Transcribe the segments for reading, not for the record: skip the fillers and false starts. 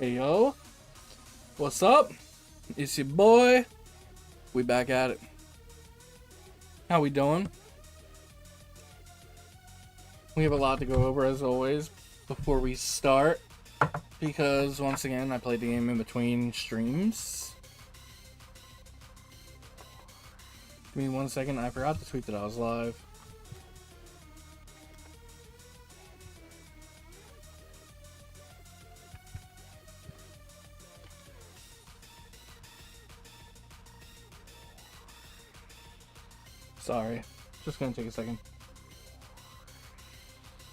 Hey yo, what's up? It's your boy. We back at it. How we doing? We have a lot to go over as always before we start, because once again I played the game in between streams. Give me 1 second. I forgot to tweet that I was live. Sorry, just gonna take a second.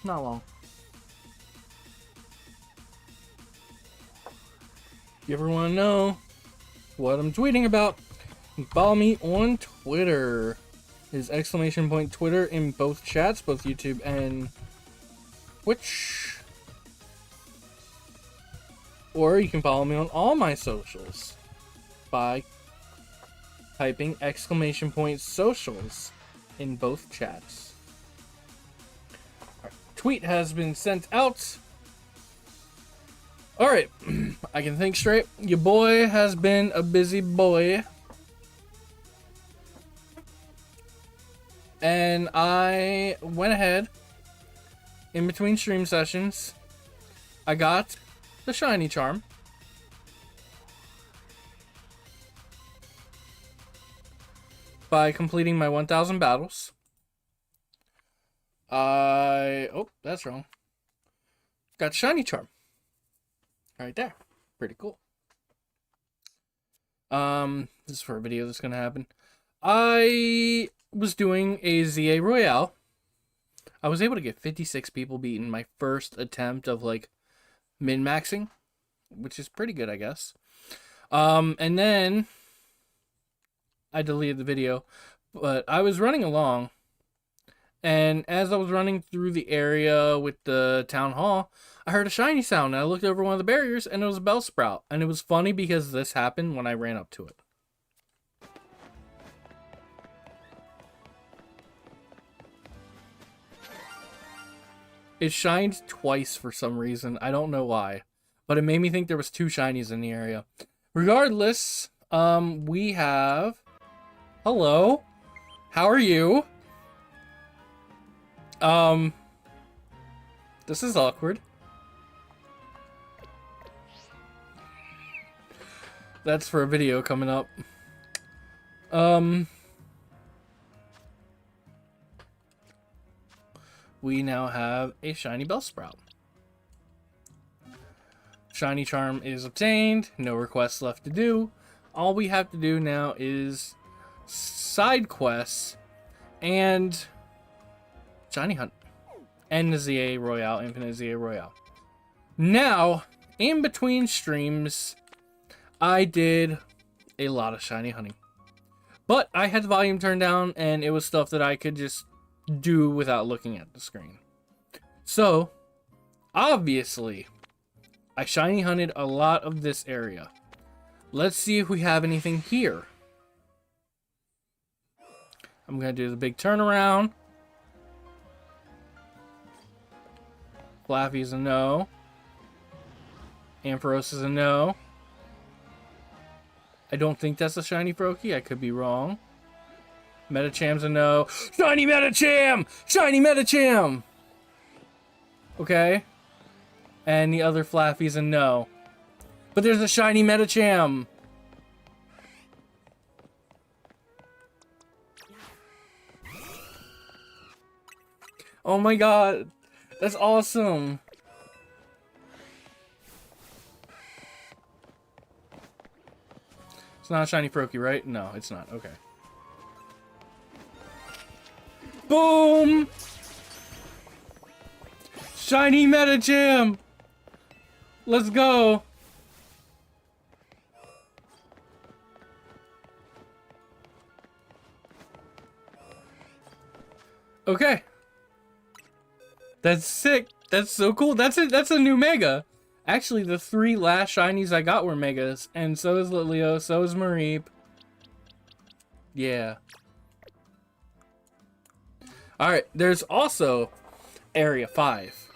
Not long. You ever want to know what I'm tweeting about? Follow me on Twitter. Is exclamation point Twitter in both chats, both YouTube and Twitch. Or you can follow me on all my socials by typing exclamation point socials in both chats. Right, tweet has been sent out. Alright, I can think straight. Your boy has been a busy boy. And I went ahead, in between stream sessions, I got the shiny charm. By completing my 1,000 battles. Oh, that's wrong. Got shiny charm. Right there. Pretty cool. This is for a video that's gonna happen. I was doing a ZA Royale. I was able to get 56 people beaten my first attempt of like min-maxing, which is pretty good, I guess. And then I deleted the video, but I was running along, and as I was running through the area with the town hall, I heard a shiny sound, and I looked over one of the barriers, and it was a Bellsprout. And it was funny because this happened when I ran up to it. It shined twice for some reason. I don't know why, but it made me think there was two shinies in the area. Regardless, we have... Hello. How are you? This is awkward. That's for a video coming up. We now have a shiny Bellsprout. Shiny charm is obtained. No requests left to do. All we have to do now is side quests and shiny hunt and the ZA Royale, Infinite ZA Royale. Now, in between streams, I did a lot of shiny hunting, but I had the volume turned down and it was stuff that I could just do without looking at the screen. So obviously I shiny hunted a lot of this area. Let's see if we have anything here. I'm gonna do the big turnaround. Flaffy's a no. Ampharos is a no. I don't think that's a shiny Froakie. I could be wrong. Metacham's a no. Shiny Metacham! Shiny Metacham! Okay. And the other Flaffy's a no. But there's a shiny Metacham! Oh my god, that's awesome. It's not a shiny Froakie, right? No, it's not. Okay. Boom! Shiny Metacham! Let's go! Okay. That's sick. That's so cool. That's it. That's a new Mega. Actually, the 3 last shinies I got were Megas. And so is Litleo. So is Mareep. Yeah. Alright. There's also Area 5.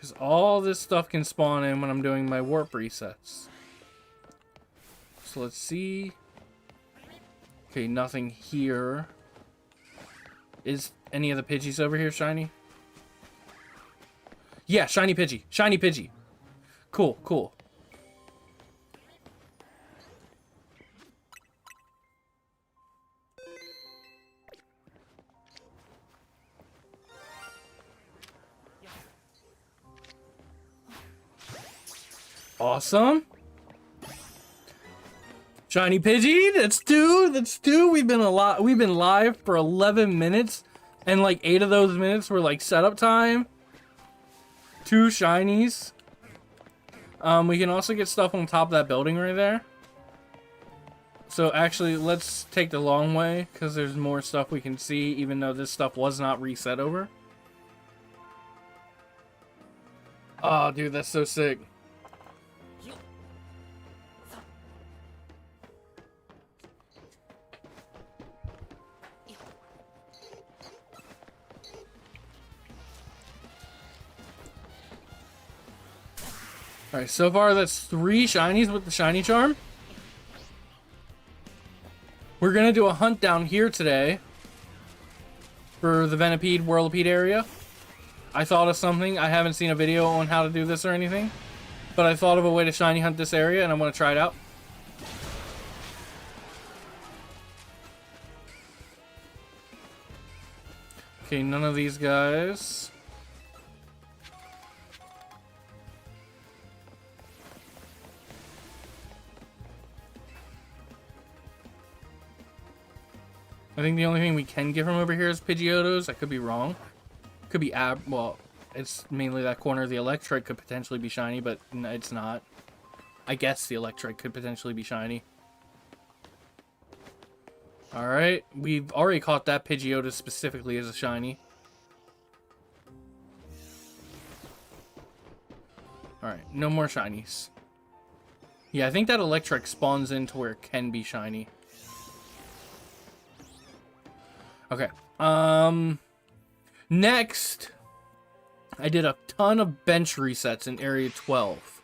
Because all this stuff can spawn in when I'm doing my warp resets. So let's see. Okay, nothing here. Is any of the Pidgeys over here shiny? Yeah, shiny Pidgey. Shiny Pidgey. Cool, cool. Awesome. Shiny Pidgey, that's two. That's two. We've been live for 11 minutes, and like 8 of those minutes were like setup time. 2 shinies. We can also get stuff on top of that building right there. So actually, let's take the long way because there's more stuff we can see, even though this stuff was not reset over. Oh, dude, that's so sick. Alright, so far that's 3 shinies with the shiny charm. We're gonna do a hunt down here today for the Venipede, Whirlipede area. I thought of something. I haven't seen a video on how to do this or anything, but I thought of a way to shiny hunt this area and I want to try it out. Okay, none of these guys. I think the only thing we can get from over here is Pidgeotos. I could be wrong. Could be well, it's mainly that corner. The Electrike could potentially be shiny, but no, it's not. I guess the Electrike could potentially be shiny. Alright, we've already caught that Pidgeotto specifically as a shiny. Alright, no more shinies. Yeah, I think that Electrike spawns into where it can be shiny. Okay, next, I did a ton of bench resets in Area 12.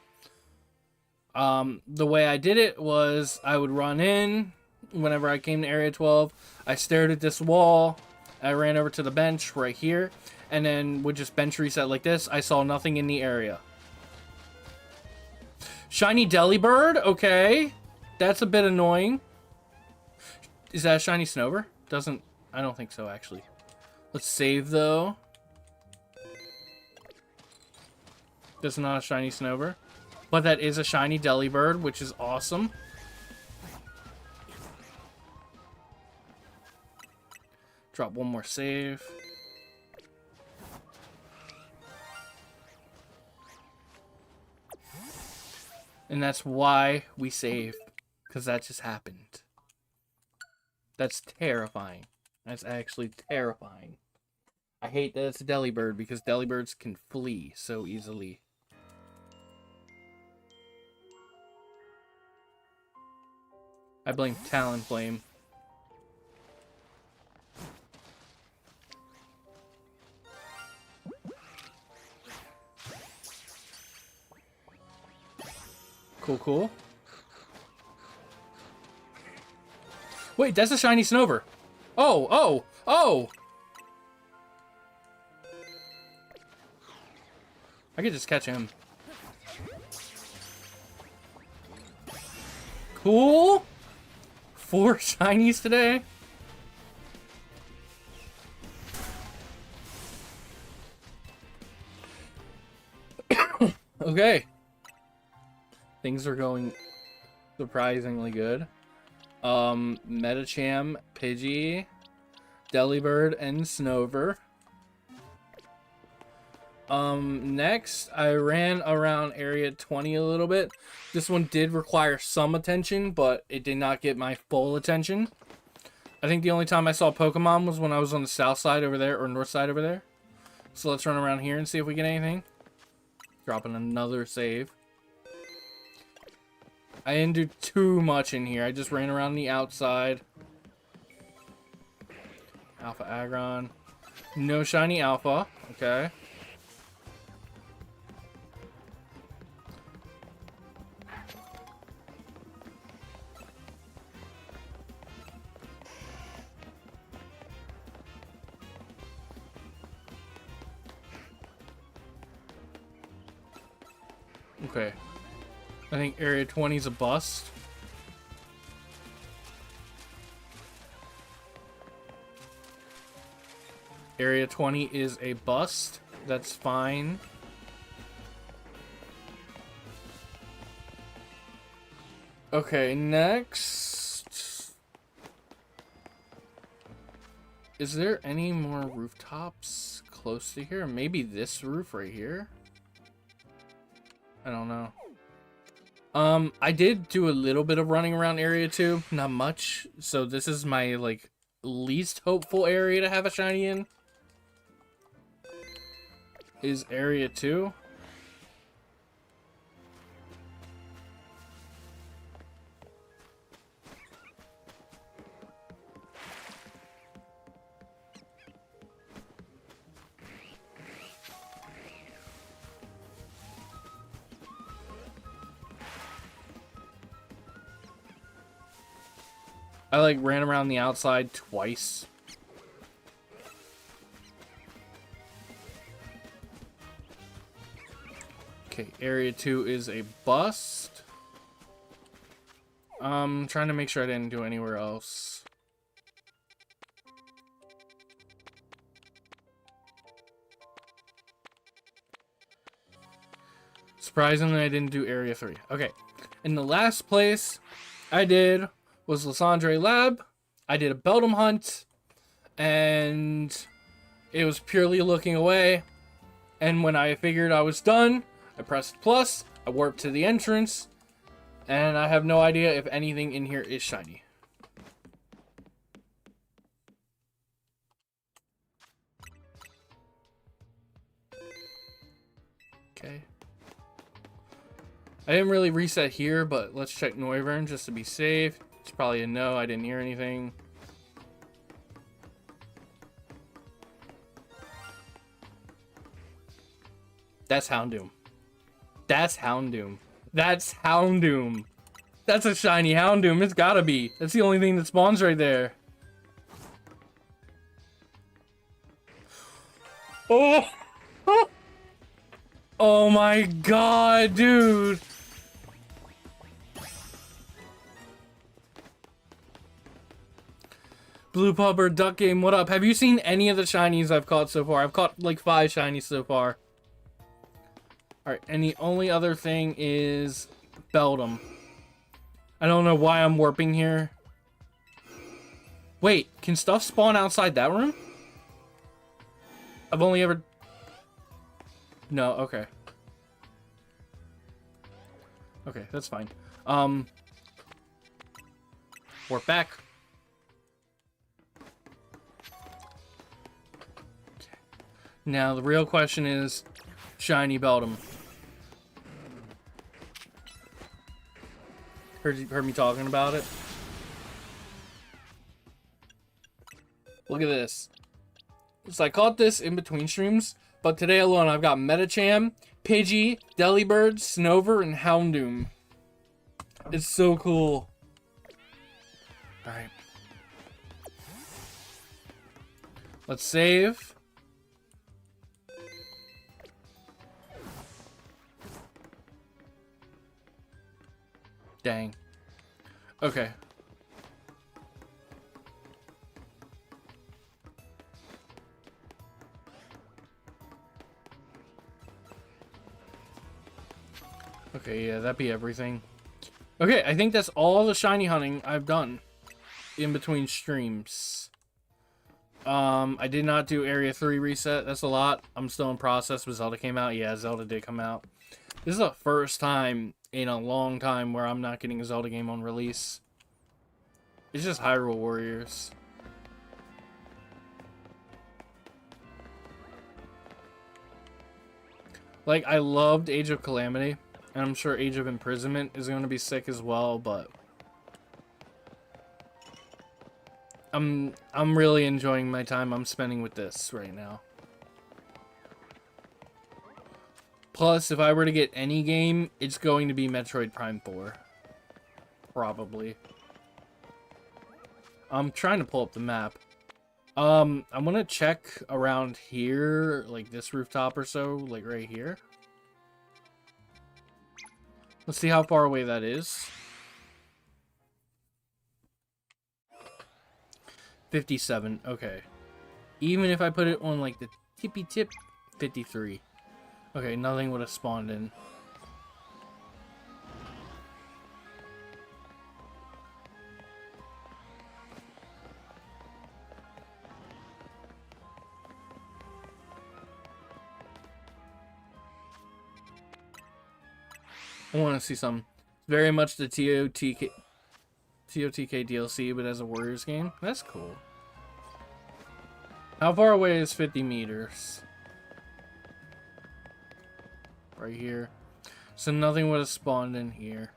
The way I did it was I would run in whenever I came to Area 12. I stared at this wall. I ran over to the bench right here, and then would just bench reset like this. I saw nothing in the area. Shiny Delibird, okay. That's a bit annoying. Is that a shiny Snover? I don't think so, actually. Let's save, though. That's not a shiny Snover. But that is a shiny Delibird, which is awesome. Drop one more save. And that's why we save. Because that just happened. That's terrifying. That's actually terrifying. I hate that it's a Delibird because Delibirds can flee so easily. I blame Talonflame. Cool, cool. Wait, that's a shiny Snover. Oh, oh, oh! I could just catch him. Cool! 4 shinies today. Okay. Things are going surprisingly good. Metacham, Pidgey, Delibird, and Snover. Next, I ran around Area 20 a little bit. This one did require some attention, but it did not get my full attention. I think the only time I saw Pokemon was when I was on the south side over there, or north side over there. So let's run around here and see if we get anything. Dropping another save. I didn't do too much in here. I just ran around the outside. Alpha Aggron. No shiny Alpha. Okay. Okay. I think Area 20 is a bust. Area 20 is a bust. That's fine. Okay, next. Is there any more rooftops close to here? Maybe this roof right here? I don't know. I did do a little bit of running around Area 2, not much. So this is my, like, least hopeful area to have a shiny in. Is Area 2. I like ran around the outside twice. Okay, Area 2 is a bust. Trying to make sure I didn't do anywhere else. Surprisingly, I didn't do Area 3. Okay, and the last place I did was Lysandre Lab. I did a Beldum hunt, and it was purely looking away. And when I figured I was done, I pressed plus, I warped to the entrance, and I have no idea if anything in here is shiny. Okay. I didn't really reset here, but let's check Noivern just to be safe. It's probably a no, I didn't hear anything. That's Houndoom. That's Houndoom. That's Houndoom. That's a shiny Houndoom. It's gotta be. That's the only thing that spawns right there. Oh! Oh my god, dude. Blue Pub or Duck Game, what up? Have you seen any of the shinies I've caught so far? I've caught like 5 shinies so far. Alright, and the only other thing is Beldum. I don't know why I'm warping here. Wait, can stuff spawn outside that room? I've only ever... No, okay. Okay, that's fine. Warp back. Okay. Now, the real question is... Shiny Beldum. Heard me talking about it? Look at this. So I caught this in between streams, but today alone I've got Metacham, Pidgey, Delibird, Snover, and Houndoom. It's so cool. Alright. Let's save. Dang. Okay. Okay, yeah, that'd be everything. Okay, I think that's all the shiny hunting I've done in between streams. I did not do Area 3 reset. That's a lot. I'm still in process, but Zelda came out. Yeah, Zelda did come out. This is the first time in a long time where I'm not getting a Zelda game on release. It's just Hyrule Warriors. Like, I loved Age of Calamity, and I'm sure Age of Imprisonment is going to be sick as well, but I'm really enjoying my time I'm spending with this right now. Plus, if I were to get any game, it's going to be Metroid Prime 4. Probably. I'm trying to pull up the map. I'm gonna check around here, like this rooftop or so, like right here. Let's see how far away that is. 57. Okay. Even if I put it on like the tippy tip, 53. Okay, nothing would have spawned in. I want to see some. Very much the TOTK DLC, but as a Warriors game. That's cool. How far away is 50 meters? Right here. So nothing would have spawned in here.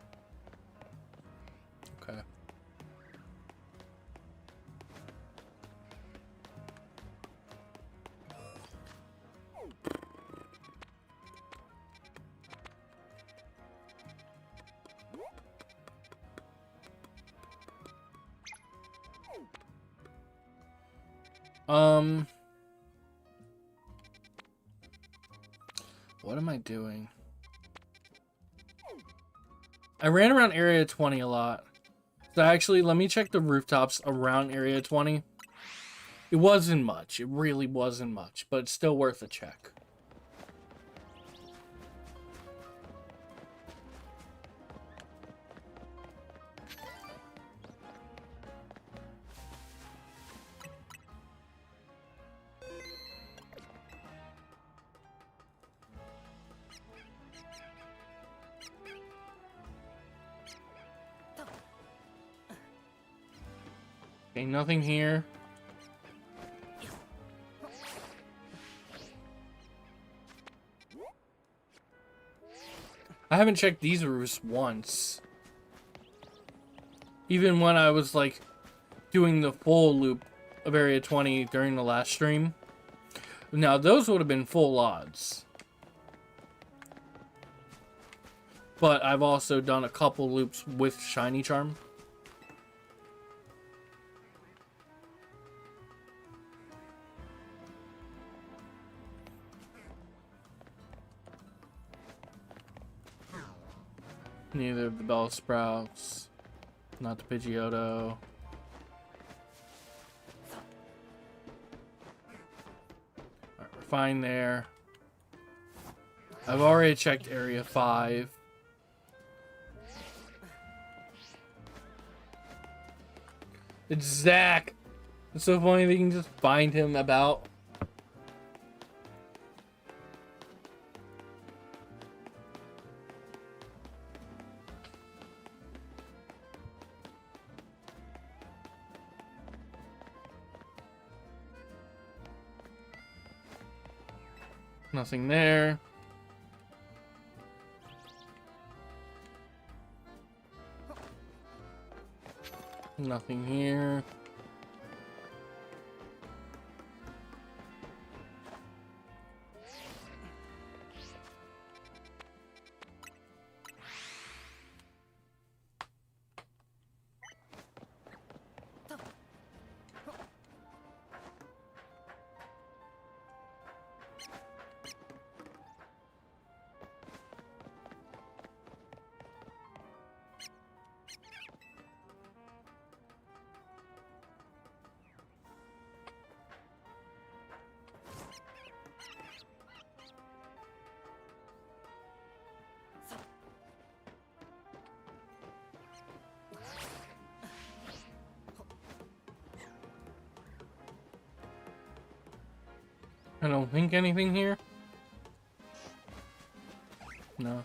Okay. What am I doing? I ran around Area 20 a lot. So actually, let me check the rooftops around Area 20. It wasn't much. It really wasn't much, but it's still worth a check. Okay, nothing here. I haven't checked these roofs once. Even when I was like doing the full loop of Area 20 during the last stream. Now those would have been full odds. But I've also done a couple loops with Shiny Charm. Neither of the Bell Sprouts. Not the Pidgeotto. Alright, we're fine there. I've already checked Area 5. It's Zach! It's so funny that you can just find him about. Nothing there. Nothing here. I don't think anything here. No.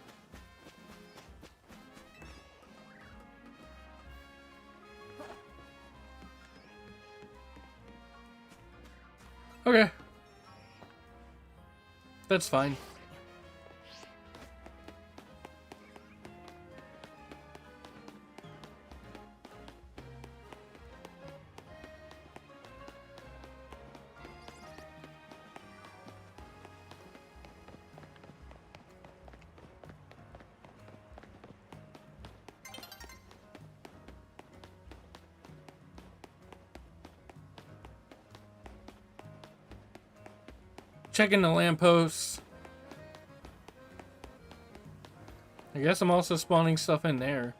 Okay. That's fine. Checking the lampposts. I guess I'm also spawning stuff in there.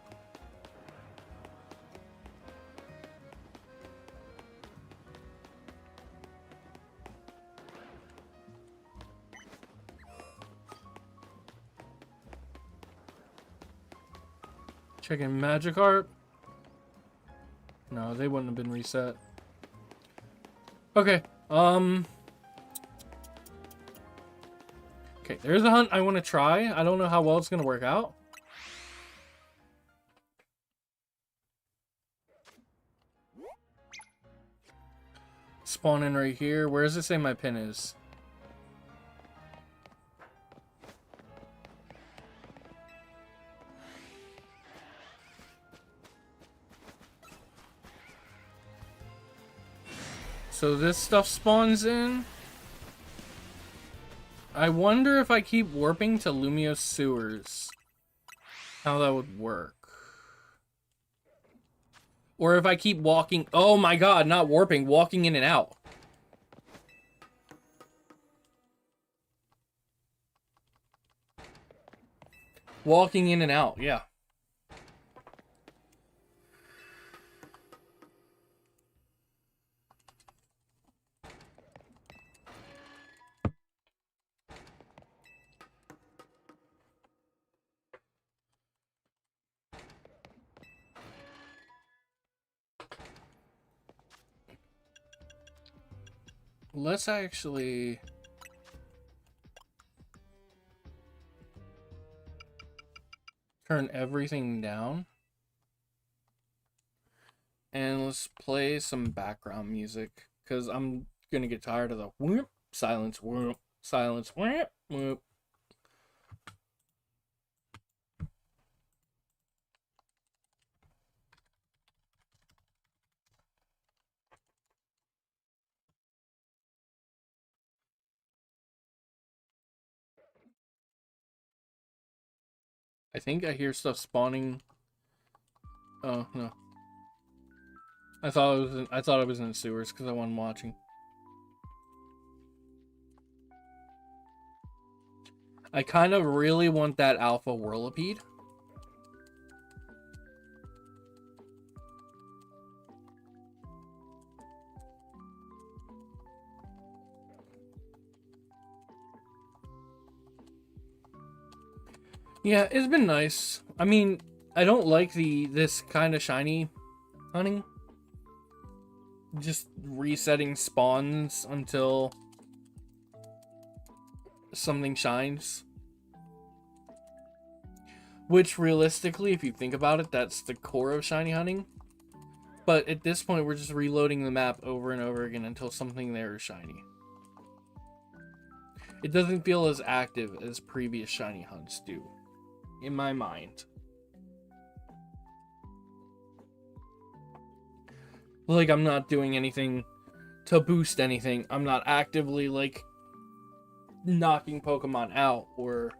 Checking Magikarp. No, they wouldn't have been reset. Okay, okay, there's a hunt I want to try. I don't know how well it's going to work out. Spawn in right here. Where does it say my pin is? So this stuff spawns in. I wonder if I keep warping to Lumiose Sewers, how that would work. Or if I keep walking... Oh my god, not warping, walking in and out. Walking in and out, yeah. Let's actually... turn everything down. And let's play some background music. Because I'm going to get tired of the whoop, silence, whoop, silence, whoop, whoop. I think I hear stuff spawning. Oh, no. I thought it was in the sewers because I wasn't watching. I kind of really want that alpha whirlipede. Yeah, it's been nice. I mean, I don't like this kind of shiny hunting. Just resetting spawns until something shines. Which, realistically, if you think about it, that's the core of shiny hunting. But at this point, we're just reloading the map over and over again until something there is shiny. It doesn't feel as active as previous shiny hunts do, in my mind. Like, I'm not doing anything to boost anything. I'm not actively, like, knocking Pokemon out or,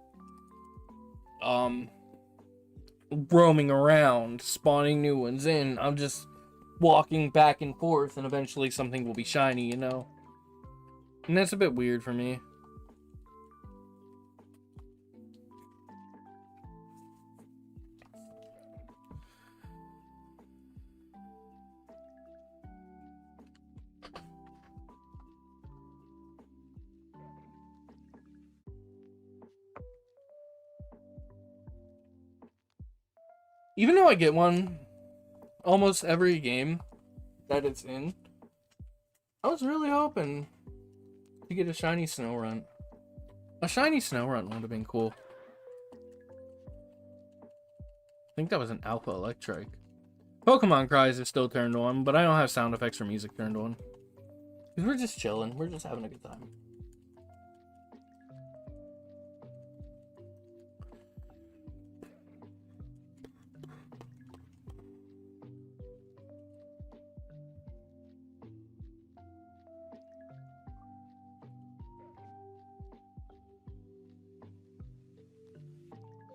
roaming around, spawning new ones in. I'm just walking back and forth, and eventually something will be shiny, you know? And that's a bit weird for me. Even though I get one almost every game that it's in, I was really hoping to get a shiny Snorunt. A shiny Snorunt would have been cool. I think that was an Alpha Electric. Pokemon Cries is still turned on, but I don't have sound effects or music turned on. Because we're just chilling. We're just having a good time.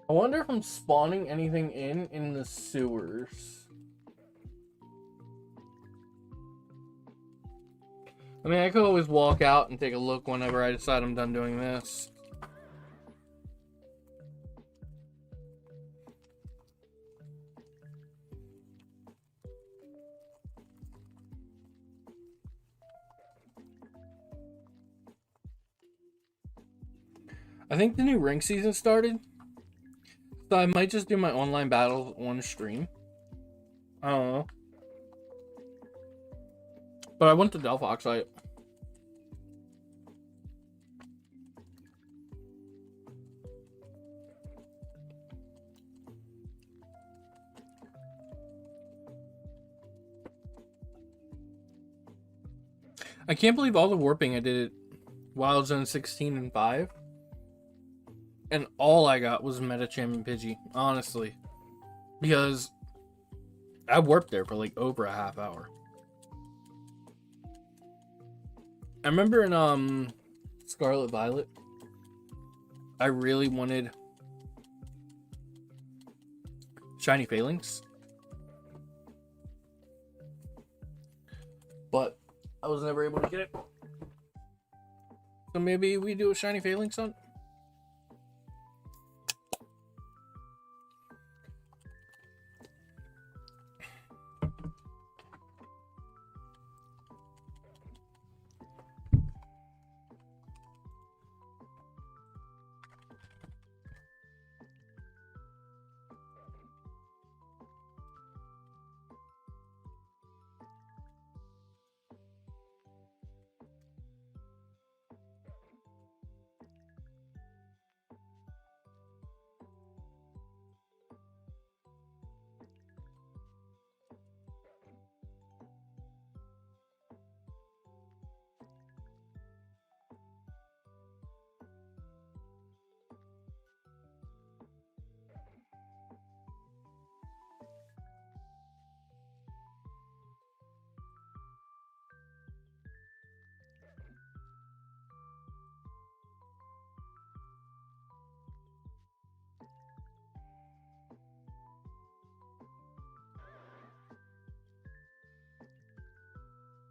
I wonder if I'm spawning anything in the sewers. I mean, I could always walk out and take a look whenever I decide I'm done doing this. I think the new ring season started, so I might just do my online battles on stream. I don't know. But I went to Delphox site. I can't believe all the warping I did Wild Zone 16 and 5. And all I got was Metacham and Pidgey, honestly. Because I warped there for like over a half hour. I remember in Scarlet Violet, I really wanted Shiny Phalanx. But I was never able to get it. So maybe we do a Shiny Phalanx on.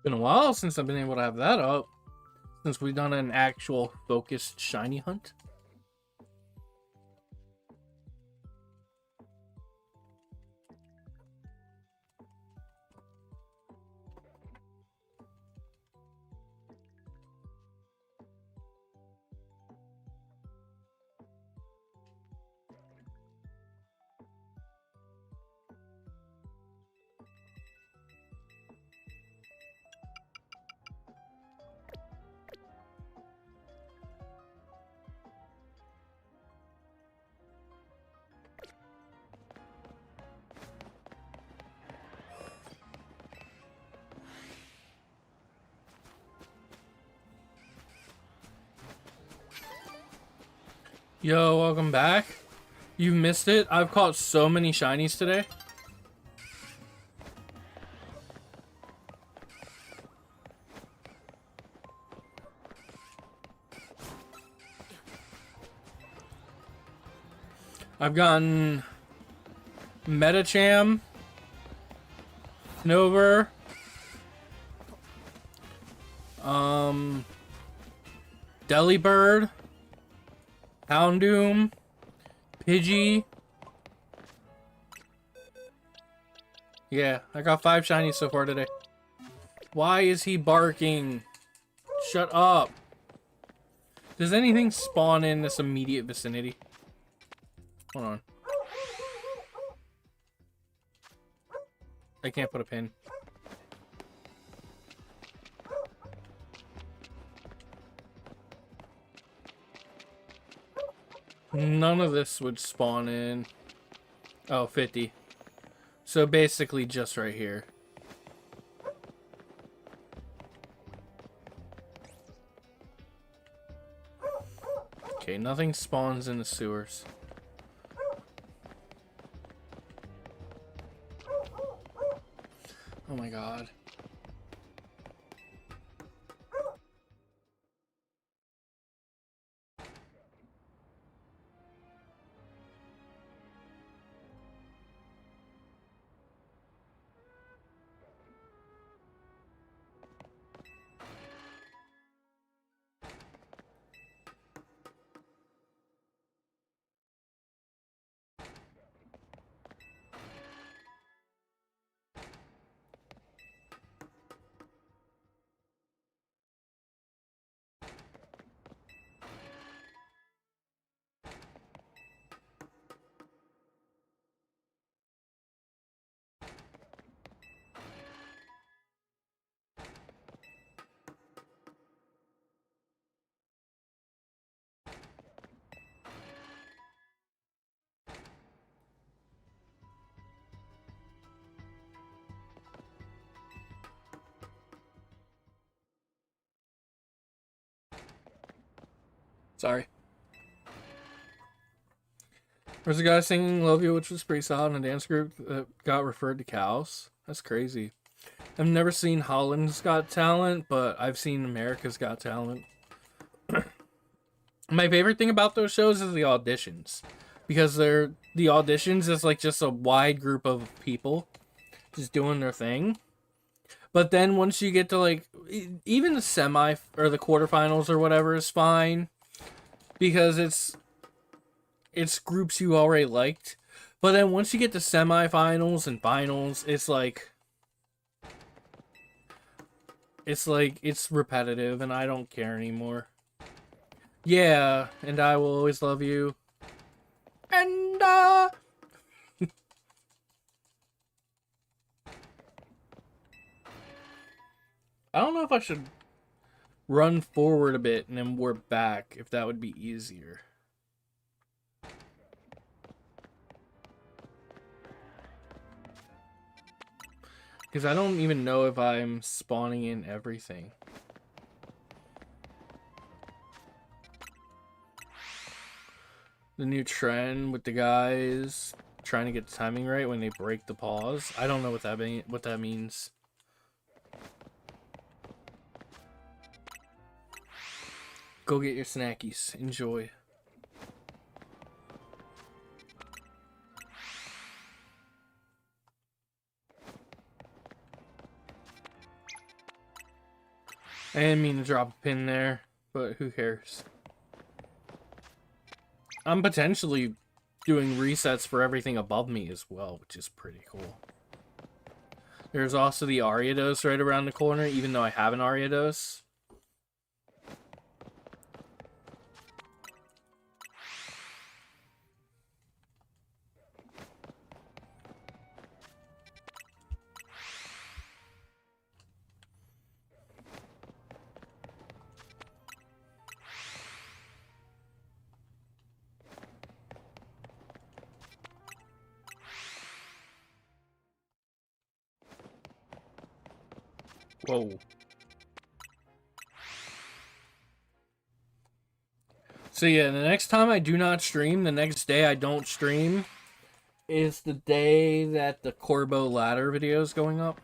Been a while since I've been able to have that up. Since we've done an actual focused shiny hunt. Yo, welcome back. You missed it. I've caught so many shinies today. I've gotten Metacham, Snover, Delibird, Houndoom, Pidgey. Yeah, I got 5 shinies so far today. Why is he barking? Shut up. Does anything spawn in this immediate vicinity? Hold on. I can't put a pin. None of this would spawn in. Oh, 50. So basically just right here. Okay, nothing spawns in the sewers. Oh my god. Sorry. There's a guy singing Love You, which was pretty solid, in a dance group that got referred to Kalos. That's crazy. I've never seen Holland's Got Talent, but I've seen America's Got Talent. My favorite thing about those shows is the auditions. Because the auditions is like just a wide group of people just doing their thing. But then once you get to like, even the semi or the quarterfinals or whatever is fine. Because it's groups you already liked. But then once you get to semifinals and finals, it's repetitive and I don't care anymore. Yeah, and I will always love you. And I don't know if I should run forward a bit and then warp back, if that would be easier. Because I don't even know if I'm spawning in everything. The new trend with the guys trying to get the timing right when they break the pause. I don't know what that means. Go get your snackies. Enjoy. I didn't mean to drop a pin there, but who cares? I'm potentially doing resets for everything above me as well, which is pretty cool. There's also the Ariados right around the corner, even though I have an Ariados. Whoa. So yeah, the next time I do not stream, the next day I don't stream, is the day that the Corbo ladder video is going up.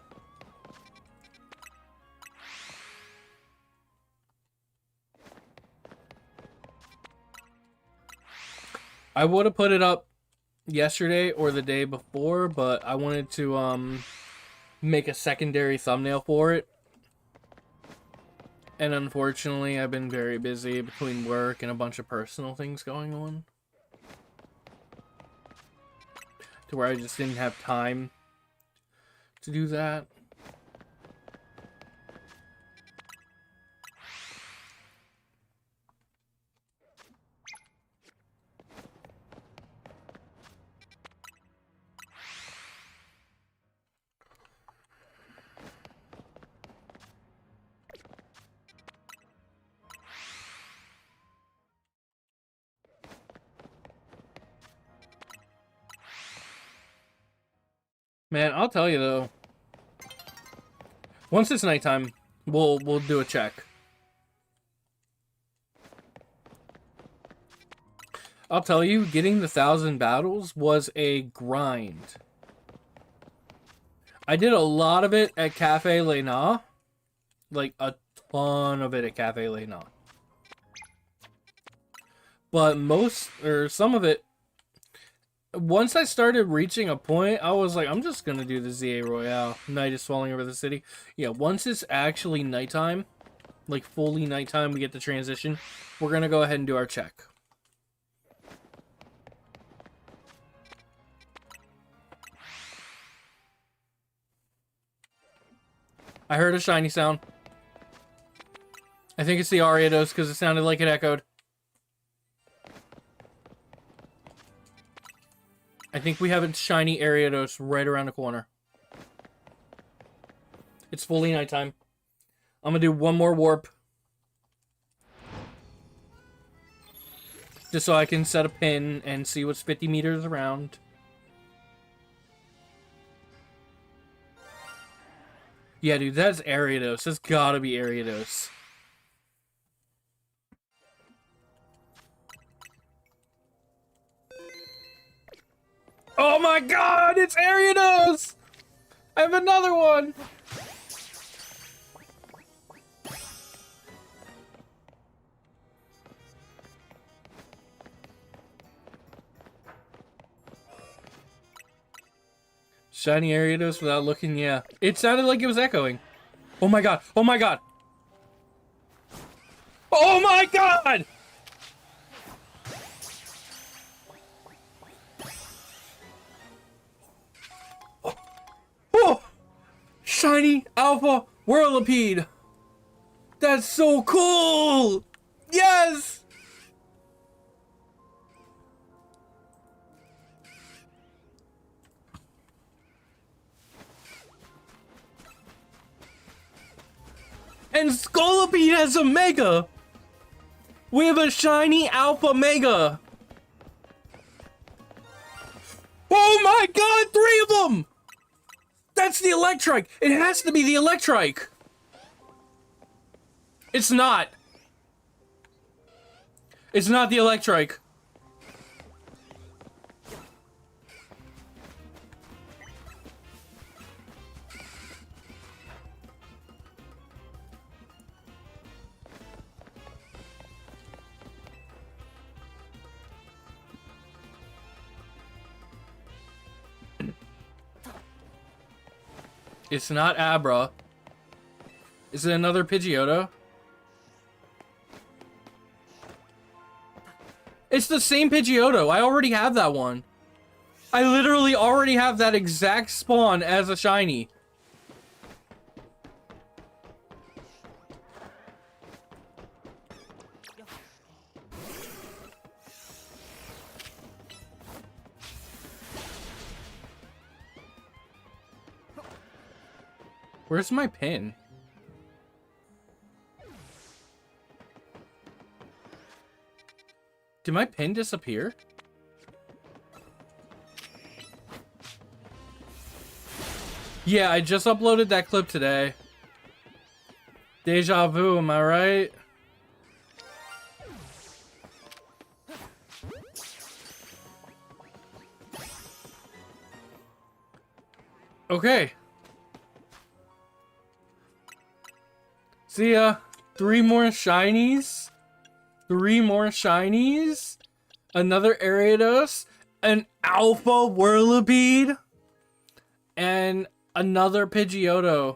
I would have put it up yesterday or the day before, but I wanted to make a secondary thumbnail for it. And unfortunately, I've been very busy between work and a bunch of personal things going on, to where I just didn't have time to do that. Man, I'll tell you though. Once it's nighttime, we'll do a check. I'll tell you, getting the 1,000 battles was a grind. I did a lot of it at Cafe Lena. Like, a ton of it at Cafe Lena. But some of it, once I started reaching a point, I was like, I'm just gonna do the ZA Royale. Night is falling over the city. Yeah, once it's actually nighttime, like fully nighttime, we get the transition, we're gonna go ahead and do our check. I heard a shiny sound. I think it's the Ariados because it sounded like it echoed. I think we have a shiny Ariados right around the corner. It's fully nighttime. I'm gonna do one more warp. Just so I can set a pin and see what's 50 meters around. Yeah, dude, that's Ariados. That's gotta be Ariados. Oh my god, it's Ariados! I have another one! Shiny Ariados without looking, yeah. It sounded like it was echoing. Oh my god, oh my god! Oh my god! Oh! Shiny Alpha Whirlipede! That's so cool! Yes! And Scolipede has a Mega! We have a shiny Alpha Mega! Oh my god, 3 of them! That's the Electrike! It has to be the Electrike! It's not. It's not the Electrike. It's not Abra. Is it another Pidgeotto? It's the same Pidgeotto. I already have that one. I literally already have that exact spawn as a shiny. Where's my pin? Did my pin disappear? Yeah, I just uploaded that clip today. Deja vu, am I right? Okay. See ya. 3 more shinies. 3 more shinies. Another Ariados. An Alpha Whirlipede. And another Pidgeotto.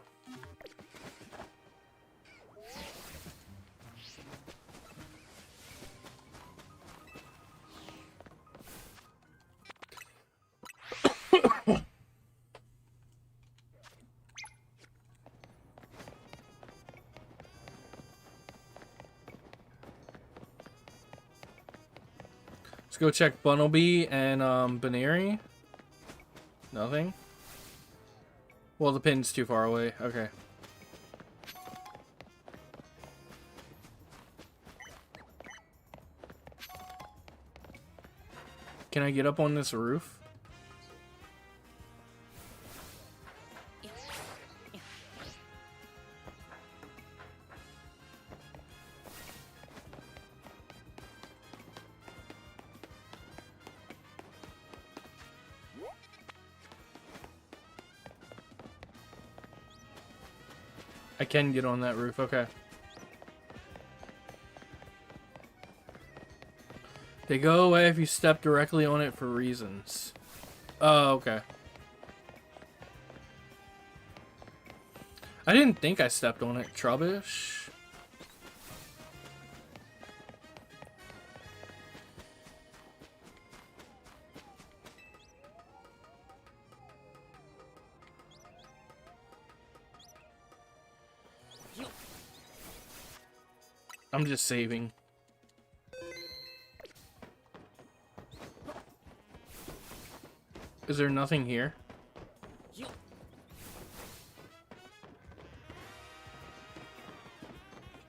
Let's go check Bunnelby and Baneri. Nothing. Well, the pin's too far away. Okay. Can I get up on this roof? I can get on that roof, okay. They go away if you step directly on it for reasons. Oh, okay. I didn't think I stepped on it, Trubbish. I'm just saving. Is there nothing here?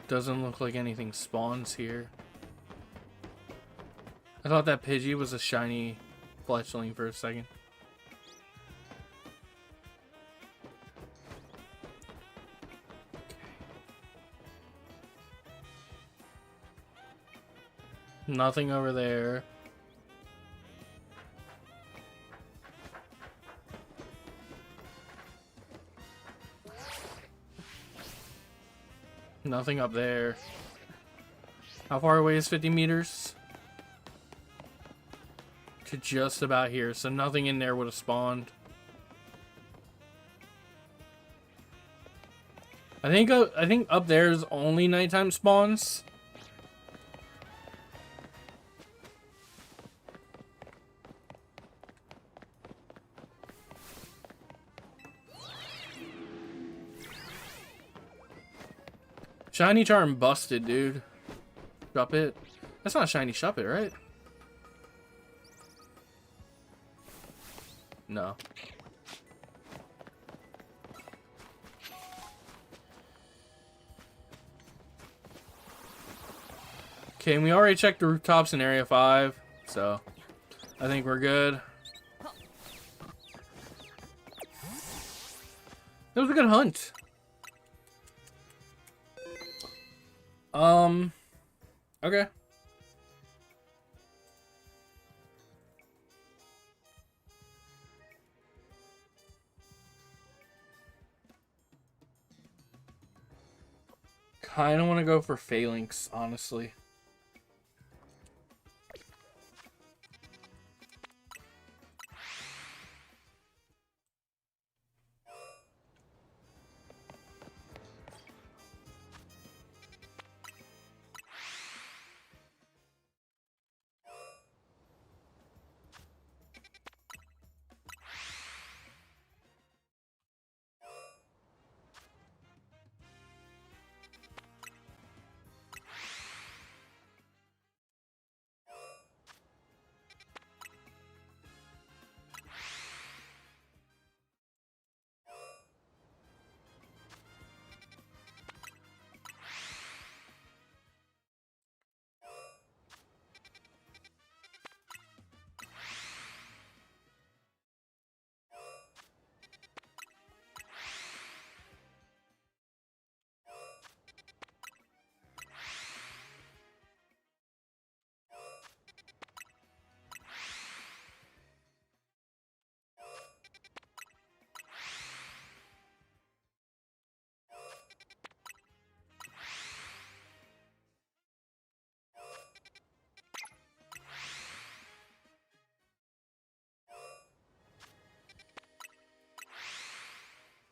Doesn't look like anything spawns here. I thought that Pidgey was a shiny fletchling for a second. Nothing over there. Nothing up there. How far away is 50 meters? To just about here, so nothing in there would have spawned. I think up there is only nighttime spawns. Shiny charm busted, dude. Drop it. That's not shiny shop it, right? No. Okay, and we already checked the rooftops in Area 5, so I think we're good. That was a good hunt. Okay. Kinda wanna go for Phalanx, honestly.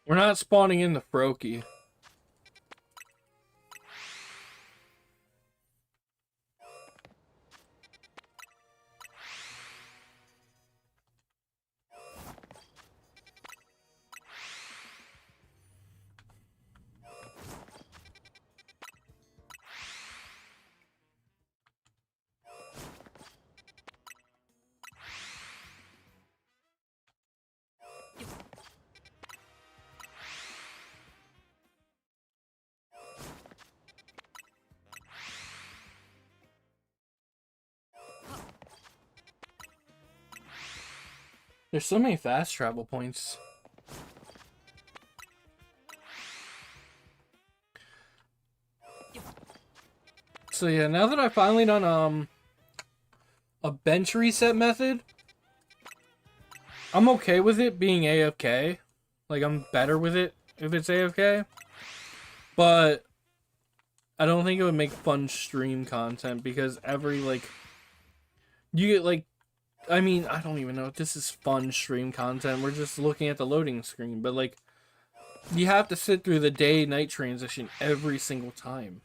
We're not spawning in the Froakie. There's so many fast travel points. So yeah, now that I've finally done a bench reset method, I'm okay with it being AFK. Like, I'm better with it if it's AFK. But I don't think it would make fun stream content because every, like, you get, like, I mean, I don't even know if this is fun stream content. We're just looking at the loading screen. But, like, you have to sit through the day-night transition every single time.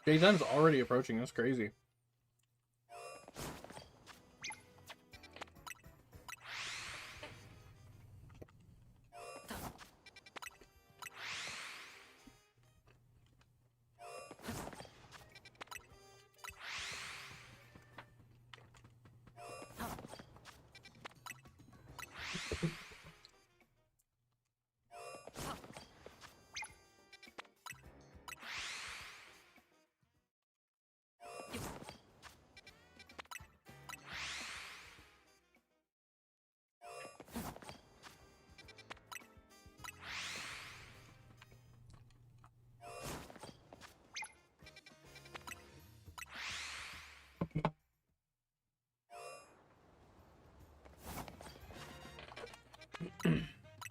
Day 10's already approaching. That's crazy.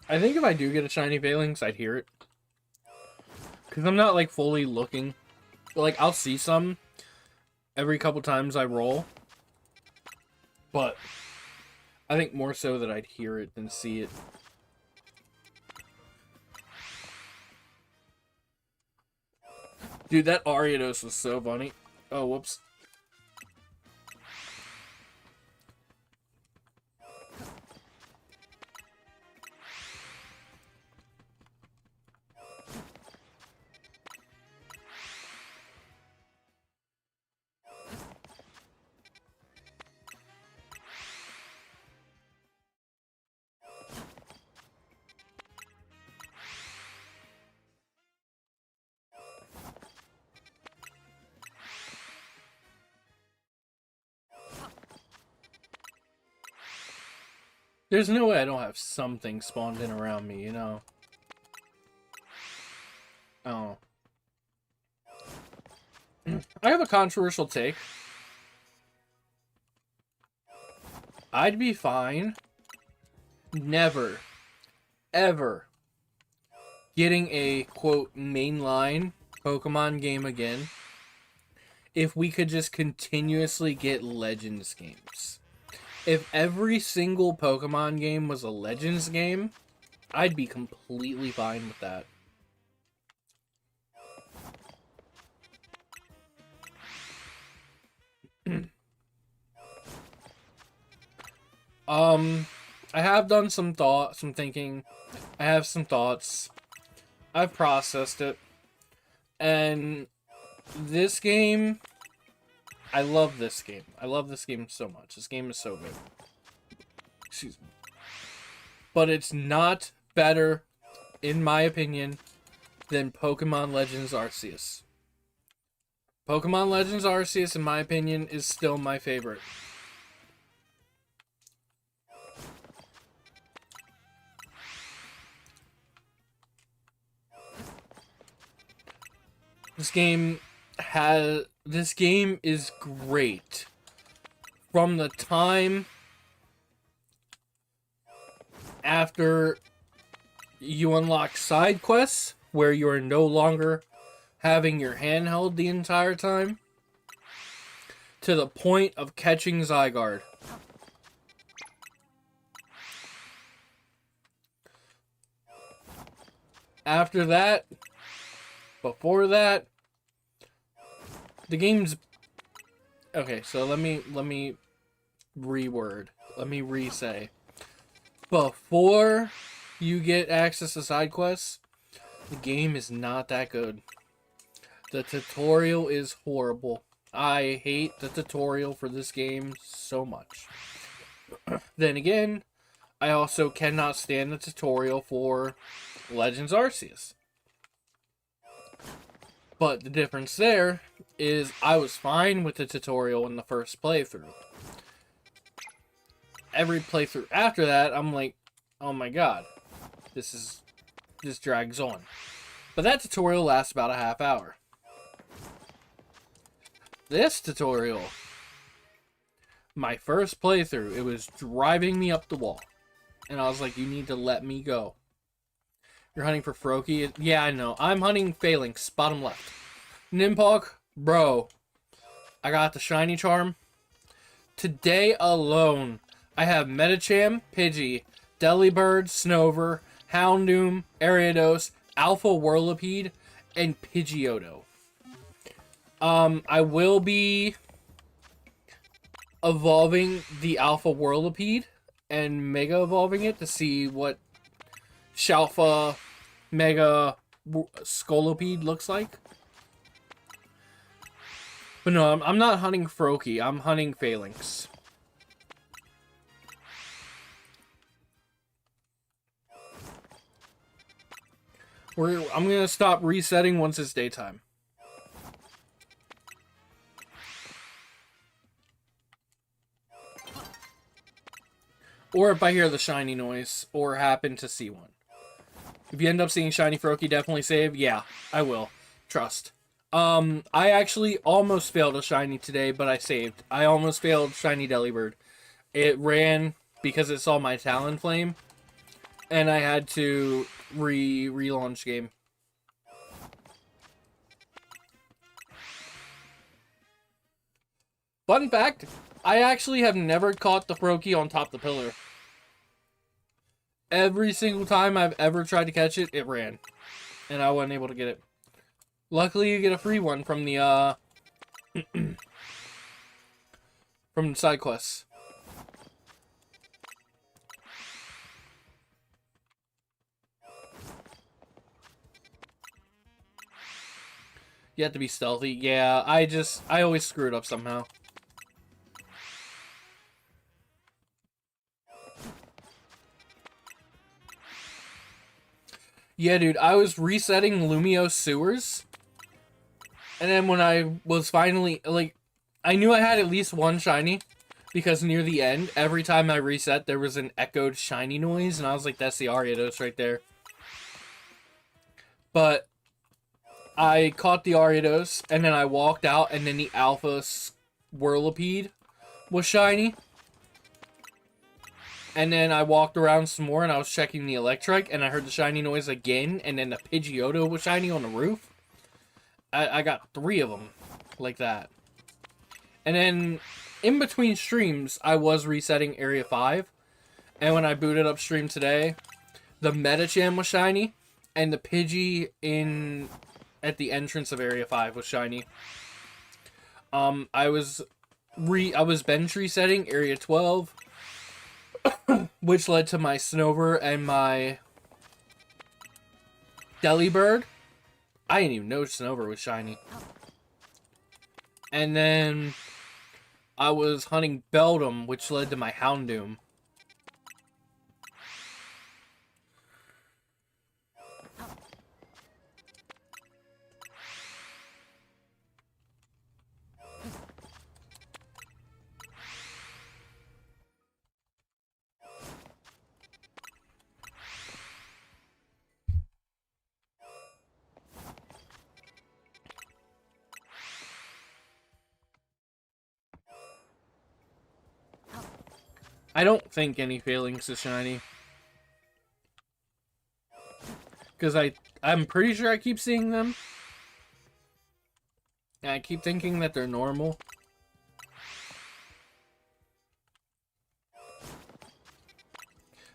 I think if I do get a shiny Phalanx, I'd hear it. Because I'm not, like, fully looking. Like, I'll see some every couple times I roll. But I think more so that I'd hear it than see it. Dude, that Ariados was so funny. Oh, whoops. There's no way I don't have something spawned in around me, you know? Oh. I have a controversial take. I'd be fine never, ever getting a, quote, mainline Pokemon game again if we could just continuously get Legends games. If every single Pokemon game was a Legends game, I'd be completely fine with that. I have done some thinking. I have some thoughts. I've processed it. And this game, I love this game. I love this game so much. This game is so good. Excuse me. But it's not better, in my opinion, than Pokemon Legends Arceus. Pokemon Legends Arceus, in my opinion, is still my favorite. This game is great. From the time after you unlock side quests, where you are no longer having your hand held the entire time, to the point of catching Zygarde. After that, before that, the game's... Okay, so let me reword. Let me re-say. Before you get access to side quests, the game is not that good. The tutorial is horrible. I hate the tutorial for this game so much. Then again, I also cannot stand the tutorial for Legends Arceus. But the difference there is I was fine with the tutorial in the first playthrough. Every playthrough after that, I'm like, oh my god, this drags on. But that tutorial lasts about a half hour. This tutorial, my first playthrough, it was driving me up the wall. And I was like, you need to let me go. You're hunting for Froakie? Yeah, I know. I'm hunting Phalanx, bottom left. Nimpok, bro. I got the shiny charm. Today alone, I have Medicham, Pidgey, Delibird, Snover, Houndoom, Ariados, Alpha Whirlipede, and Pidgeotto. I will be evolving the Alpha Whirlipede and Mega evolving it to see what Shalfa Mega Scolipede looks like. But no, I'm not hunting Froakie. I'm hunting Phalanx. I'm gonna stop resetting once it's daytime. Or if I hear the shiny noise, or happen to see one. If you end up seeing shiny Froakie, definitely save. Yeah, I will. Trust. I actually almost failed a shiny today, but I saved. I almost failed shiny Delibird. It ran because it saw my Talonflame, and I had to relaunch game. Fun fact, I actually have never caught the Froakie on top of the pillar. Every single time I've ever tried to catch it, it ran. And I wasn't able to get it. Luckily, you get a free one from the, from the side quests. You have to be stealthy. Yeah, I always screw it up somehow. Yeah, dude, I was resetting Lumiose sewers. And then when I was finally, like, I knew I had at least one shiny. Because near the end, every time I reset, there was an echoed shiny noise. And I was like, that's the Ariados right there. But I caught the Ariados, and then I walked out, and then the Alpha Whirlipede was shiny. And then I walked around some more, and I was checking the Electrike, and I heard the shiny noise again, and then the Pidgeotto was shiny on the roof. I got 3 of them, like that. And then, in between streams, I was resetting Area 5. And when I booted up stream today, the Metacham was shiny, and the Pidgey at the entrance of Area 5 was shiny. I was bench resetting Area 12, which led to my Snover and my Delibird. I didn't even know Snover was shiny. And then I was hunting Beldum, which led to my Houndoom. I don't think any Phalanx is shiny. Because I'm pretty sure I keep seeing them. And I keep thinking that they're normal.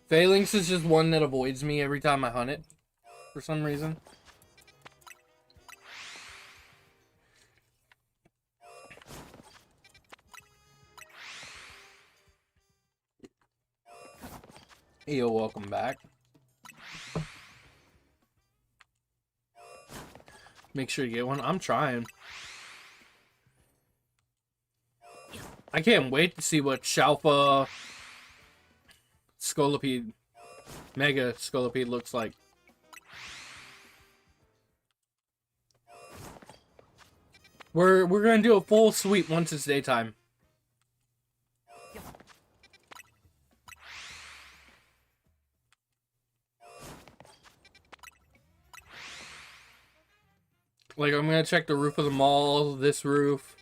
Phalanx is just one that avoids me every time I hunt it. For some reason. Yo, welcome back. Make sure you get one. I'm trying. I can't wait to see what Shalfa Scolipede, Mega Scolipede looks like. We're gonna do a full sweep once it's daytime. Like, I'm gonna check the roof of the mall, this roof.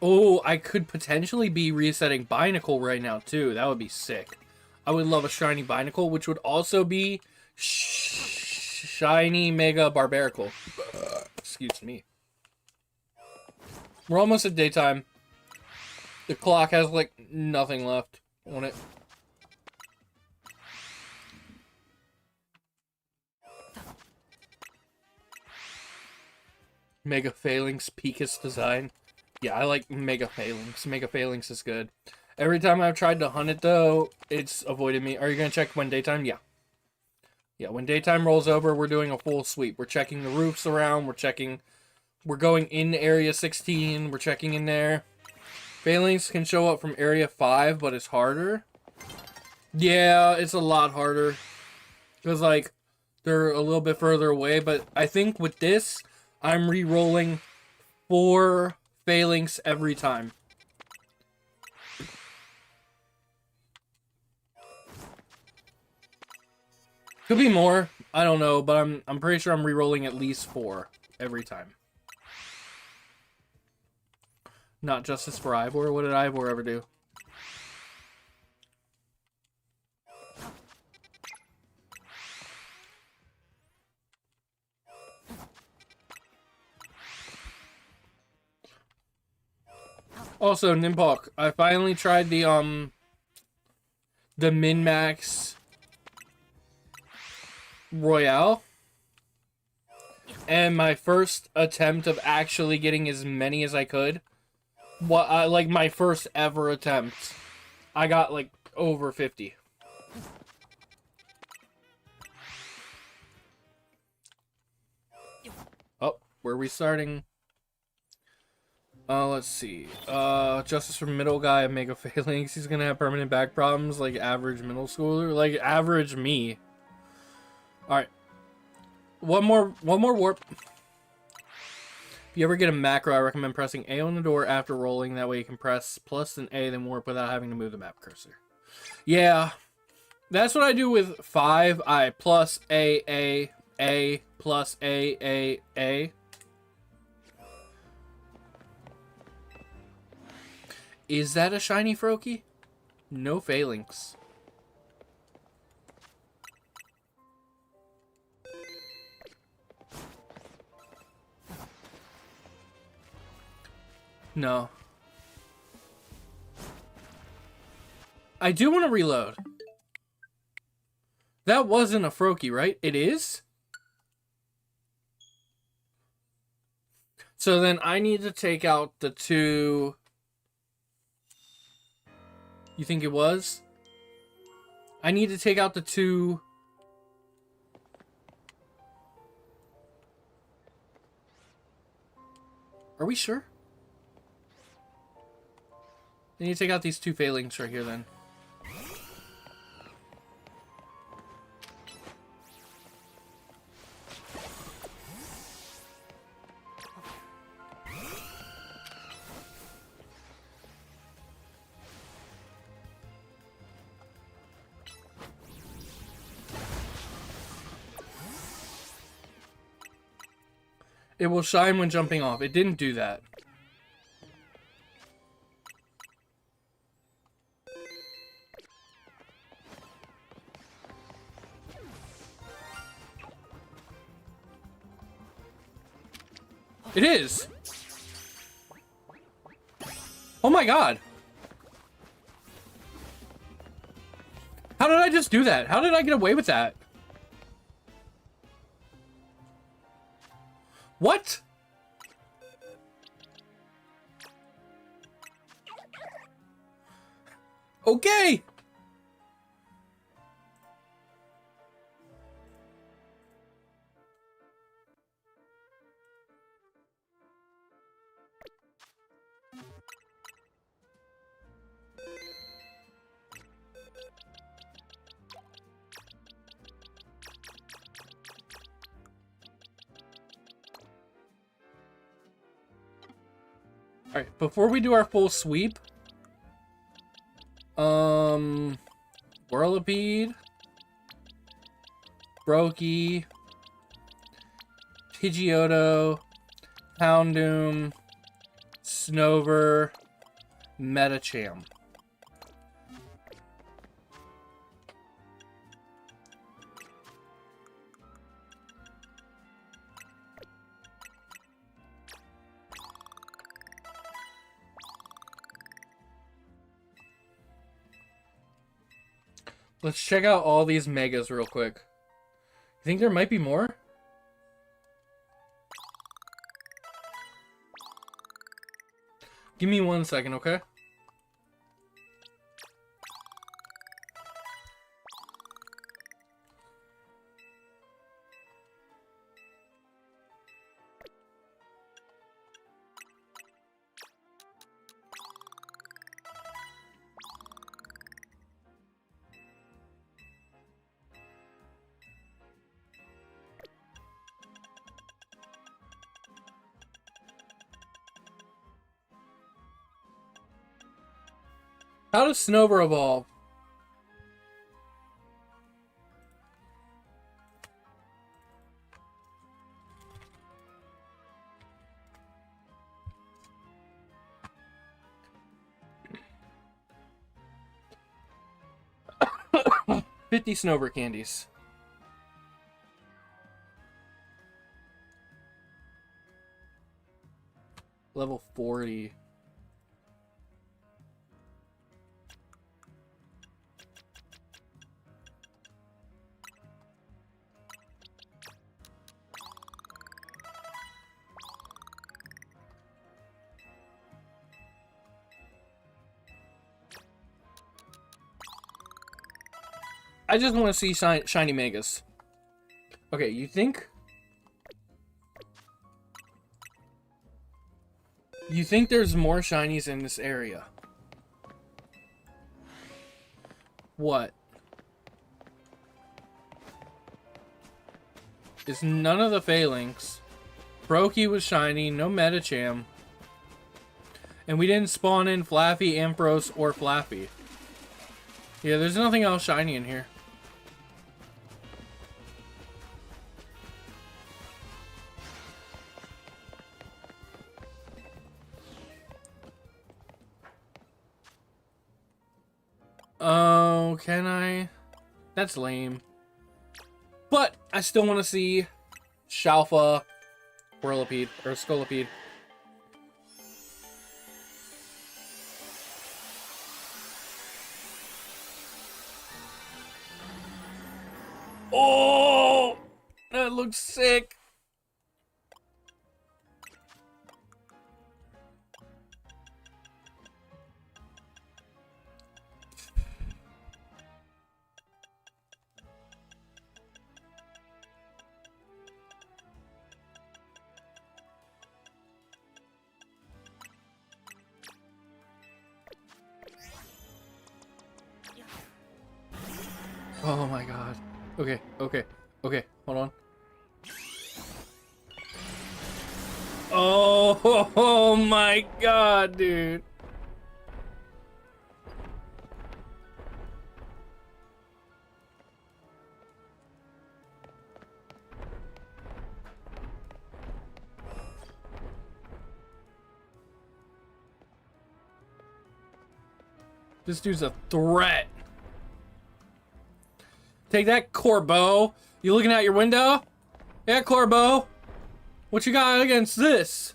Oh, I could potentially be resetting Binacle right now, too. That would be sick. I would love a shiny Binacle, which would also be shiny Mega Barbaracle. Excuse me. We're almost at daytime. The clock has, like, nothing left on it. Mega Phalanx Picus design. Yeah, I like Mega Phalanx. Mega Phalanx is good. Every time I've tried to hunt it, though, it's avoided me. Are you going to check when daytime? Yeah. Yeah, when daytime rolls over, we're doing a full sweep. We're checking the roofs around. We're going in Area 16. We're checking in there. Phalanx can show up from Area 5, but it's harder. Yeah, it's a lot harder. Because, like, they're a little bit further away. But I think with this, I'm re-rolling 4 Phalanx every time. Could be more. I don't know, but I'm pretty sure I'm re-rolling at least 4 every time. Not Justice for Ivor. What did Ivor ever do? Also, Nimpok, I finally tried the min-max Royale. And my first attempt of actually getting as many as I could, like my first ever attempt, I got like over 50. Oh, where are we starting? Let's see. Justice for Middle Guy, Mega Phalanx. He's gonna have permanent back problems like average middle schooler. Like average me. Alright. One more warp. If you ever get a macro, I recommend pressing A on the door after rolling. That way you can press plus an A, then warp without having to move the map cursor. Yeah. That's what I do with 5. I plus A, plus A. Is that a shiny Froakie? No Phalanx. No. I do want to reload. That wasn't a Froakie, right? It is? So then I need to take out the 2... You think it was? I need to take out the 2... Are we sure? I need to take out these 2 Phalanx right here then. It will shine when jumping off. It didn't do that. It is! Oh my god! How did I just do that? How did I get away with that? What? Okay! Alright, before we do our full sweep, Whirlipede, Brokey, Pidgeotto, Houndoom, Snover, Metacham. Let's check out all these megas real quick. You think there might be more? Give me 1 second, okay? How does Snover evolve? $50 Snover candies. Level 40. I just want to see shiny megas. Okay, you think there's more shinies in this area? What? It's none of the Phalanx. Brokey was shiny, no Medicham. And we didn't spawn in Flaffy, Ampharos, or Flappy. Yeah, there's nothing else shiny in here. Oh, can I? That's lame. But I still want to see Shalfa, Whirlipede, or Scolipede. Oh, that looks sick. Oh my god. Okay, hold on. Oh my god, dude. This dude's a threat. Take that, Corbo. You looking out your window? Yeah, Corbo. What you got against this?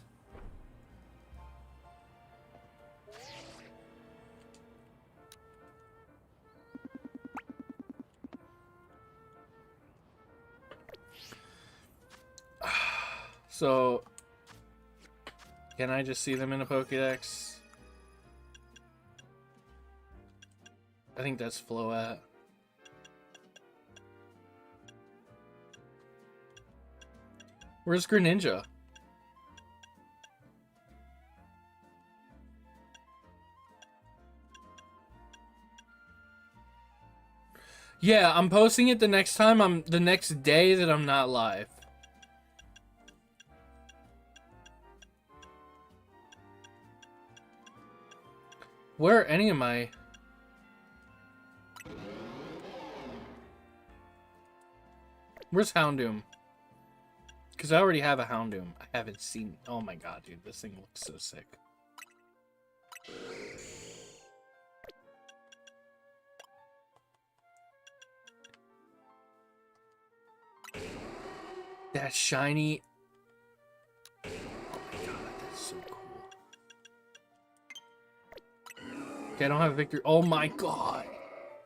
So, can I just see them in a Pokédex? I think that's Float. Where's Greninja? Yeah, I'm posting it the next day that I'm not live. Where are any of my... Where's Houndoom? Because I already have a Houndoom. I haven't seen... Oh my god, dude. This thing looks so sick. That shiny... Oh my god, that's so cool. Okay, I don't have a victory. Oh my god.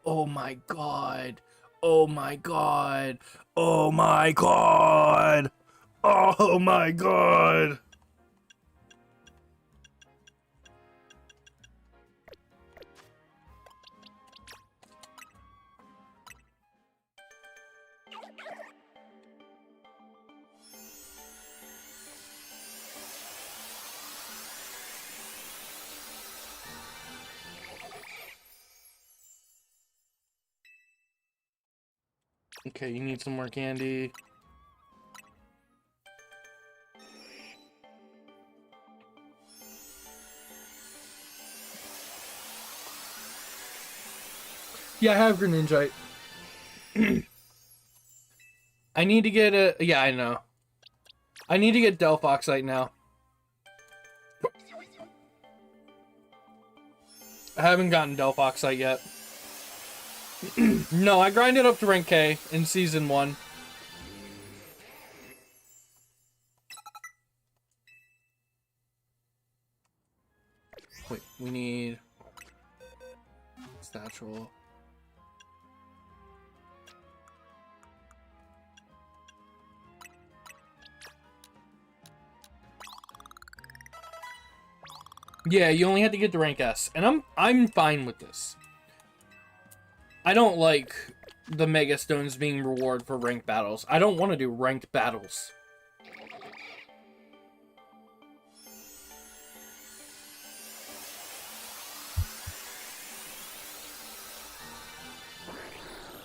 Oh my god. Oh my god. Oh my god. Oh my god. Okay, you need some more candy. Yeah, I have Greninjite. I need to get a... Yeah, I know. I need to get Delphoxite now. I haven't gotten Delphoxite yet. No, I grinded up to rank K in Season 1. Wait, we need... Satchel. Yeah, you only had to get to rank S, and I'm fine with this. I don't like the Mega Stones being reward for ranked battles. I don't want to do ranked battles.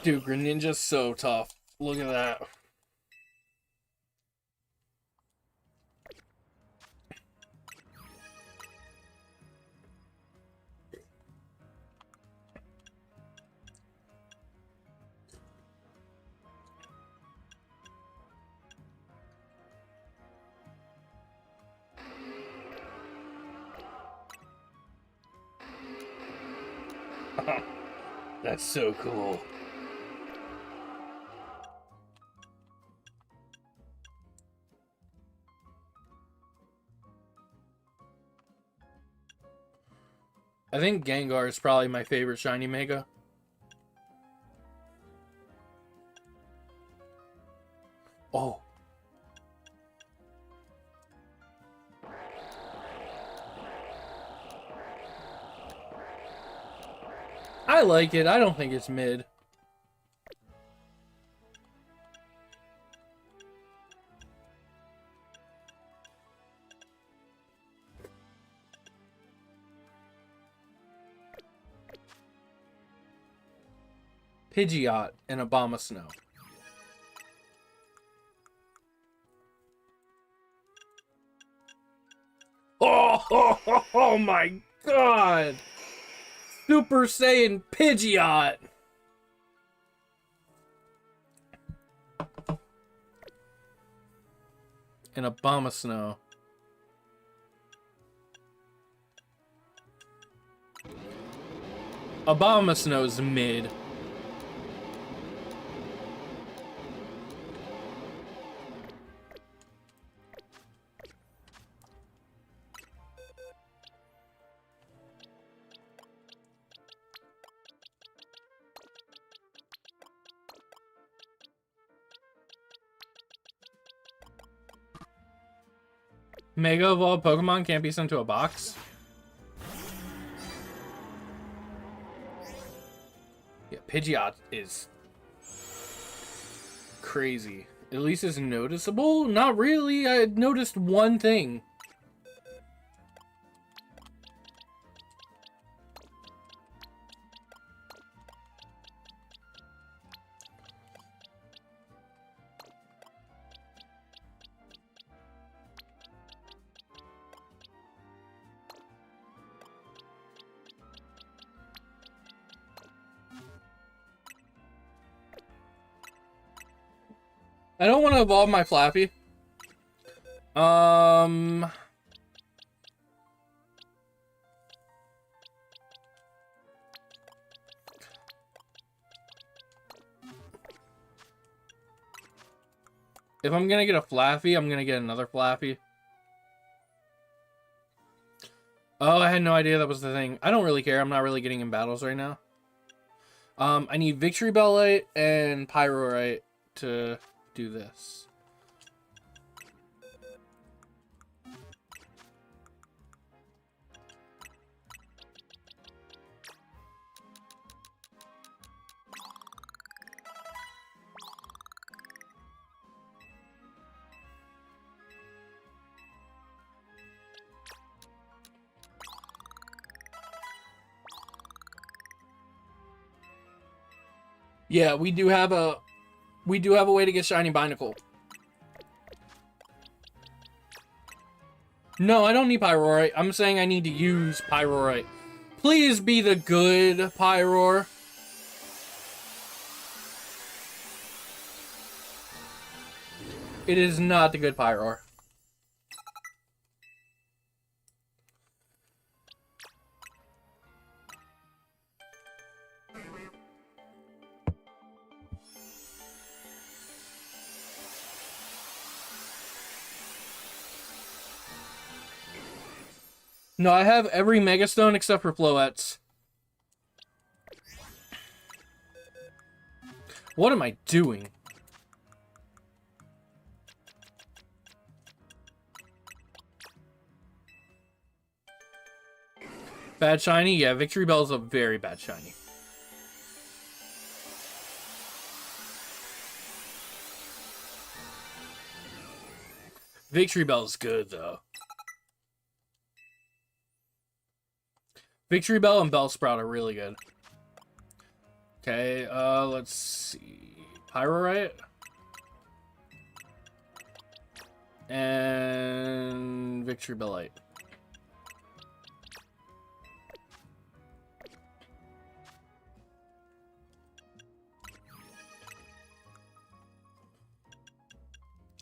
Dude, Greninja's so tough. Look at that. That's so cool. I think Gengar is probably my favorite shiny Mega. Oh. I like it. I don't think it's mid. Pidgeot and Abomasnow. Oh my god! Super Saiyan Pidgeot! And Abomasnow. Abomasnow's mid. Mega Evolved Pokemon can't be sent to a box? Yeah, Pidgeot is crazy. At least it's noticeable? Not really. I noticed one thing. I don't want to evolve my Flappy. If I'm gonna get a Flappy, I'm gonna get another Flappy. Oh, I had no idea that was the thing. I don't really care. I'm not really getting in battles right now. I need Victory Bellite and Pyrorite to do this. Yeah, we do have a We do have a way to get shiny Binacle. No, I don't need Pyrorite. I'm saying I need to use Pyrorite. Please be the good Pyroar. It is not the good Pyroar. No, I have every Megastone except for Floettes. What am I doing? Bad shiny? Yeah, Victory Bell is a very bad shiny. Victory Bell is good, though. Victory Bell and Bellsprout are really good. Okay, let's see. Pyrorite. And Victory Bellite.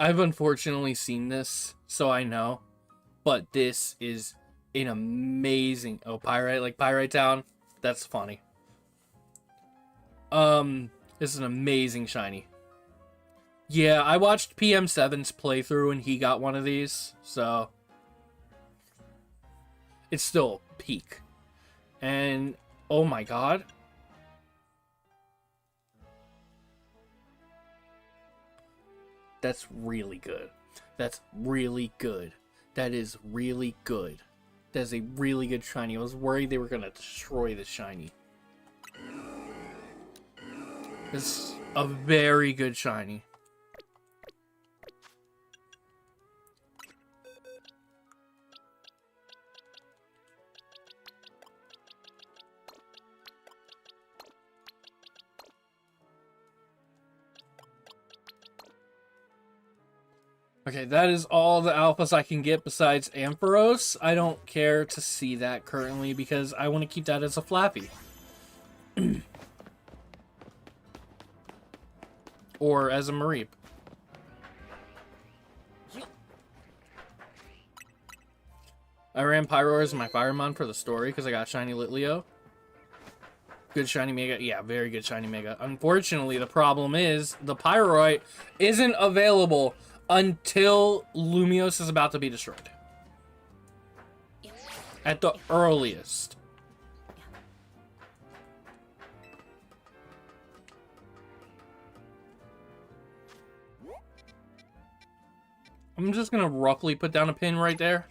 I've unfortunately seen this, so I know. But this is an amazing... Oh, Pyrite, like Pyrite Town. That's funny. This is an amazing shiny. Yeah, I watched PM7's playthrough and he got one of these, so... It's still peak. And, oh my god. That's really good. That's really good. That is really good. That's a really good shiny. I was worried they were going to destroy the shiny. It's a very good shiny. Okay, that is all the alphas I can get besides Ampharos. I don't care to see that currently because I want to keep that as a Flappy. Or as a Mareep. I ran Pyroar as my Firemon for the story because I got Shiny Litleo. Good Shiny Mega. Yeah, very good Shiny Mega. Unfortunately, the problem is the Pyrorite isn't available until Lumiose is about to be destroyed. At the earliest. I'm just gonna roughly put down a pin right there.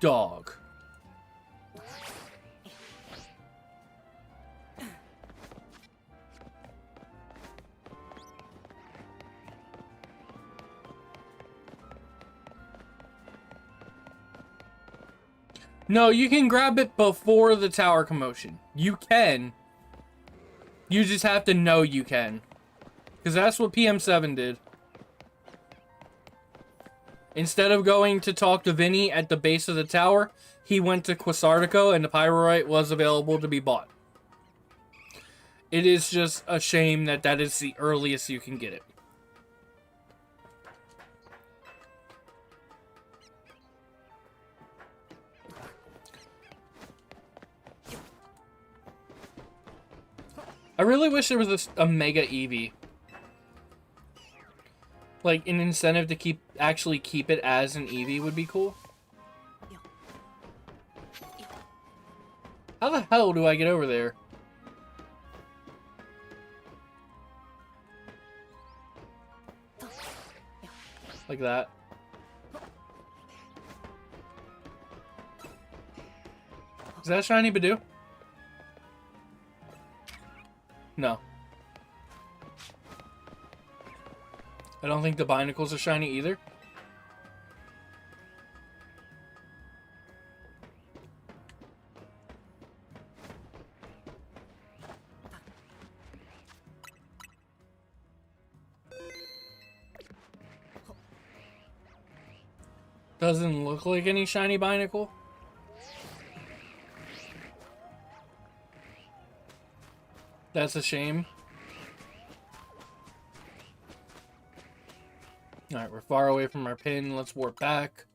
Dog. No, you can grab it before the tower commotion. You can. You just have to know you can. Because that's what PM7 did. Instead of going to talk to Vinny at the base of the tower, he went to Quasartico and the Pyrorite was available to be bought. It is just a shame that that is the earliest you can get it. I really wish there was a Mega Eevee. Like, an incentive to actually keep it as an Eevee would be cool. How the hell do I get over there? Like that. Is that a shiny Badoo? No. I don't think the Binacles are shiny either. Doesn't look like any shiny Binacle. That's a shame. Alright, we're far away from our pin. Let's warp back.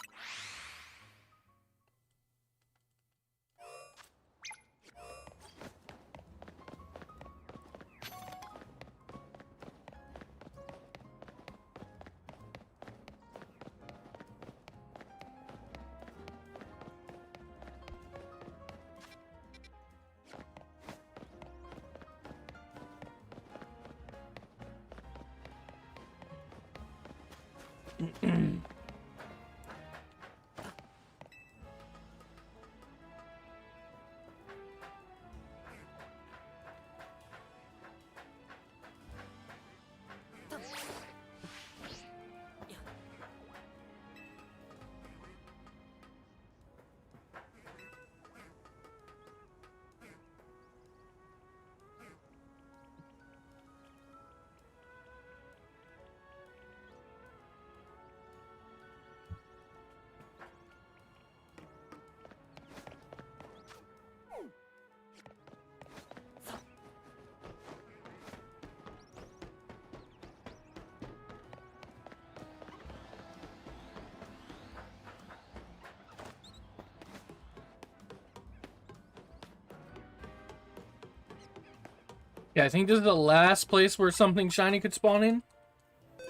Yeah, I think this is the last place where something shiny could spawn in.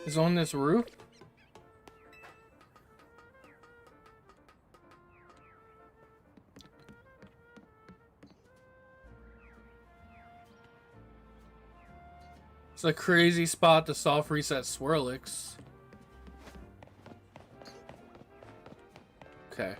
Is on this roof. It's a crazy spot to soft reset Swirlix. Okay.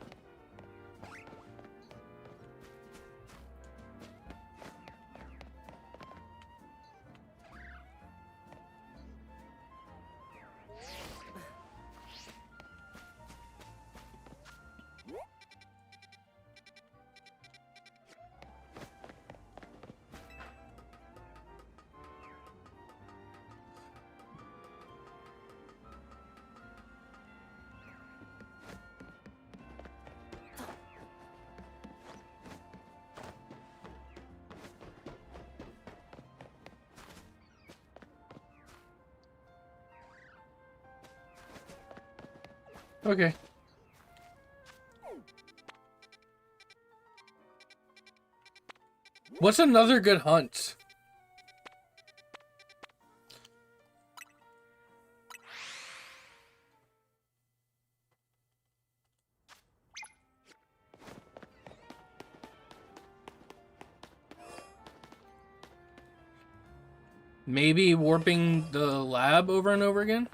Okay. What's another good hunt? Maybe warping the lab over and over again?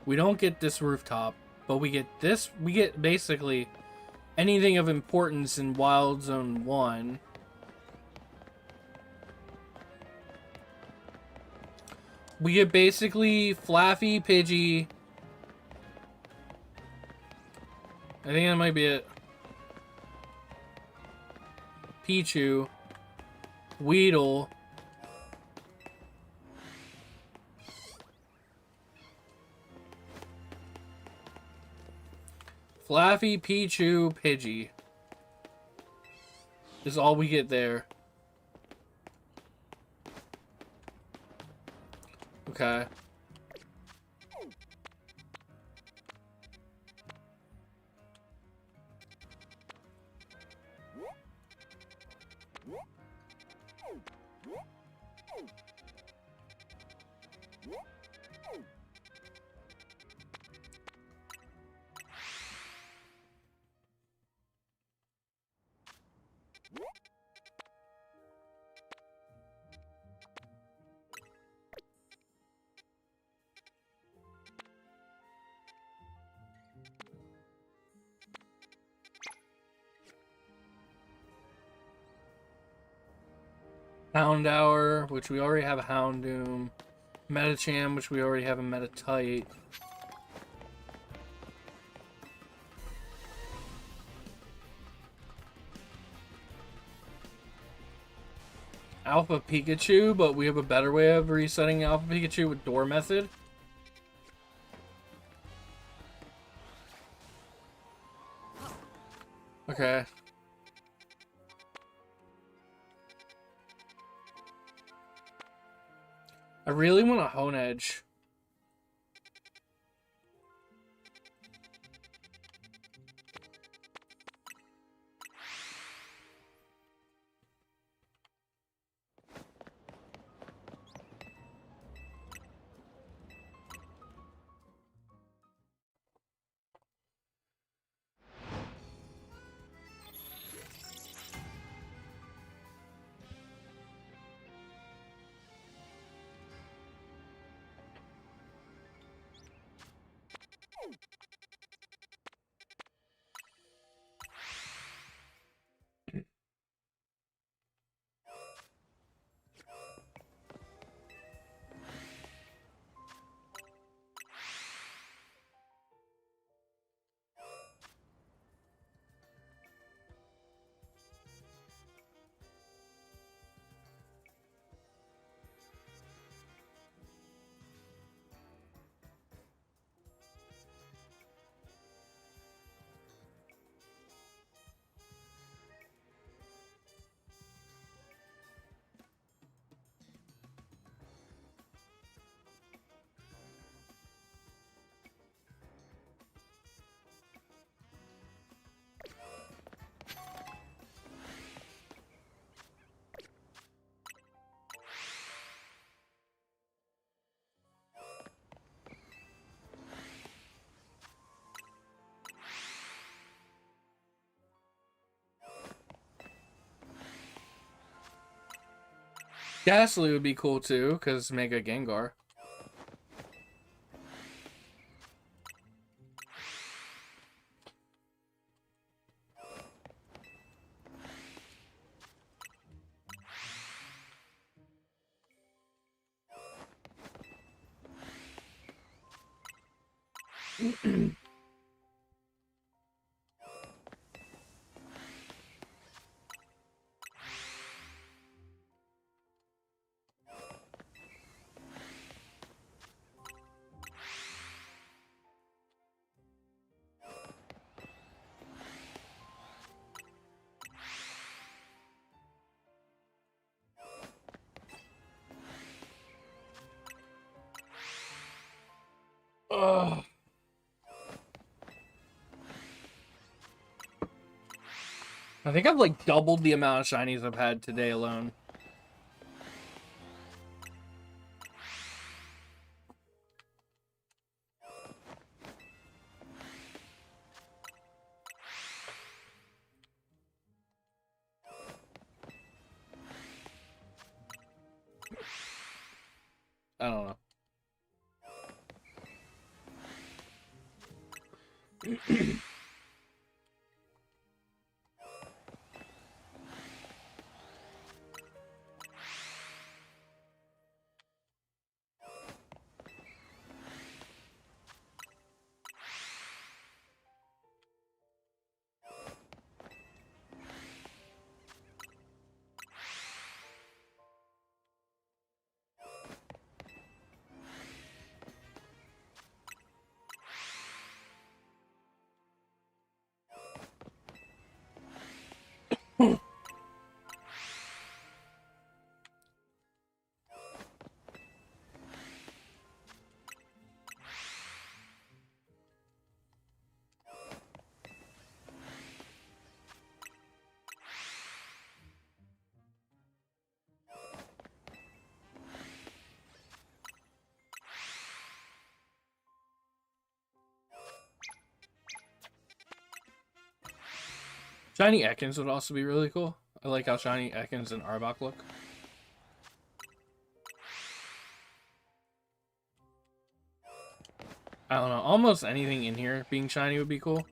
We don't get this rooftop, but we get this. We get basically anything of importance in Wild Zone 1. We get basically Flaffy, Pidgey. I think that might be it. Pichu. Weedle. Flaffy, Pichu, Pidgey is all we get there. Okay. Houndour, which we already have a Houndoom. Metacham, which we already have a Metatite. Alpha Pikachu, but we have a better way of resetting Alpha Pikachu with door method. Okay. I really want a Hone Edge. Ghastly would be cool too, because Mega Gengar. Ugh. I think I've like doubled the amount of shinies I've had today alone. I don't know. Shiny Ekans would also be really cool. I like how shiny Ekans and Arbok look. I don't know. Almost anything in here being shiny would be cool.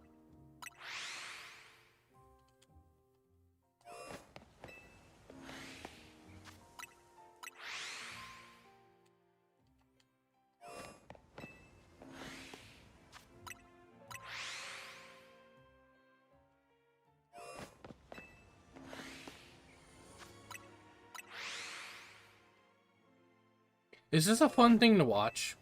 Is this a fun thing to watch?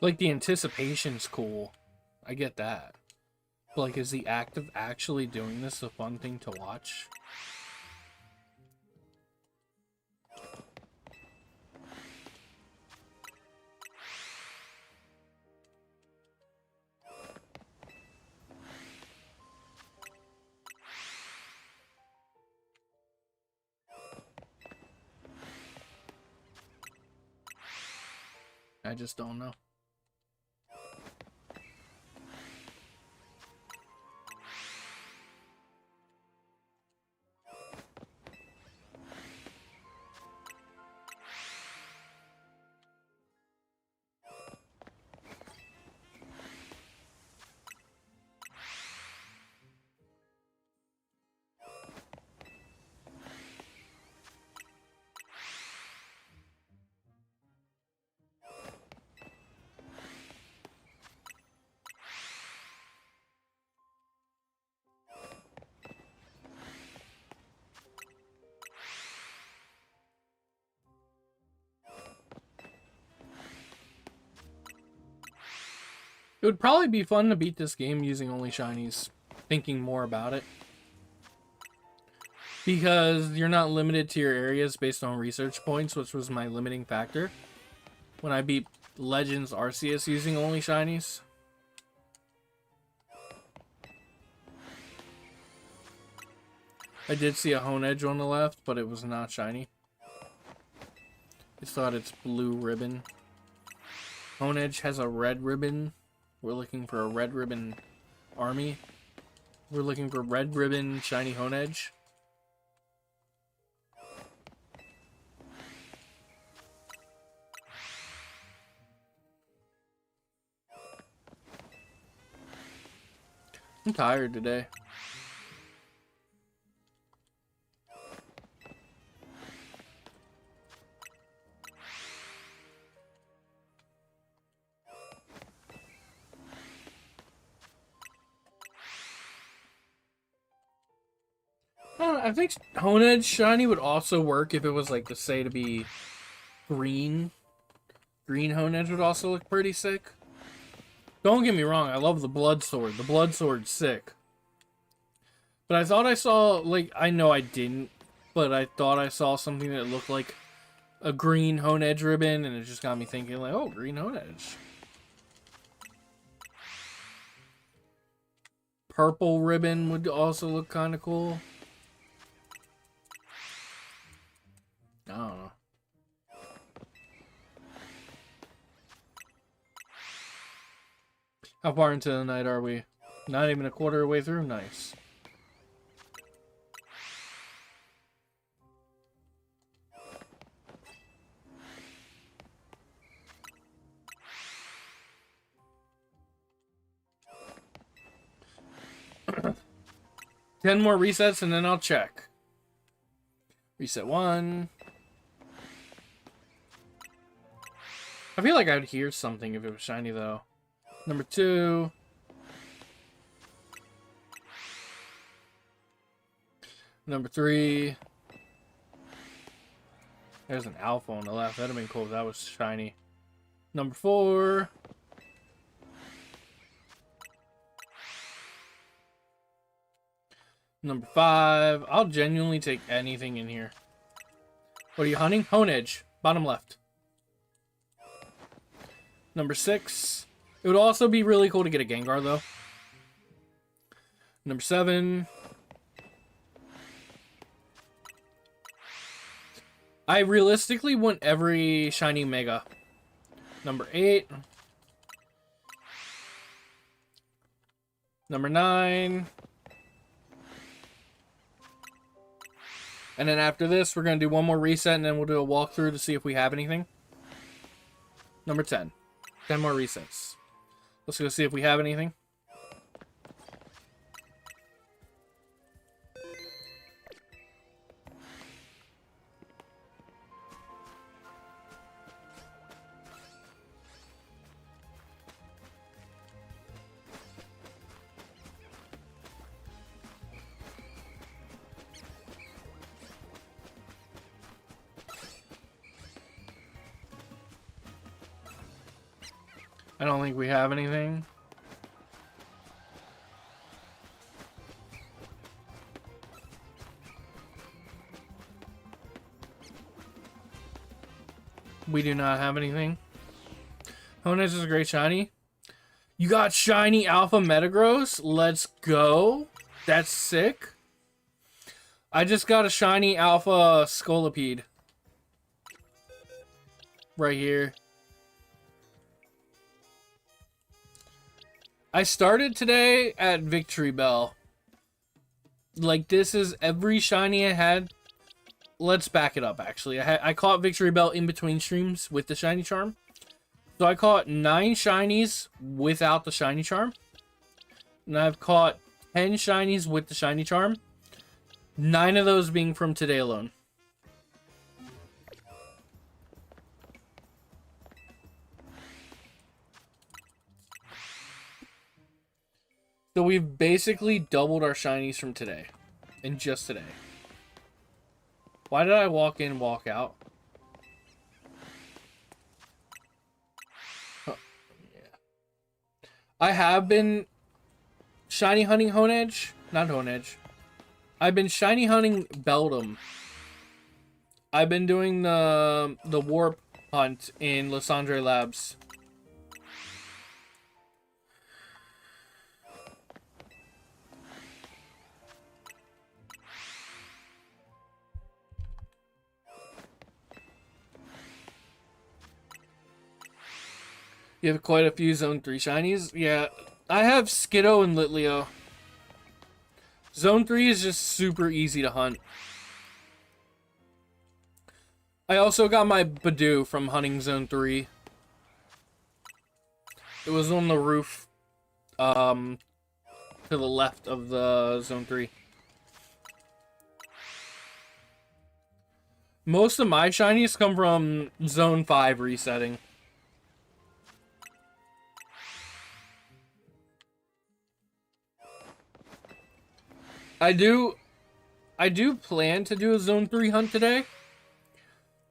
Like, the anticipation's cool. I get that. But, like, is the act of actually doing this a fun thing to watch? I just don't know. It would probably be fun to beat this game using only shinies, thinking more about it. Because you're not limited to your areas based on research points, which was my limiting factor when I beat Legends Arceus using only shinies. I did see a Honedge on the left, but it was not shiny. It's thought it's blue ribbon. Honedge has a red ribbon. We're looking for a red ribbon army. We're looking for red ribbon shiny Honedge. I'm tired today. I think Honedge shiny would also work if it was like to say to be green. Green Honedge would also look pretty sick. Don't get me wrong, I love the Blood Sword. The Blood Sword's sick. But I thought I saw, like, I know I didn't, but I thought I saw something that looked like a green Honedge ribbon, and it just got me thinking, like, oh, green Honedge. Purple ribbon would also look kind of cool. I don't know. How far into the night are we? Not even a quarter of the way through? Nice. Ten more resets and then I'll check. Reset 1. I feel like I'd hear something if it was shiny though. Number 2. Number 3. There's an alpha on the left. That'd have been cool if that was shiny. Number 4. Number 5. I'll genuinely take anything in here. What are you hunting? Honedge. Bottom left. Number 6. It would also be really cool to get a Gengar, though. Number 7. I realistically want every shiny Mega. Number 8. Number 9. And then after this, we're going to do one more reset, and then we'll do a walkthrough to see if we have anything. Number 10. 10 more resets. Let's go see if we have anything. I don't think we have anything. We do not have anything. Honedge is a great shiny. You got shiny Alpha Metagross? Let's go. That's sick. I just got a shiny Alpha Scolipede. Right here. I started today at Victory Bell. Like, this is every shiny I had. Let's back it up, actually. I caught Victory Bell in between streams with the shiny charm. So I caught 9 shinies without the shiny charm. And I've caught 10 shinies with the shiny charm. 9 of those being from today alone. So we've basically doubled our shinies from today. And just today. Why did I walk in, walk out? Huh. Yeah. I have been shiny hunting Honedge. Not Honedge. I've been shiny hunting Beldum. I've been doing the warp hunt in Lysandre Labs. You have quite a few Zone 3 shinies? Yeah, I have Skiddo and Litleo. Zone 3 is just super easy to hunt. I also got my Badoo from hunting Zone 3. It was on the roof, to the left of the Zone 3. Most of my shinies come from Zone 5 resetting. I do plan to do a Zone 3 hunt today.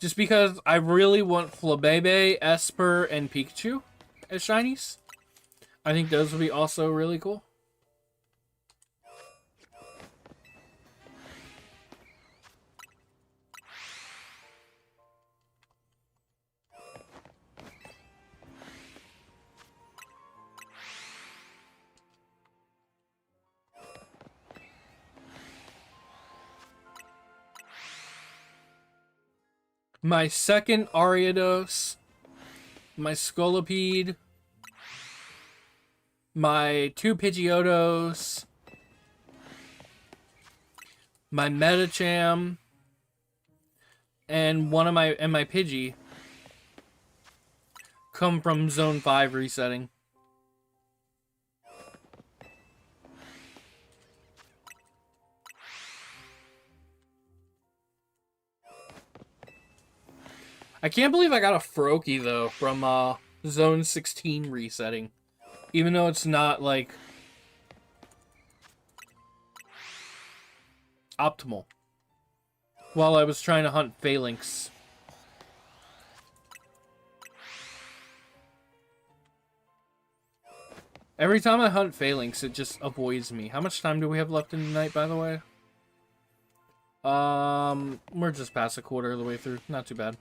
Just because I really want Flabebe, Esper, and Pikachu as shinies. I think those would be also really cool. My second Ariados, my Scolipede, my 2 Pidgeotos, my Metacham, and my Pidgey come from Zone 5 resetting. I can't believe I got a Froakie, though, from Zone 16 resetting. Even though it's not, like, optimal. While I was trying to hunt Phalanx. Every time I hunt Phalanx, it just avoids me. How much time do we have left in the night, by the way? We're just past a quarter of the way through. Not too bad.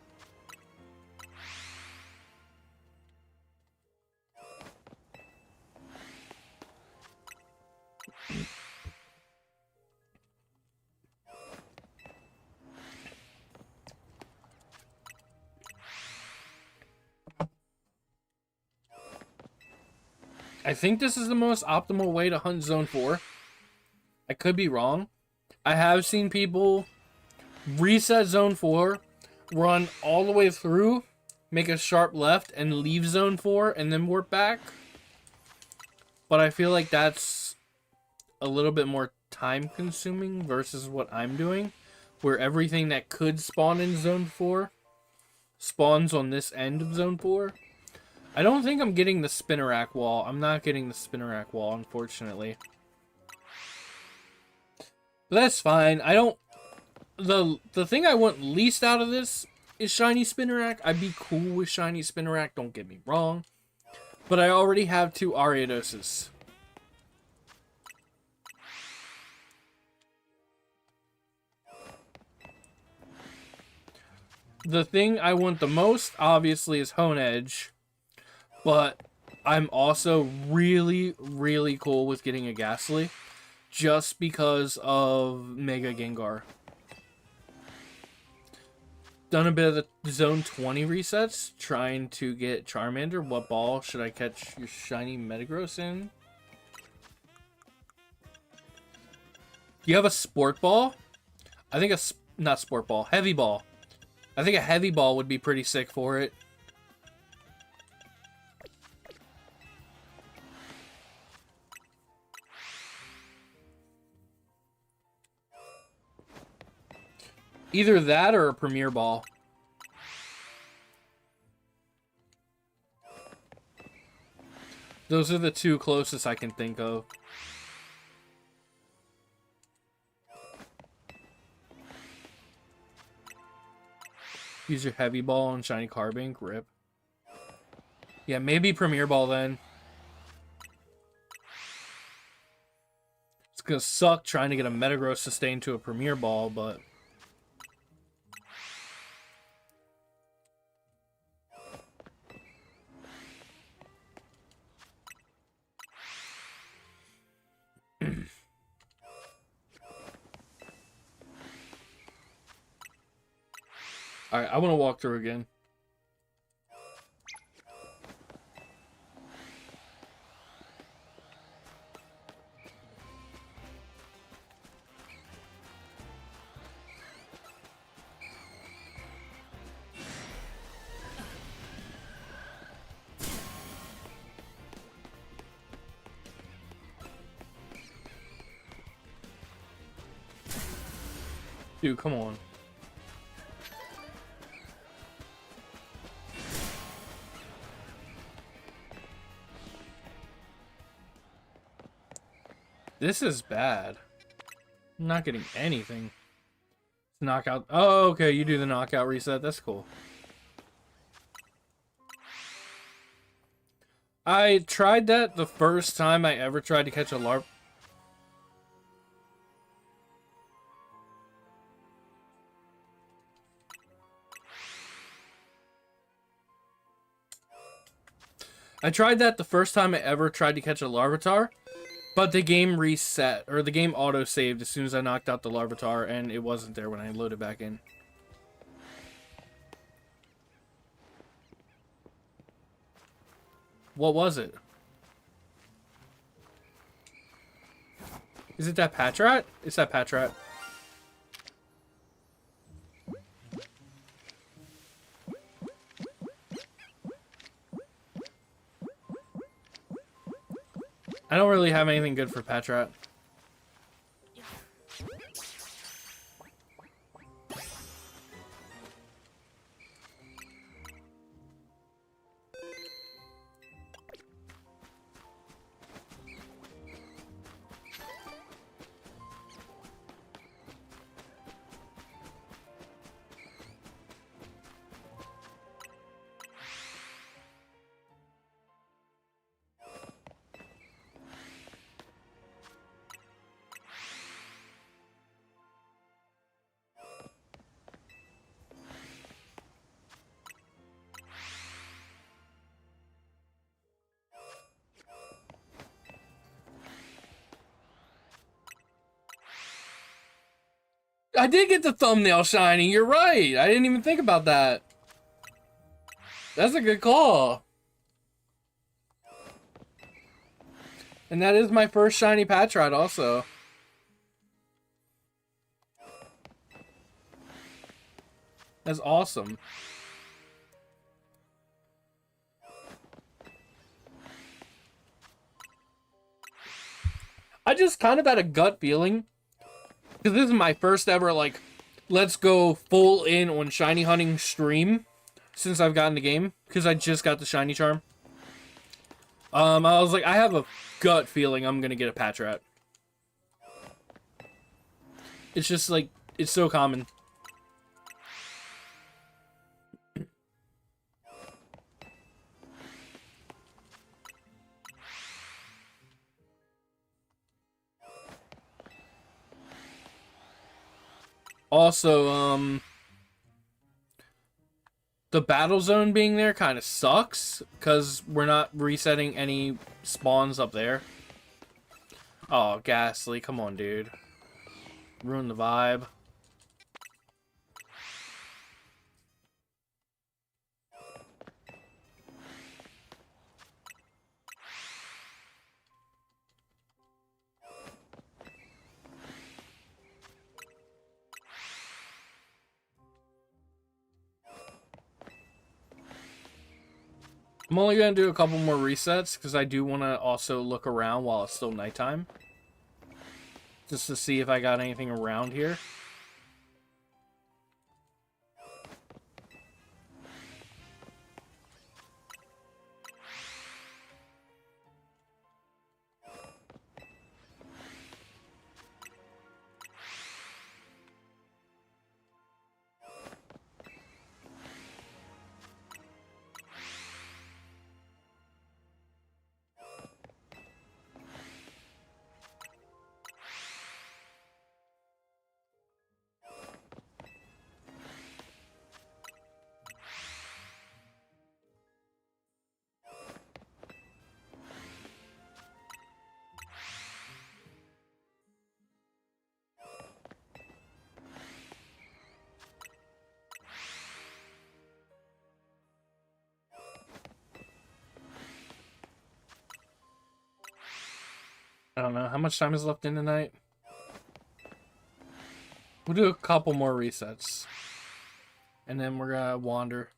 I think this is the most optimal way to hunt Zone 4. I could be wrong. I have seen people reset Zone 4, run all the way through, make a sharp left, and leave Zone 4, and then warp back. But I feel like that's a little bit more time-consuming versus what I'm doing, where everything that could spawn in Zone 4 spawns on this end of Zone 4. I don't think I'm getting the Spinnerack wall. I'm not getting the Spinnerack wall, unfortunately. But that's fine. I don't... The thing I want least out of this is Shiny Spinnerack. I'd be cool with Shiny Spinnerack, don't get me wrong. But I already have 2 Ariadoses. The thing I want the most, obviously, is Hone Edge. But I'm also really, really cool with getting a Ghastly. Just because of Mega Gengar. Done a bit of the Zone 20 resets. Trying to get Charmander. What ball should I catch your shiny Metagross in? You have a Sport Ball? I think not Sport Ball. Heavy Ball. I think a Heavy Ball would be pretty sick for it. Either that or a Premier Ball. Those are the 2 closest I can think of. Use your Heavy Ball on Shiny Carbink. Rip. Yeah, maybe Premier Ball then. It's gonna suck trying to get a Metagross sustained to a Premier Ball, but... Alright, I want to walk through again. Dude, come on. This is bad. I'm not getting anything. Knockout. Oh, okay. You do the knockout reset. That's cool. I tried that the first time I ever tried to catch a LARP. I tried that the first time I ever tried to catch a Larvitar, but the game reset, or the game auto-saved as soon as I knocked out the Larvitar, and it wasn't there when I loaded back in. What was it? Is it that Patrat? It's that Patrat. I don't really have anything good for Patrat. I did get the thumbnail shiny. You're right. I didn't even think about that. That's a good call. And that is my first shiny Patrat also. That's awesome. I just kind of had a gut feeling. Because this is my first ever, like, let's go full in on shiny hunting stream since I've gotten the game. Because I just got the shiny charm. I was like, I have a gut feeling I'm going to get a Patrat. It's just, like, it's so common. Also, the battle zone being there kind of sucks because we're not resetting any spawns up there. Oh, Ghastly, come on, dude. Ruin the vibe. I'm only going to do a couple more resets because I do want to also look around while it's still nighttime. Just to see if I got anything around here. I don't know. How much time is left in the night? We'll do a couple more resets. And then we're gonna wander.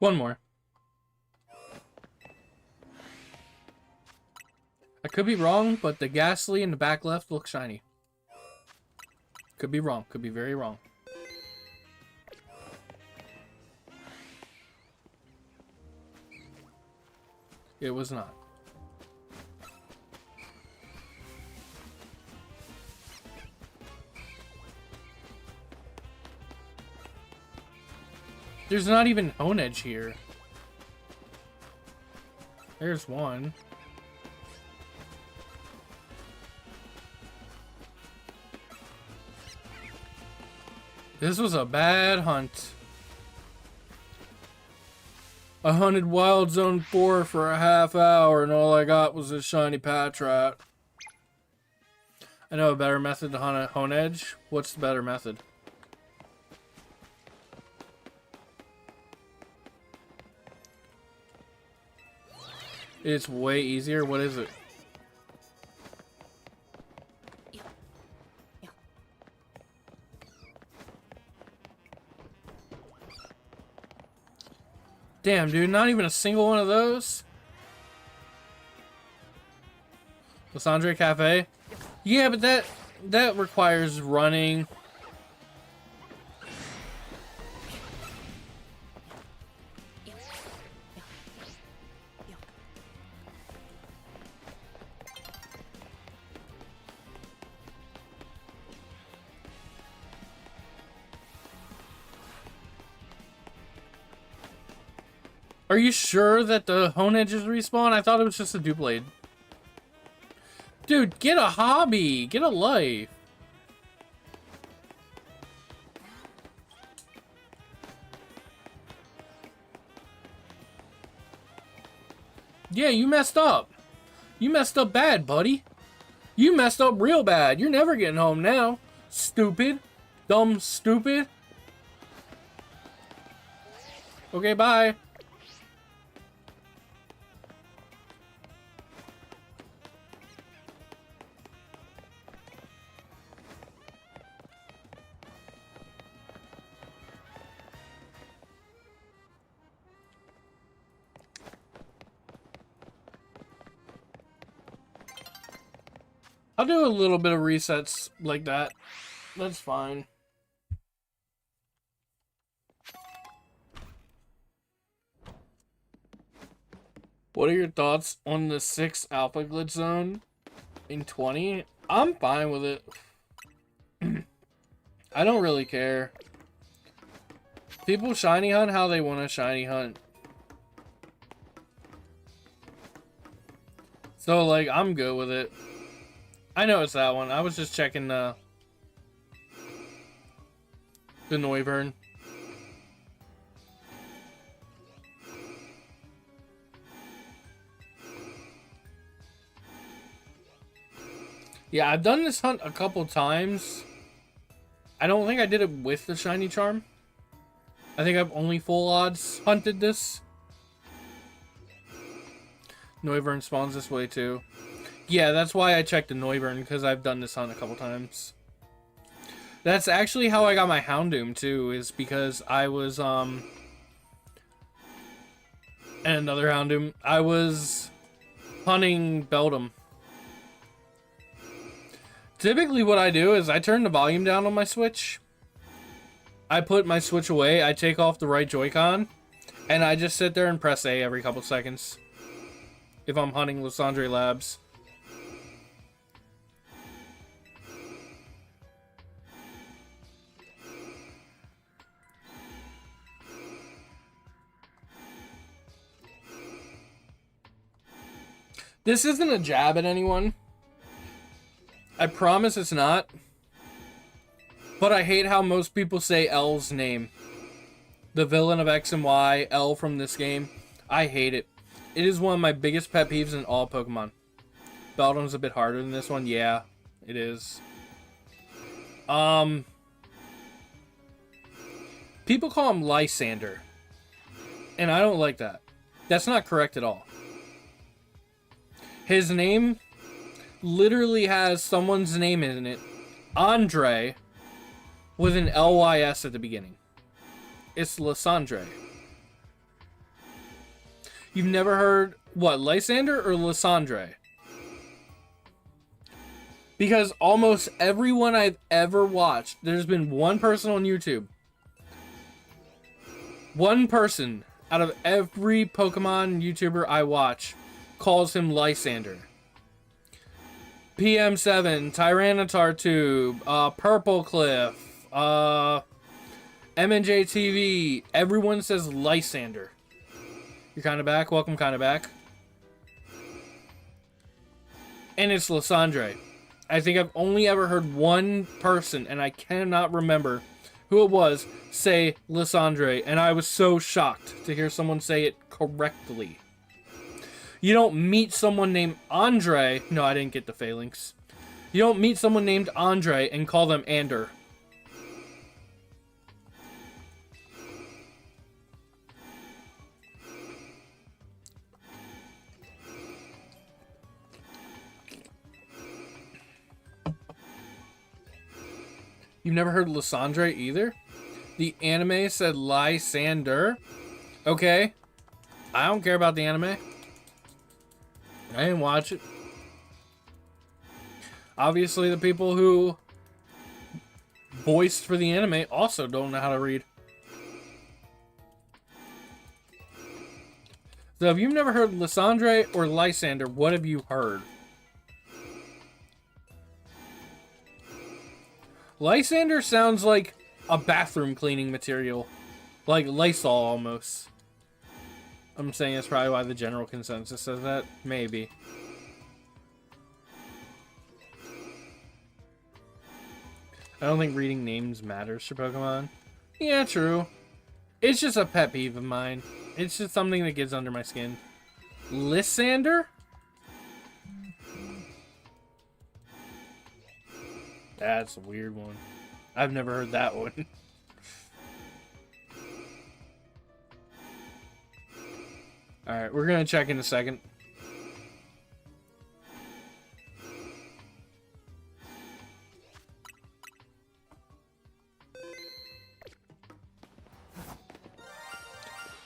One more. I could be wrong, but the Ghastly in the back left looks shiny. Could be wrong. Could be very wrong. It was not. There's not even Honedge here. There's one. This was a bad hunt. I hunted Wild Zone 4 for a half hour and all I got was a shiny Patrat. I know a better method to hunt a Honedge. What's the better method? It's way easier. What is it? Damn, dude, not even a single one of those? Lysandre Cafe? Yeah, but that requires running. Are you sure that the Honedges respawn? I thought it was just a Dublade. Dude, get a hobby. Get a life. Yeah, you messed up. You messed up bad, buddy. You messed up real bad. You're never getting home now. Stupid. Dumb stupid. Okay, bye. I'll do a little bit of resets like that. That's fine. What are your thoughts on the 6 alpha glitch zone in 20? I'm fine with it. I don't really care. People shiny hunt how they want to shiny hunt. So, like, I'm good with it. I know it's that one. I was just checking the Noivern. Yeah, I've done this hunt a couple times. I don't think I did it with the shiny charm. I think I've only full odds hunted this. Noivern spawns this way too. Yeah, that's why I checked the Noivern, because I've done this hunt a couple times. That's actually how I got my Houndoom too, is because I was and another Houndoom. I was hunting Beldum. Typically what I do is I turn the volume down on my Switch. I put my Switch away, I take off the right Joy-Con, and I just sit there and press A every couple seconds. If I'm hunting Lysandre Labs. This isn't a jab at anyone. I promise it's not. But I hate how most people say L's name. The villain of X and Y, L from this game. I hate it. It is one of my biggest pet peeves in all Pokemon. Beldum's a bit harder than this one. Yeah, it is. People call him Lysander. And I don't like that. That's not correct at all. His name literally has someone's name in it. Andre with an Lys at the beginning. It's Lysandre. You've never heard, what, Lysander or Lysandre? Because almost everyone I've ever watched, there's been one person on YouTube. One person out of every Pokemon YouTuber I watch calls him Lysander. PM7, Tyranitar Tube, Purple Cliff, MNJ TV, everyone says Lysander. You're kind of back? Welcome, kind of back. And it's Lysandre. I think I've only ever heard one person, and I cannot remember who it was, say Lysandre, and I was so shocked to hear someone say it correctly. You don't meet someone named Andre. No, I didn't get the phalanx. You don't meet someone named Andre and call them Ander. You've never heard Lysandre either? The anime said Lysander. Okay. I don't care about the anime. I didn't watch it. Obviously, the people who voiced for the anime also don't know how to read. So if you've never heard Lysandre or Lysander, what have you heard? Lysander sounds like a bathroom cleaning material. Like Lysol almost. I'm saying that's probably why the general consensus says that. Maybe. I don't think reading names matters for Pokemon. Yeah, true. It's just a pet peeve of mine. It's just something that gets under my skin. Lysander? That's a weird one. I've never heard that one. Alright, we're gonna check in a second.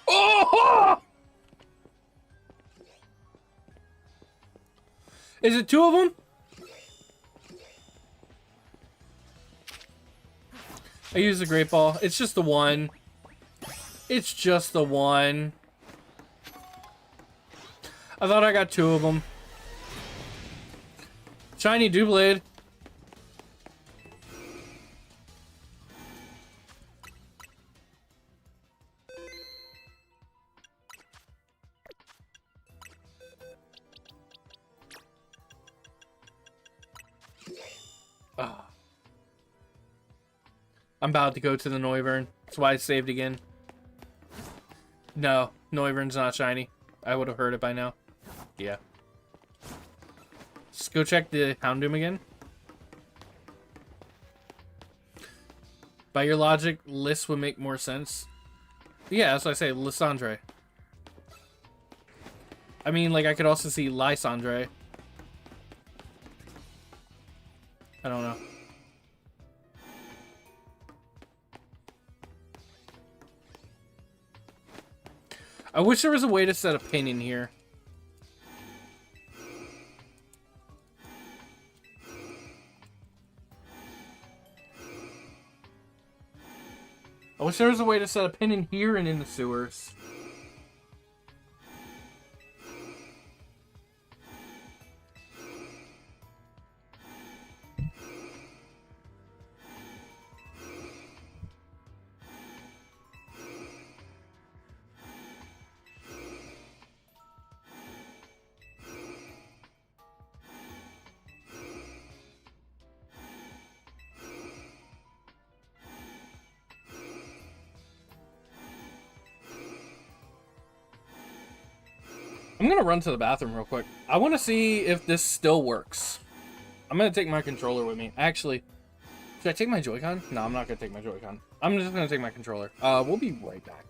Oh! Is it two of them? I use the Great Ball. It's just the one. It's just the one. I thought I got 2 of them. Shiny Doublade. Oh. I'm about to go to the Noivern. That's why I saved again. No, Noivern's not shiny. I would have heard it by now. Yeah. Let's go check the Houndoom again. By your logic, Liss would make more sense. Yeah, that's what I say, Lissandre. I mean, like, I could also see Lysandre. I don't know. I wish there was a way to set a pin in here. I wish there was a way to set a pin in here and in the sewers. I'm gonna run to the bathroom real quick. I want to see if this still works. I'm gonna take my controller with me. Actually, should I take my Joy-Con? No, I'm not gonna take my Joy-Con. I'm just gonna take my controller. We'll be right back.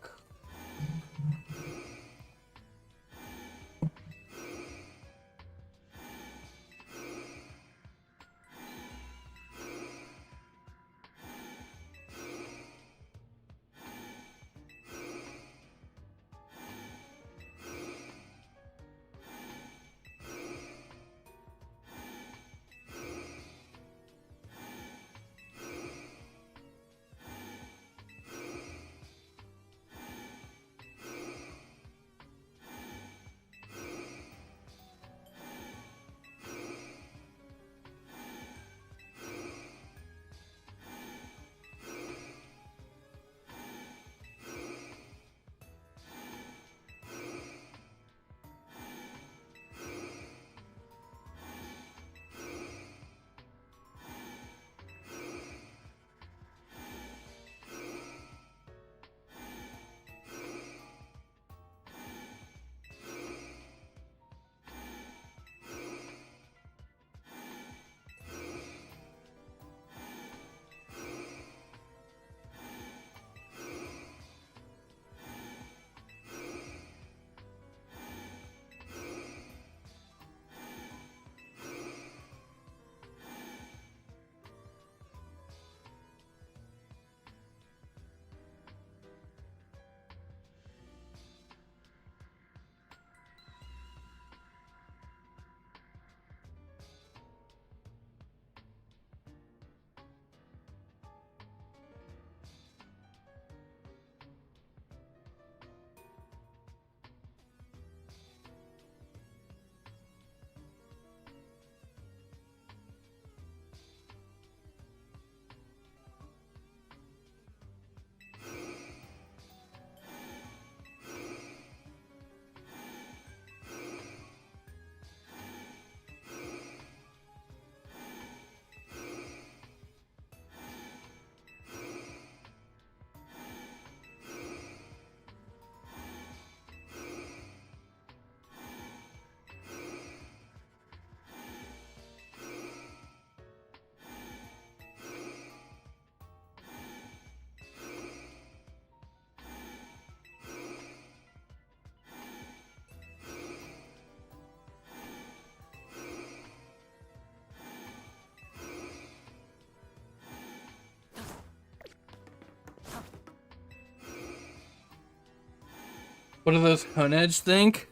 What do those Hunedge think?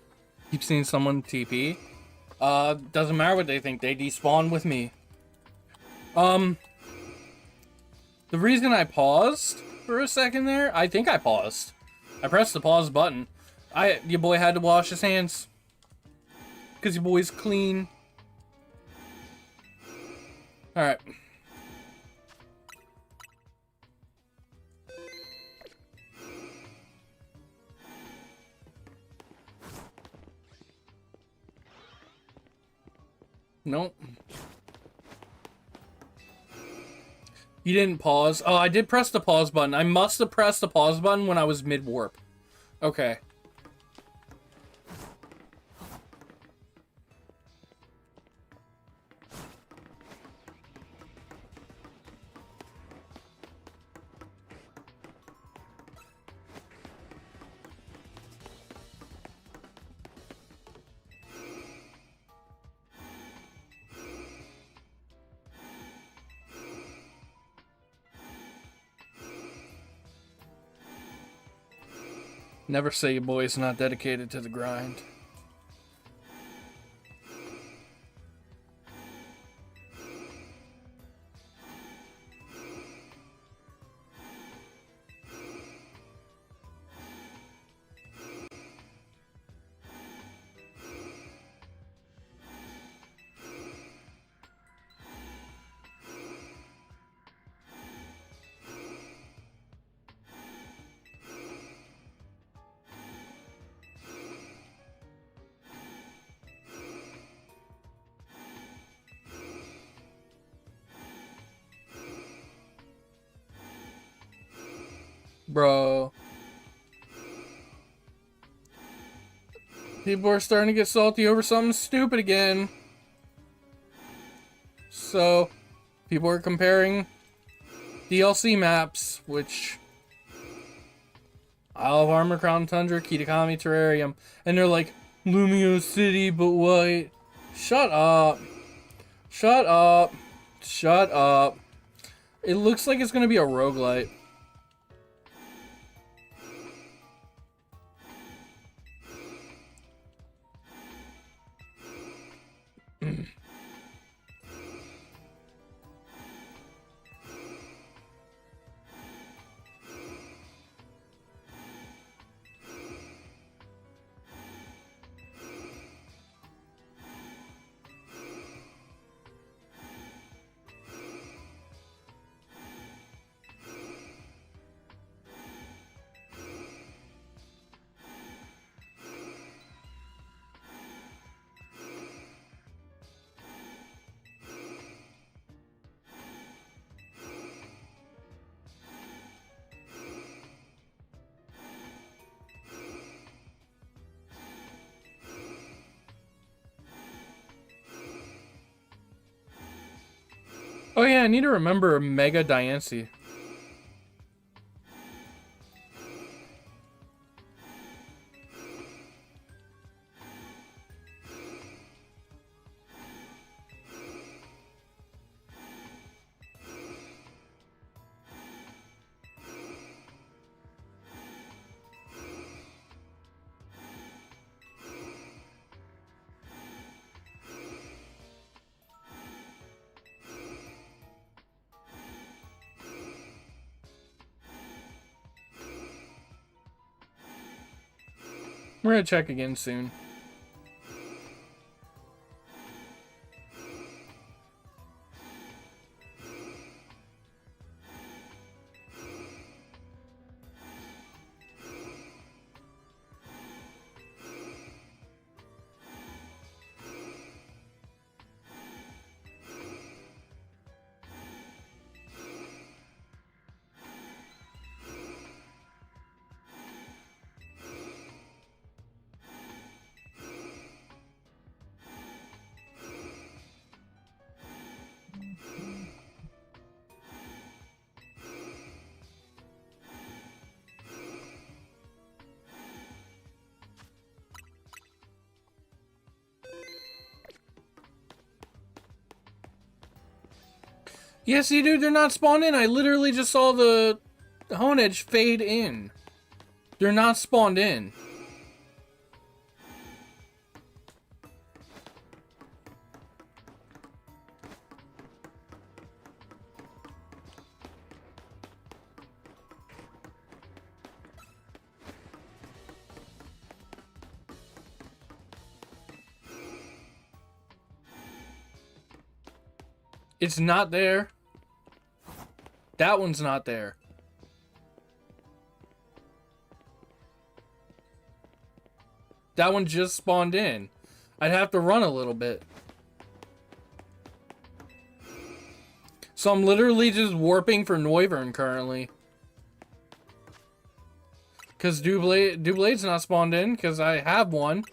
Keep seeing someone TP. Doesn't matter what they think. They despawn with me. The reason I paused for a second there, I think I paused. I pressed the pause button. Your boy had to wash his hands. Because your boy's clean. Alright. Nope. You didn't pause? Oh, I did press the pause button. I must have pressed the pause button when I was mid-warp. Okay. Never say your boy's not dedicated to the grind. Bro. People are starting to get salty over something stupid again. So, people are comparing DLC maps, which Isle of Armor, Crown Tundra, Kitakami, Terrarium, and they're like, Lumiose City, but white. Shut up. Shut up. Shut up. It looks like it's gonna be a roguelite. Oh yeah, I need to remember Mega Diancie. We're gonna check again soon. Yeah, see, dude, they're not spawned in. I literally just saw the hone edge fade in. They're not spawned in. It's not there. That one's not there. That one just spawned in. I'd have to run a little bit. So I'm literally just warping for Noivern currently. Because Doublade's not spawned in, because I have one.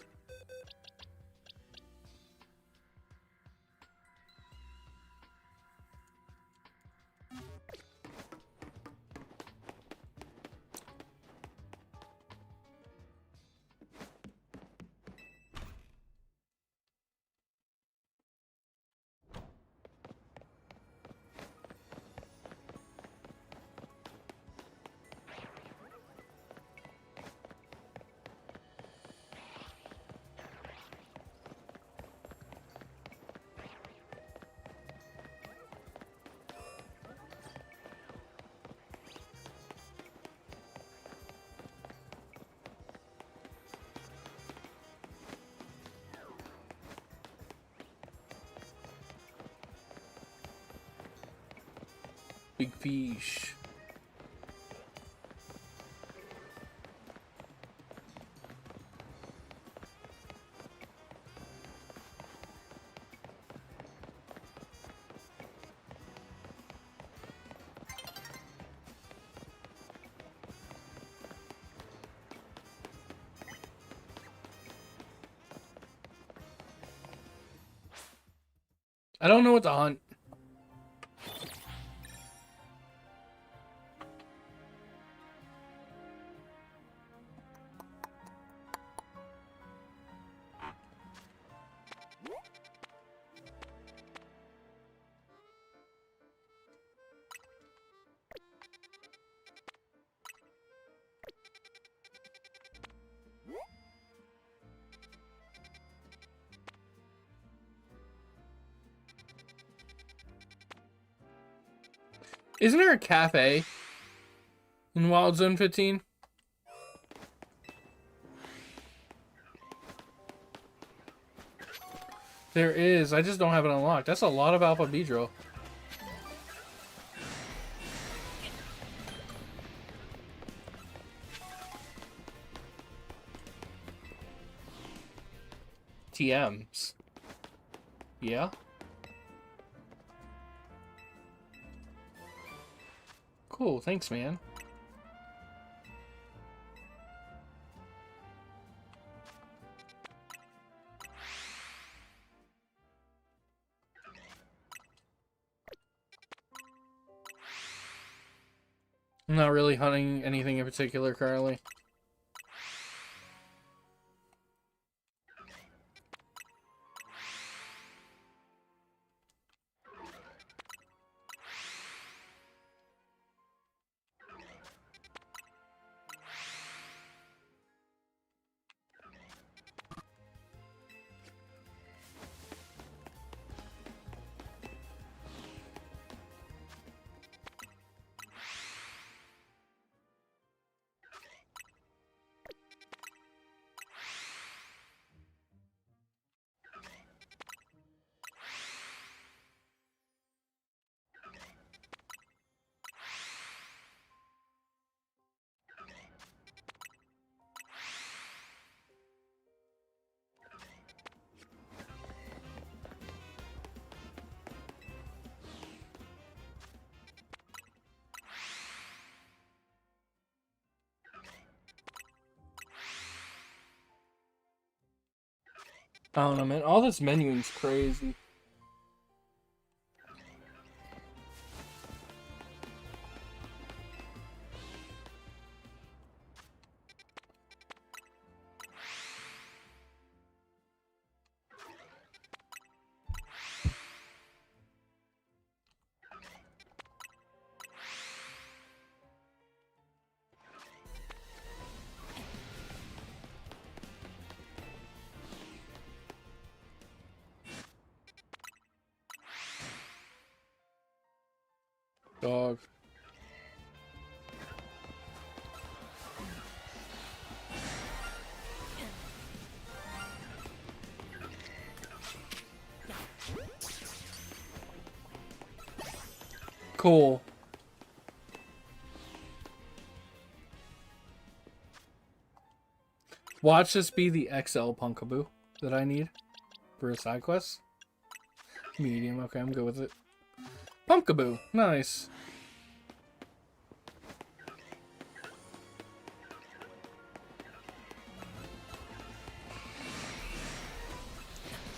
Big fish. I don't know what to hunt. Isn't there a cafe in Wild Zone 15? There is. I just don't have it unlocked. That's a lot of Alpha Beedrill. TMs. Yeah? Cool, thanks, man. I'm not really hunting anything in particular currently. I don't know, man. All this menuing's crazy. Dog. Cool. Watch this be the XL Punkaboo that I need for a side quest. Medium, okay, I'm good with it. Punkaboo, nice.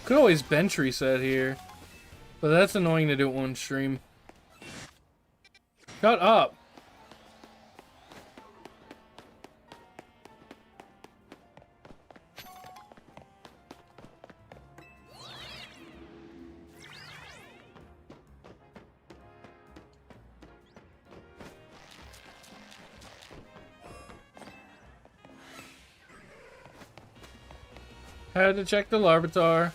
Could always bench reset here, but that's annoying to do it on stream. Shut up. Had to check the Larvitar.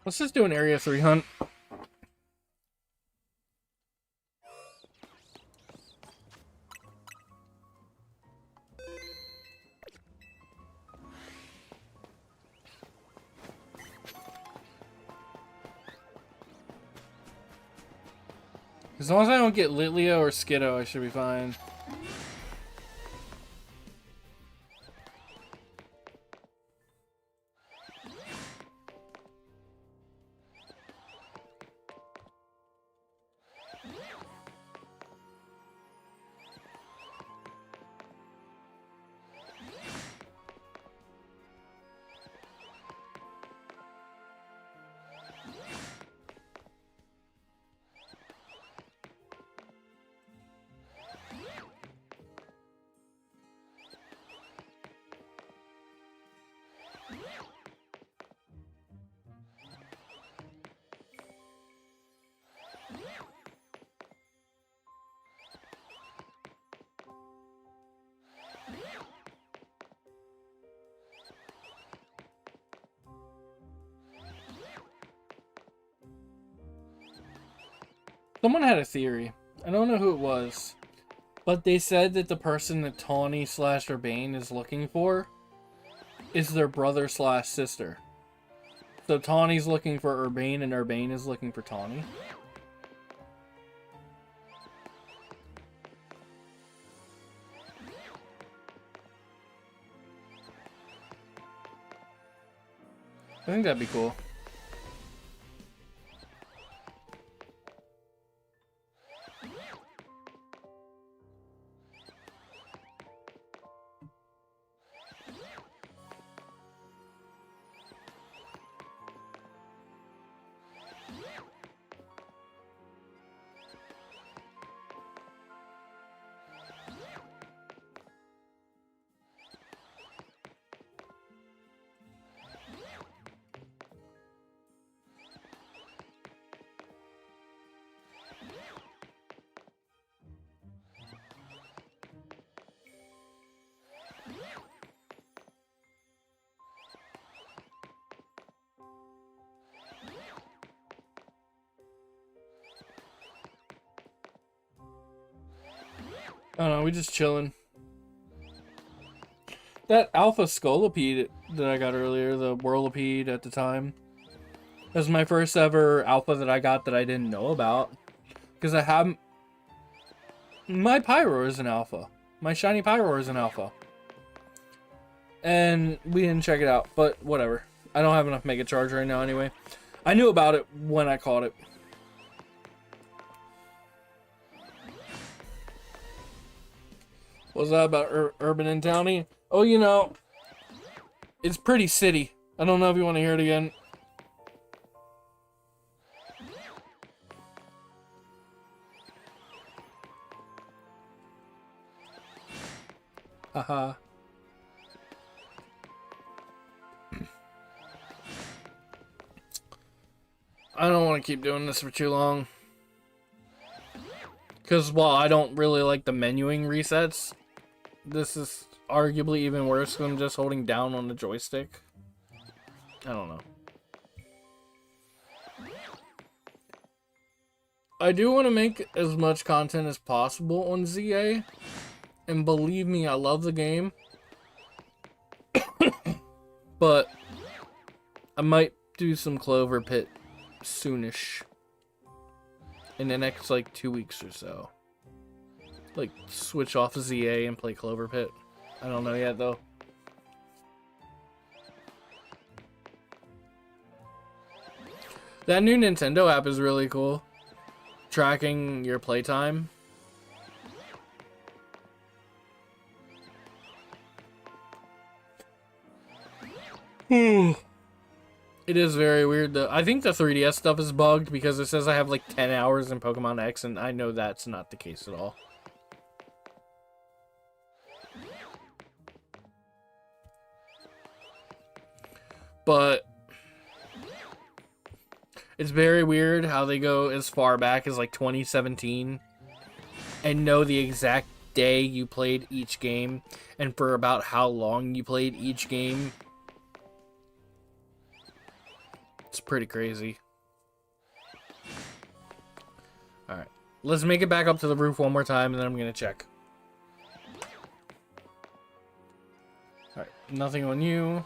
Let's just do an Area 3 hunt. As long as I don't get Litleo or Skiddo, I should be fine. Someone had a theory. I don't know who it was, but they said that the person that Tawny / Urbane is looking for is their brother / sister. So Tawny's looking for Urbane and Urbane is looking for Tawny. I think that'd be cool. I don't know, we just chilling. That Alpha Scolipede that I got earlier, the Whirlipede at the time, was my first ever Alpha that I got that I didn't know about. Because I have... My Pyro is an Alpha. My Shiny Pyro is an Alpha. And we didn't check it out, but whatever. I don't have enough Mega Charge right now anyway. I knew about it when I caught it. What's that about urban and towny? Oh, you know, it's pretty city. I don't know if you want to hear it again. Haha. I don't want to keep doing this for too long. Because while I don't really like the menuing resets, this is arguably even worse than just holding down on the joystick. I don't know. I do want to make as much content as possible on ZA. And believe me, I love the game. But I might do some Clover Pit soonish. In the next, like, 2 weeks or so. Like, switch off ZA and play Clover Pit. I don't know yet, though. That new Nintendo app is really cool. Tracking your playtime. It is very weird though. I think the 3DS stuff is bugged because it says I have like 10 hours in Pokemon X, and I know that's not the case at all. But it's very weird how they go as far back as like 2017 and know the exact day you played each game and for about how long you played each game. It's pretty crazy. Alright. Let's make it back up to the roof one more time, and then I'm going to check. Alright. Nothing on you.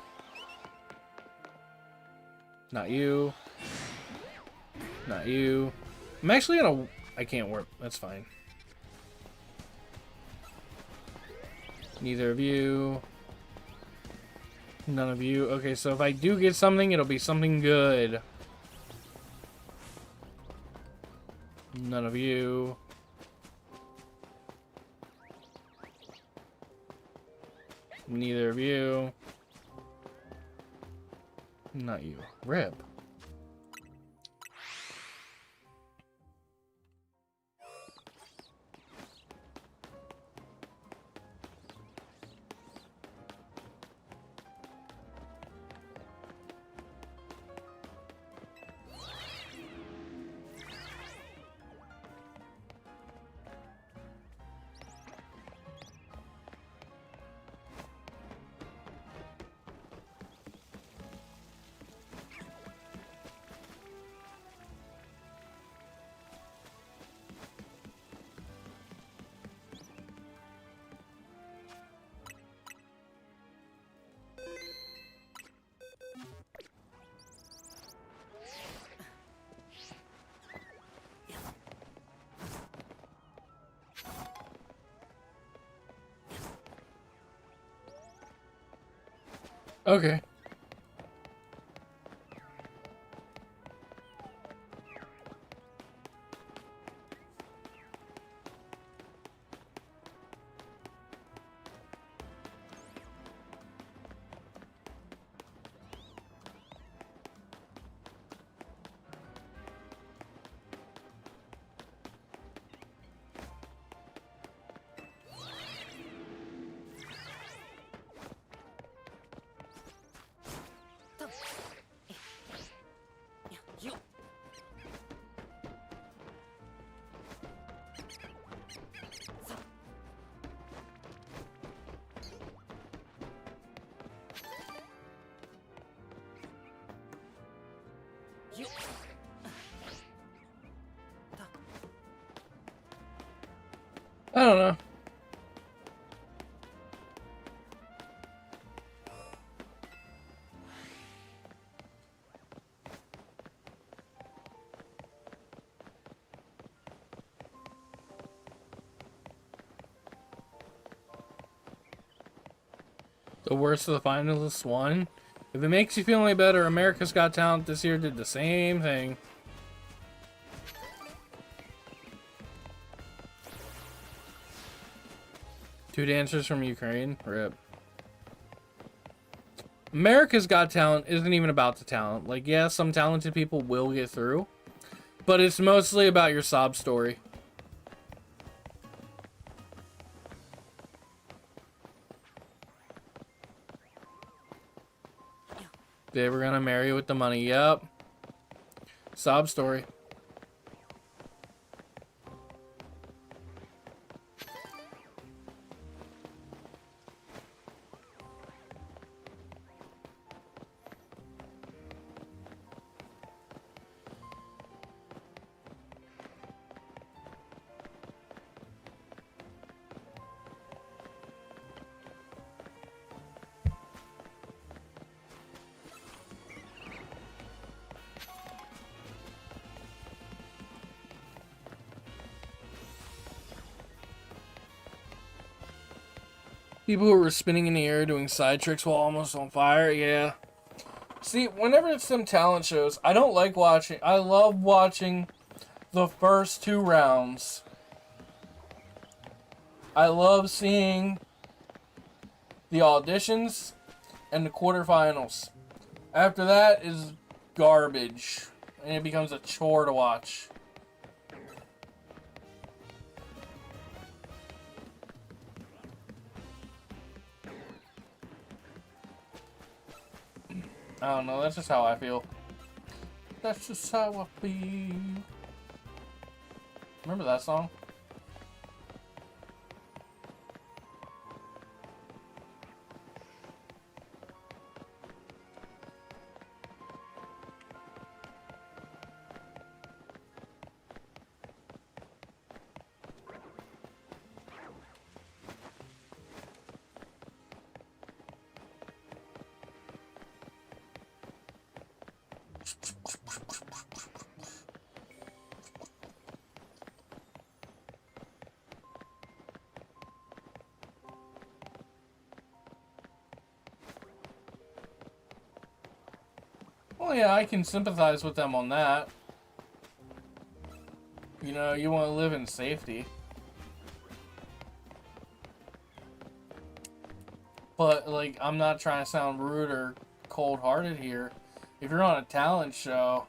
Not you. Not you. I'm actually going to... I can't warp. That's fine. Neither of you. None of you. Okay, so if I do get something, it'll be something good. None of you. Neither of you. Not you. Rip. Okay. I don't know. The worst of the finalists won. If it makes you feel any better, America's Got Talent this year did the same thing. Two dancers from Ukraine. Rip. America's Got Talent isn't even about the talent. Like, yeah, some talented people will get through, but it's mostly about your sob story. They were gonna marry with the money. Yep. Sob story. People who were spinning in the air doing side tricks while almost on fire, yeah. See, whenever it's some talent shows, I don't like watching. I love watching the first 2 rounds. I love seeing the auditions and the quarterfinals. After that is garbage, and it becomes a chore to watch. I don't know, that's just how I feel. That's just how I feel. Remember that song? Well, yeah, I can sympathize with them on that. You know, you want to live in safety. But, like, I'm not trying to sound rude or cold-hearted here. If you're on a talent show,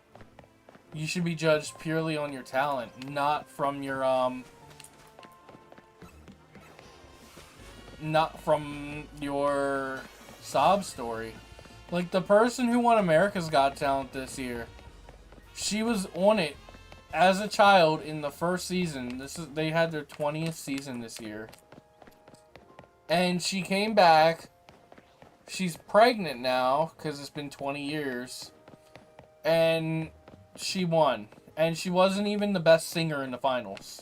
you should be judged purely on your talent, not from your, not from your sob story. Like, the person who won America's Got Talent this year, she was on it as a child in the first season. They had their 20th season this year. And she came back. She's pregnant now, because it's been 20 years. And she won. And she wasn't even the best singer in the finals.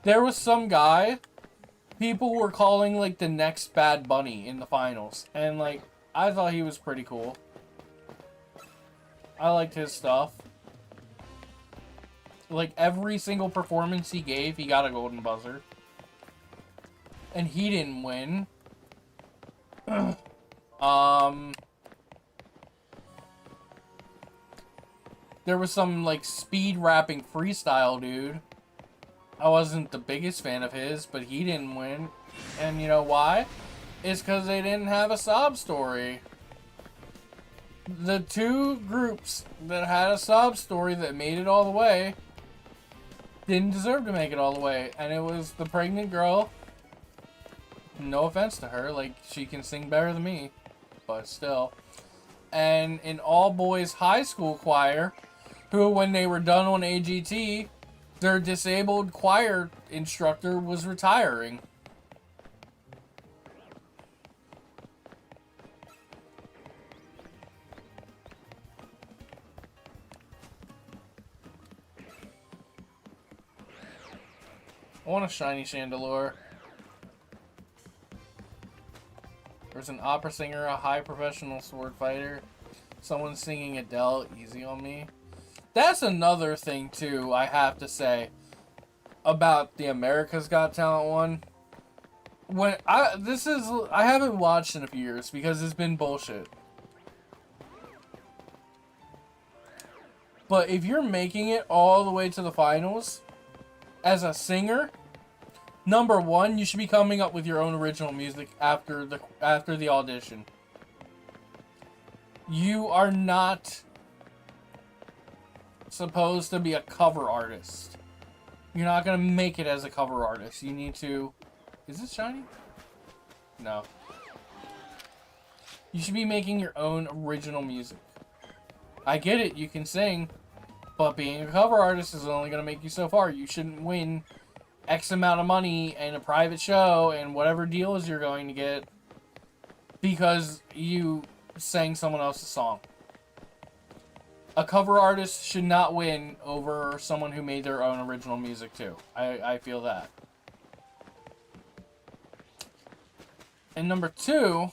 There was some guy people were calling, like, the next Bad Bunny in the finals. And, like, I thought he was pretty cool. I liked his stuff. Like, every single performance he gave, he got a golden buzzer. And he didn't win. There was some, like, speed rapping freestyle dude. I wasn't the biggest fan of his, but he didn't win. And you know why? It's because they didn't have a sob story. The 2 groups that had a sob story that made it all the way didn't deserve to make it all the way. And it was the pregnant girl. No offense to her, like, she can sing better than me, but still. And an all-boys high school choir, who, when they were done on AGT, their disabled choir instructor was retiring. I want a shiny chandelier. There's an opera singer, a high professional sword fighter, someone singing Adele, easy on me. That's another thing, too, I have to say, about the America's Got Talent one. I haven't watched in a few years because it's been bullshit. But if you're making it all the way to the finals as a singer, Number one, you should be coming up with your own original music after the audition. You are not supposed to be a cover artist. You're not gonna make it as a cover artist. You need to... Is this shiny? No. You should be making your own original music. I get it, you can sing, but being a cover artist is only gonna make you so far. You shouldn't win X amount of money and a private show and whatever deals you're going to get because you sang someone else's song. A cover artist should not win over someone who made their own original music too. I feel that. And number two,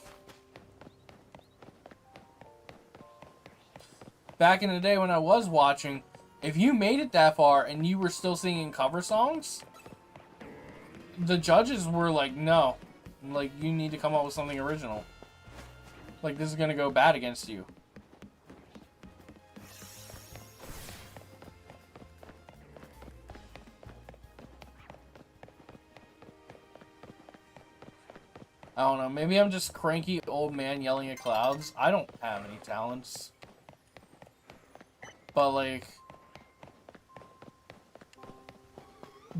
back in the day when I was watching, if you made it that far and you were still singing cover songs, the judges were like, no. Like, you need to come up with something original. Like, this is gonna go bad against you. I don't know, maybe I'm just cranky old man yelling at clouds. I don't have any talents. But, like...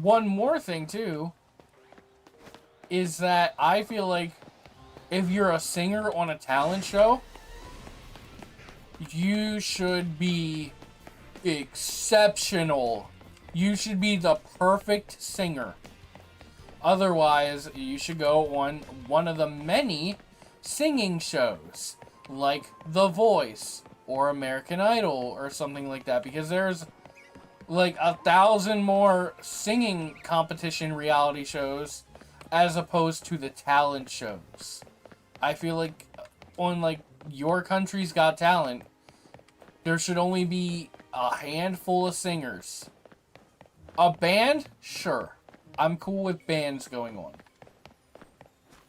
One more thing, too, is that I feel like if you're a singer on a talent show, you should be exceptional. You should be the perfect singer. Otherwise, you should go on one of the many singing shows, like The Voice or American Idol or something like that, because there's like 1,000 more singing competition reality shows as opposed to the talent shows. I feel like on like Your Country's Got Talent, there should only be a handful of singers. A band? Sure. I'm cool with bands going on.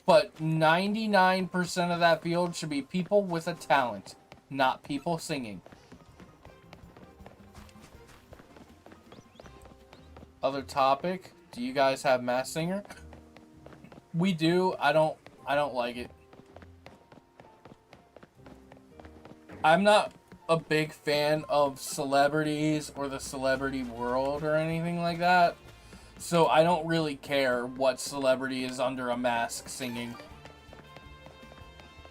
But 99% of that field should be people with a talent, not people singing. Other topic, do you guys have Masked Singer? We do. I don't like it. I'm not a big fan of celebrities or the celebrity world or anything like that. So I don't really care what celebrity is under a mask singing.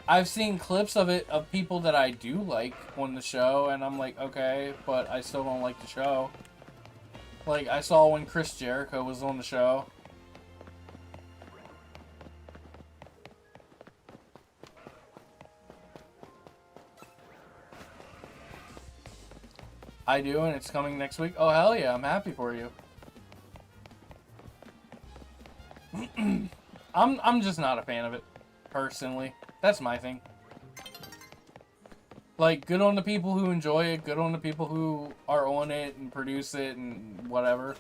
I've seen clips of it of people that I do like on the show, and I'm like, okay, but I still don't like the show. Like, I saw when Chris Jericho was on the show. I do, and it's coming next week. Oh, hell yeah, I'm happy for you. I'm just not a fan of it, personally. That's my thing. Like, good on the people who enjoy it, good on the people who are on it and produce it and whatever.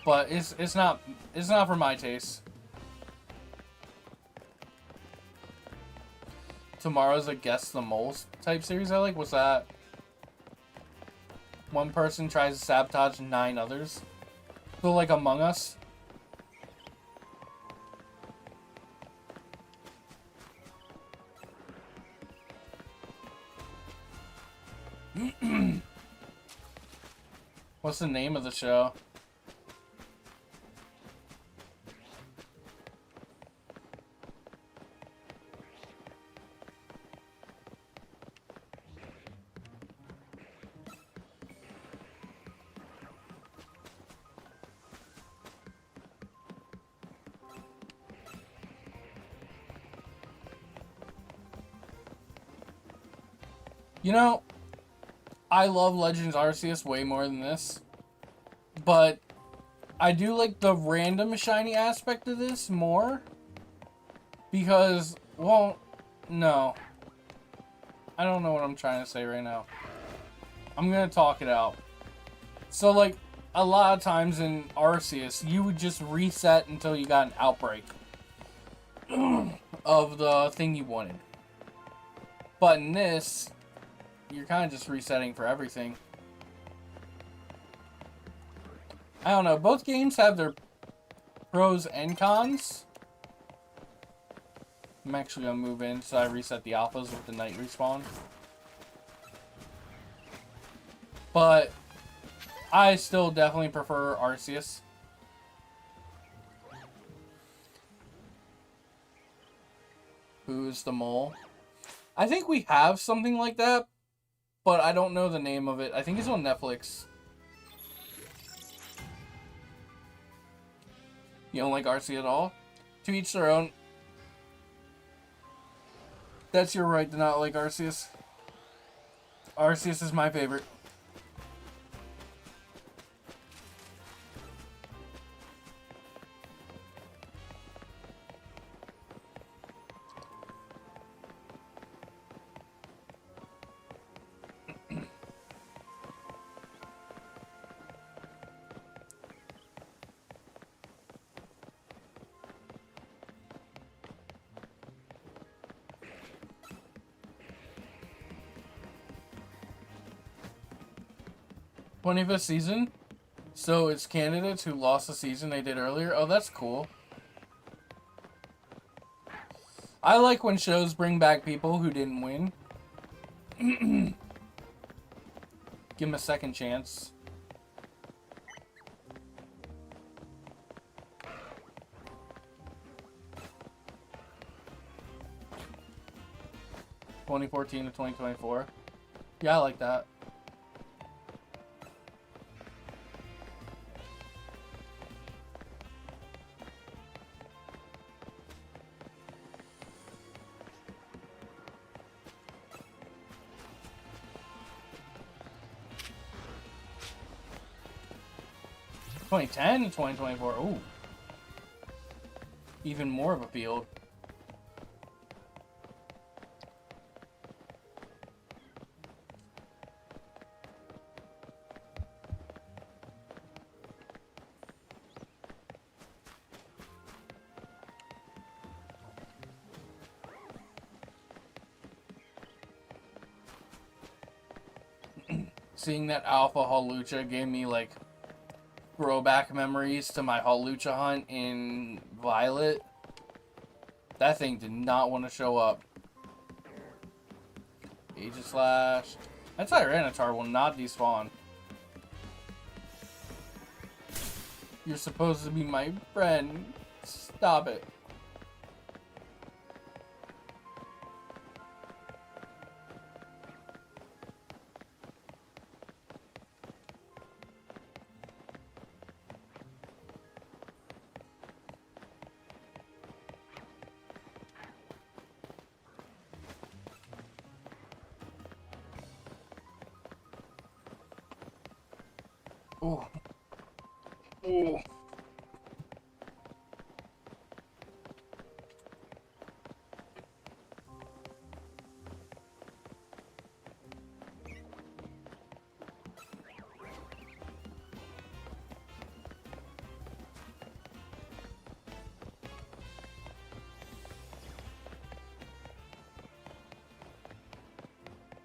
But it's not for my taste. Tomorrow's a Guess the Moles type series I like. What's that? One person tries to sabotage 9 others. So like Among Us. What's the name of the show? You know, I love Legends Arceus way more than this, but I do like the random shiny aspect of this more, because, well, no. I don't know what I'm trying to say right now. I'm gonna talk it out. So, like, a lot of times in Arceus, you would just reset until you got an outbreak of the thing you wanted. But in this, you're kind of just resetting for everything. I don't know. Both games have their Pros and cons. I'm actually gonna move in so I reset the alphas with the night respawn. But I still definitely prefer Arceus. Who's the mole? I think we have something like that, but I don't know the name of it. I think it's on Netflix. You don't like Arceus at all? To each their own. That's your right to not like Arceus. Arceus is my favorite. '25th season? So it's candidates who lost the season they did earlier? Oh, that's cool. I like when shows bring back people who didn't win. Give them a second chance. '2014 to 2024. Yeah, I like that. '2010 to 2024. Ooh. Even more of a field. Seeing that Alpha Hawlucha gave me like throwback memories to my Hawlucha hunt in Violet. That thing did not want to show up. Aegislash. That Tyranitar will not despawn. You're supposed to be my friend. Stop it. Oh. Oh.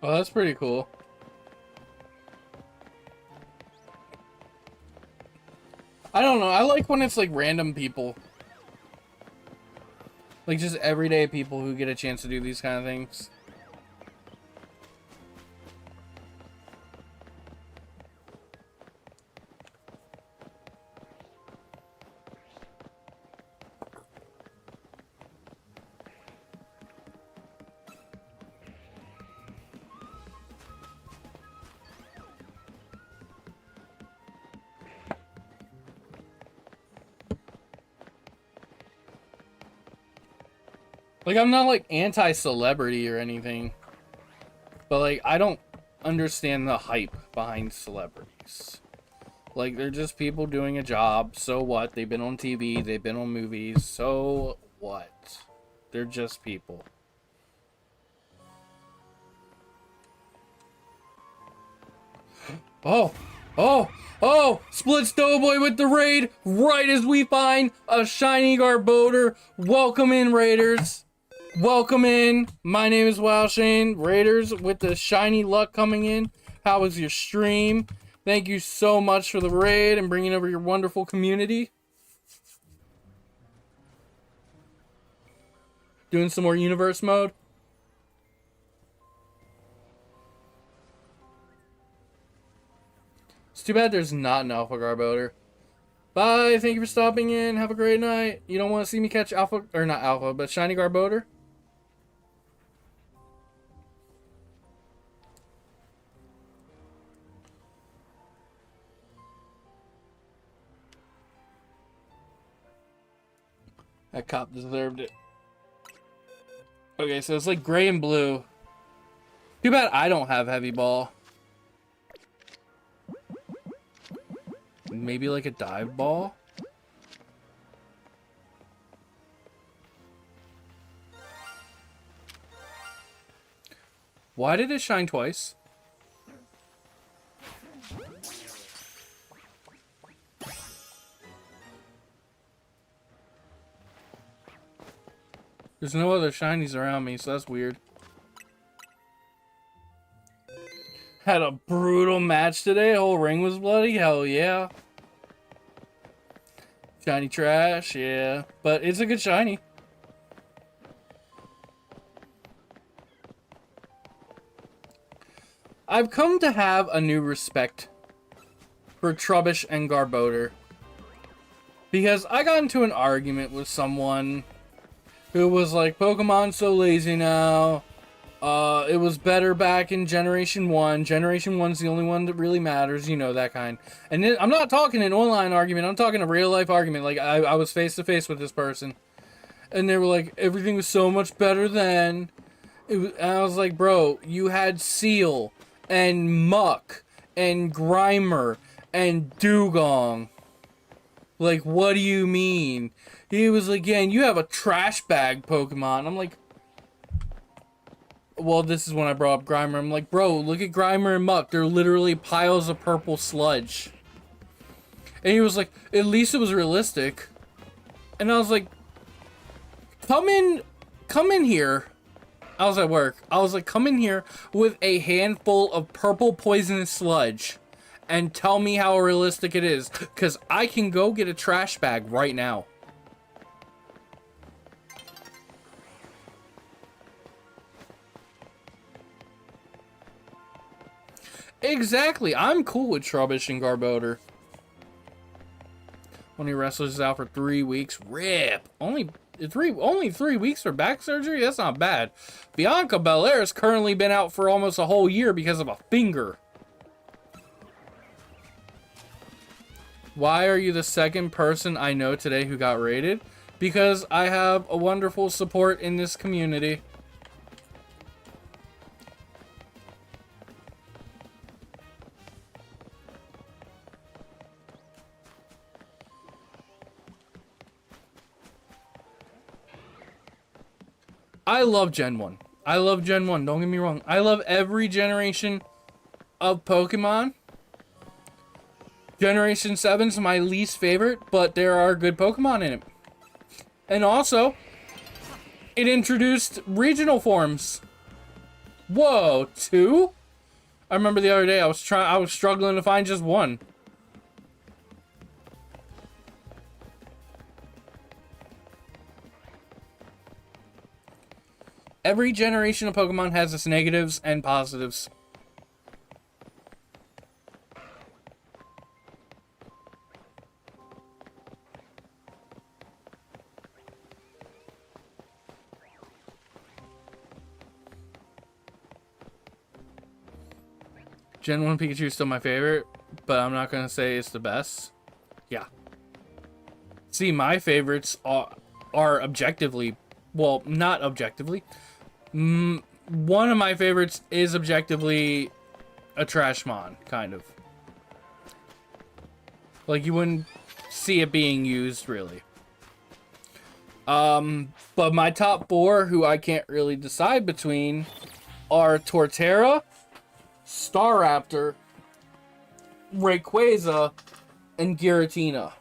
Oh, that's pretty cool. I don't know. I like when it's like random people. Like just everyday people who get a chance to do these kind of things. Like, I'm not, like, anti-celebrity or anything. But, like, I don't understand the hype behind celebrities. Like, they're just people doing a job. So what? They've been on TV. They've been on movies. So what? They're just people. Oh! Oh! Oh! Split Stowboy with the raid! Right as we find a shiny Garbodor. Welcome in, Raiders! Welcome in. My name is WowShane. Raiders with the shiny luck coming in. How was your stream? Thank you so much for the raid and bringing over your wonderful community. Doing some more universe mode. It's too bad there's not an Alpha Garbodor. Bye, thank you for stopping in. Have a great night. You don't want to see me catch Alpha, or not Alpha, but Shiny Garbodor? That cop deserved it. Okay, so it's like gray and blue. Too bad I don't have Heavy Ball. Maybe like a Dive Ball? Why did it shine twice? There's no other shinies around me, so that's weird. Had a brutal match today. Whole ring was bloody. Hell yeah. Shiny trash, yeah. But it's a good shiny. I've come to have a new respect for Trubbish and Garbodor. Because I got into an argument with someone who was like, Pokemon's so lazy now. It was better back in Generation 1. Generation 1's the only one that really matters. You know, that kind. And then, I'm not talking an online argument. I'm talking a real life argument. Like, I was face to face with this person. And they were like, everything was so much better then. And I was like, bro, you had Seal and Muck and Grimer and Dugong. Like, what do you mean? He was like, yeah, and you have a trash bag Pokemon. I'm like, well, this is when I brought up Grimer. I'm like, bro, look at Grimer and Muck. They're literally piles of purple sludge. And he was like, at least it was realistic. And I was like, come in here. I was at work. I was like, come in here with a handful of purple poisonous sludge and tell me how realistic it is. Because I can go get a trash bag right now. Exactly. I'm cool with Trubbish and Garbodor. Only wrestlers is out for 3 weeks. Rip. Only 3 weeks for back surgery? That's not bad. Bianca Belair's currently been out for almost a whole year because of a finger. Why are you the second person I know today who got raided? Because I have a wonderful support in this community. I love Gen 1. I love Gen 1, don't get me wrong. I love every generation of Pokemon. Generation 7's my least favorite, but there are good Pokemon in it. And also, it introduced regional forms. Whoa, 2? I remember the other day I was struggling to find just one. Every generation of Pokemon has its negatives and positives. Gen 1 Pikachu is still my favorite, but I'm not going to say it's the best. Yeah. See, my favorites are objectively, well, not objectively. One of my favorites is objectively a Trashmon, kind of. Like, you wouldn't see it being used, really. But my top 4, who I can't really decide between, are Torterra, Staraptor, Rayquaza, and Giratina.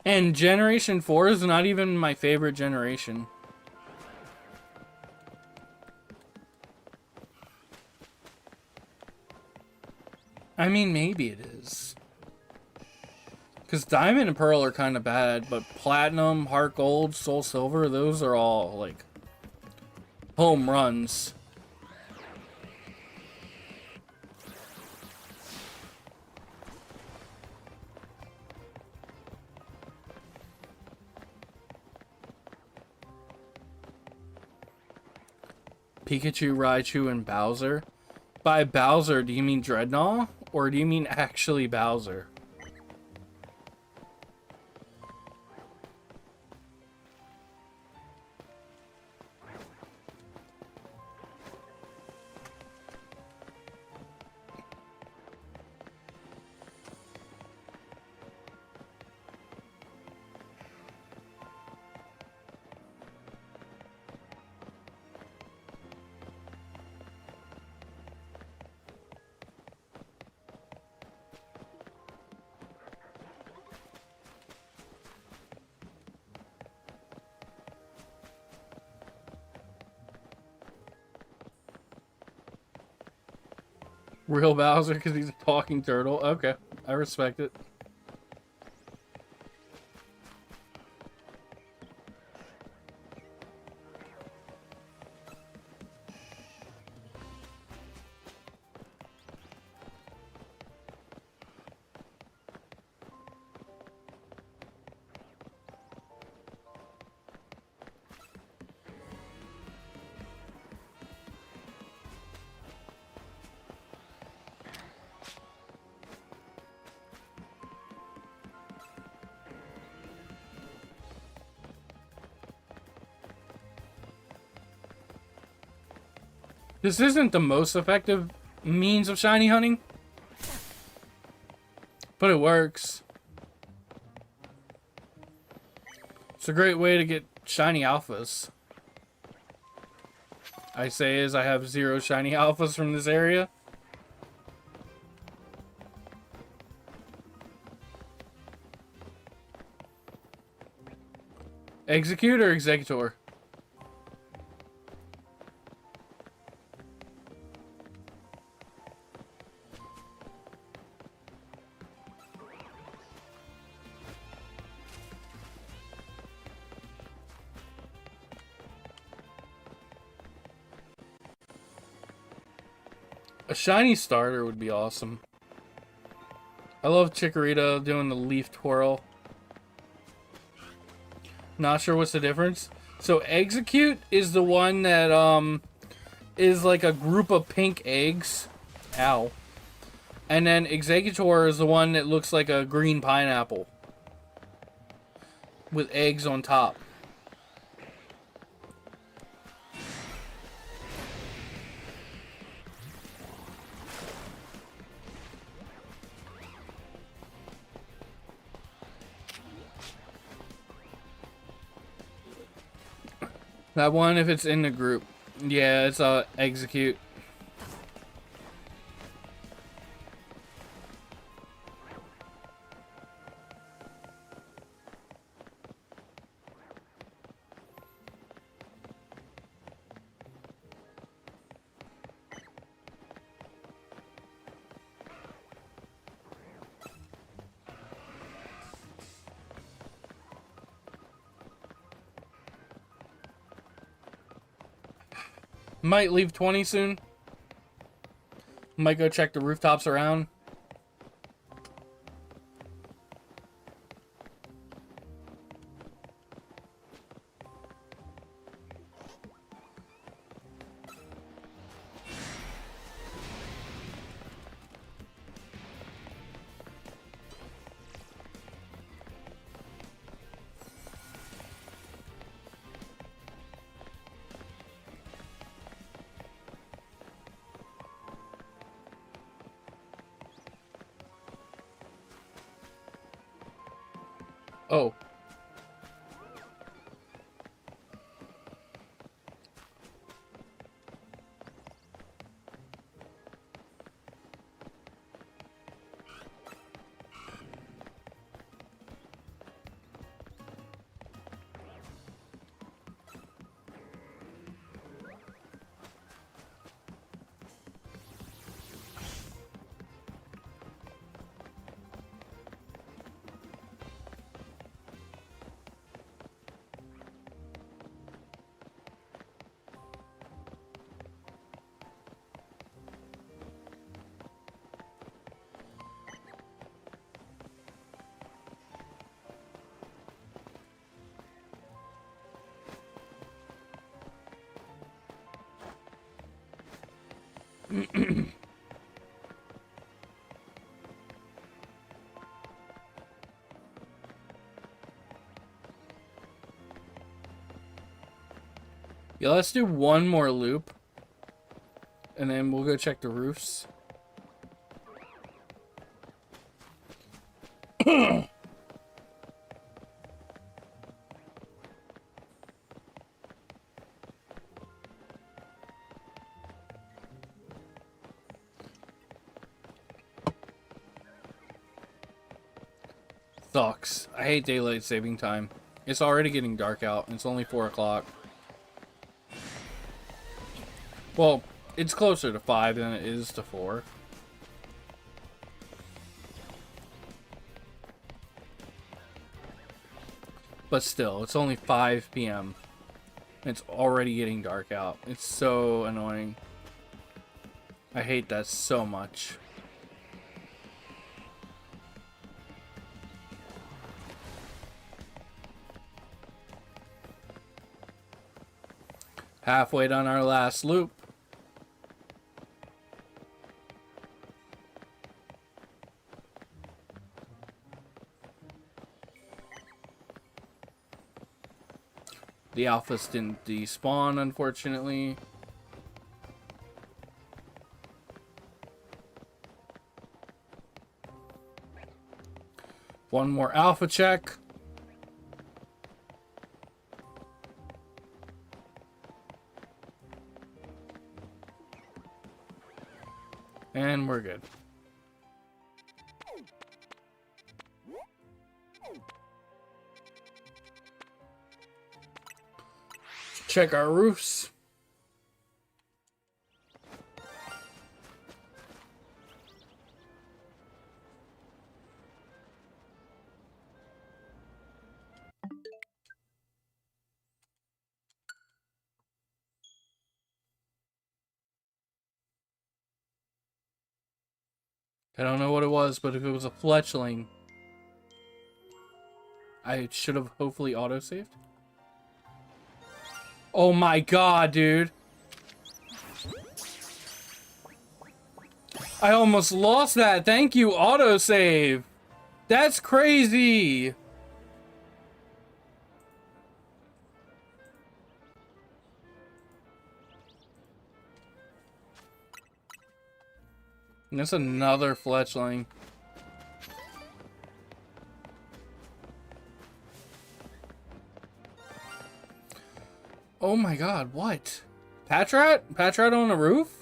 And Generation 4 is not even my favorite generation. I mean, maybe it is. Because Diamond and Pearl are kind of bad, but Platinum, Heart Gold, Soul Silver, those are all, like, home runs. Pikachu, Raichu, and Bowser. By Bowser, do you mean Dreadnought? Or do you mean actually Bowser? Real Bowser because he's a talking turtle. Okay, I respect it. This isn't the most effective means of shiny hunting, but it works. It's a great way to get shiny alphas. I say as I have 0 shiny alphas from this area. Execute or Executor? A shiny starter would be awesome. I love Chikorita doing the leaf twirl. Not sure what's the difference. So Execute is the one that is like a group of pink eggs. Ow. And then Executor is the one that looks like a green pineapple with eggs on top. That one, if it's in the group. Yeah, it's Execute. Might leave 20 soon. Might go check the rooftops around. Oh. Yeah, let's do one more loop. And then we'll go check the roofs. Sucks. I hate daylight saving time. It's already getting dark out, and it's only 4 o'clock. Well, it's closer to 5 than it is to 4. But still, it's only 5 p.m. It's already getting dark out. It's so annoying. I hate that so much. Halfway done our last loop. The alphas didn't despawn, unfortunately. One more alpha check. And we're good. Check our roofs. I don't know what it was, but if it was a fletchling, I should have hopefully autosaved. Oh my god, dude. I almost lost that. Thank you, autosave. That's crazy. And that's another fletchling. Oh my god, what? Patrat? Patrat on the roof?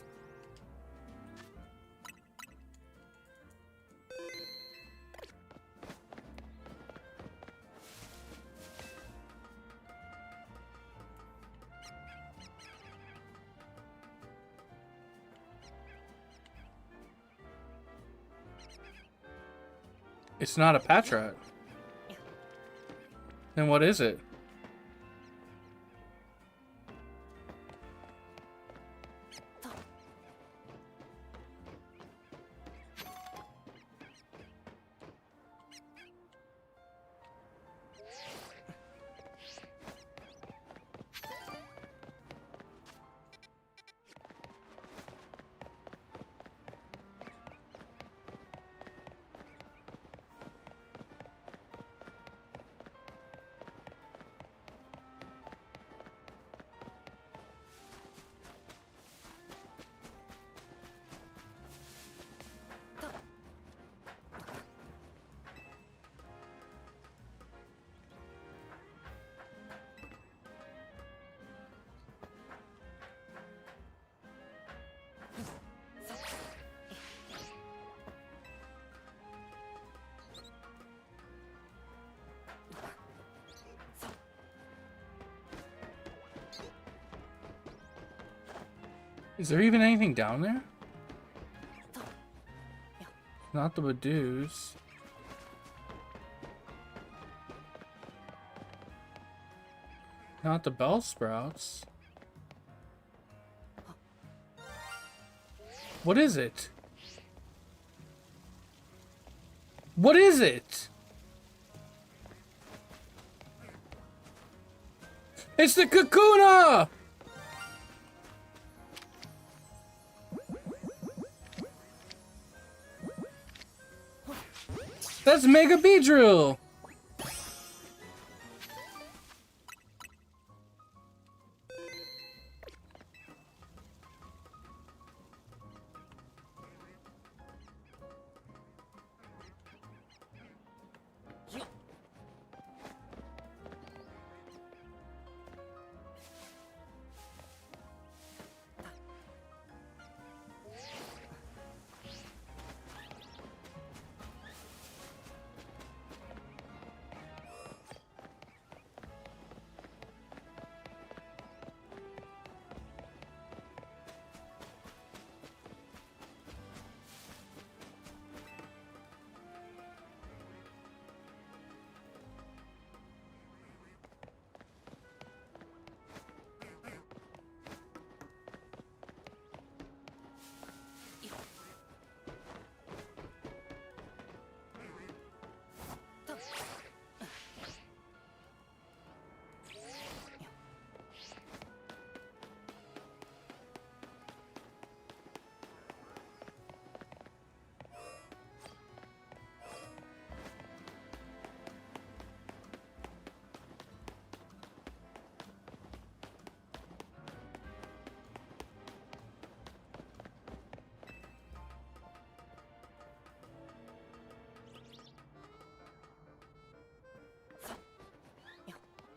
It's not a Patrat. Then what is it? Is there even anything down there? Not the Badoos. Not the Bell Sprouts. What is it? What is it? It's the Kakuna! Let's Mega Beedrill!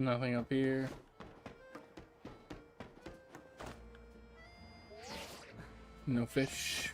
Nothing up here. No fish.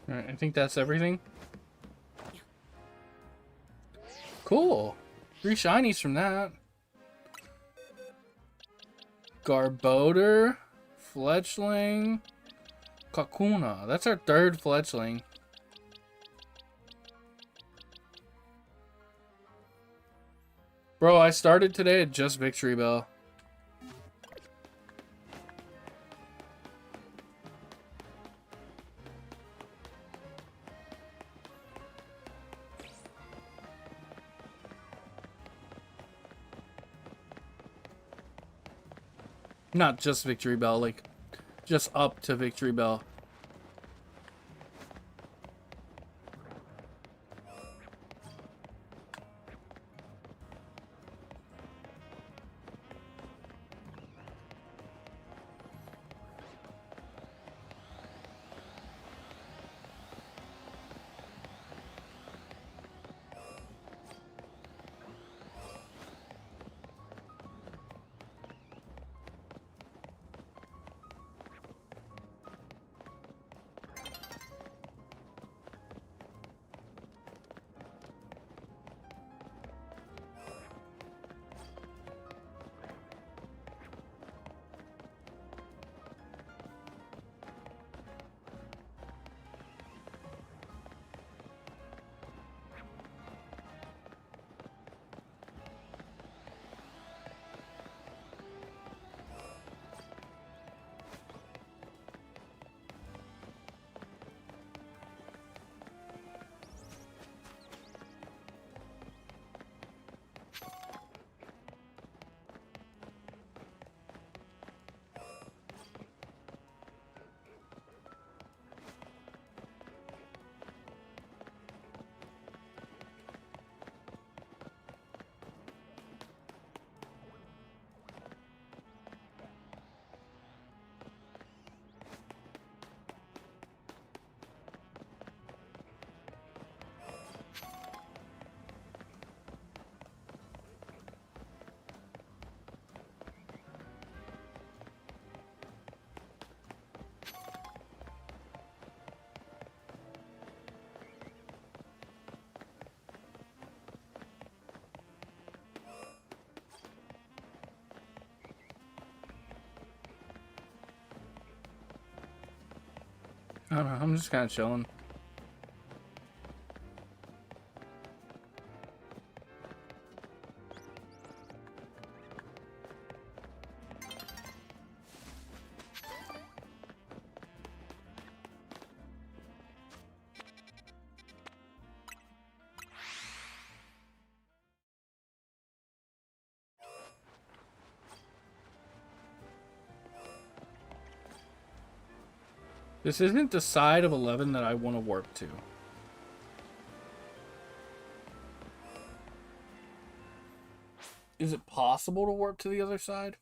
Alright, I think that's everything. Cool. 3 shinies from that. Garbodor, Fletchling, Kakuna. That's our 3rd Fletchling. Bro, I started today at just Victory Bell. Not just Victory Bell, like, just up to Victory Bell. I don't know, I'm just kind of chilling. This isn't the side of 11 that I want to warp to. Is it possible to warp to the other side?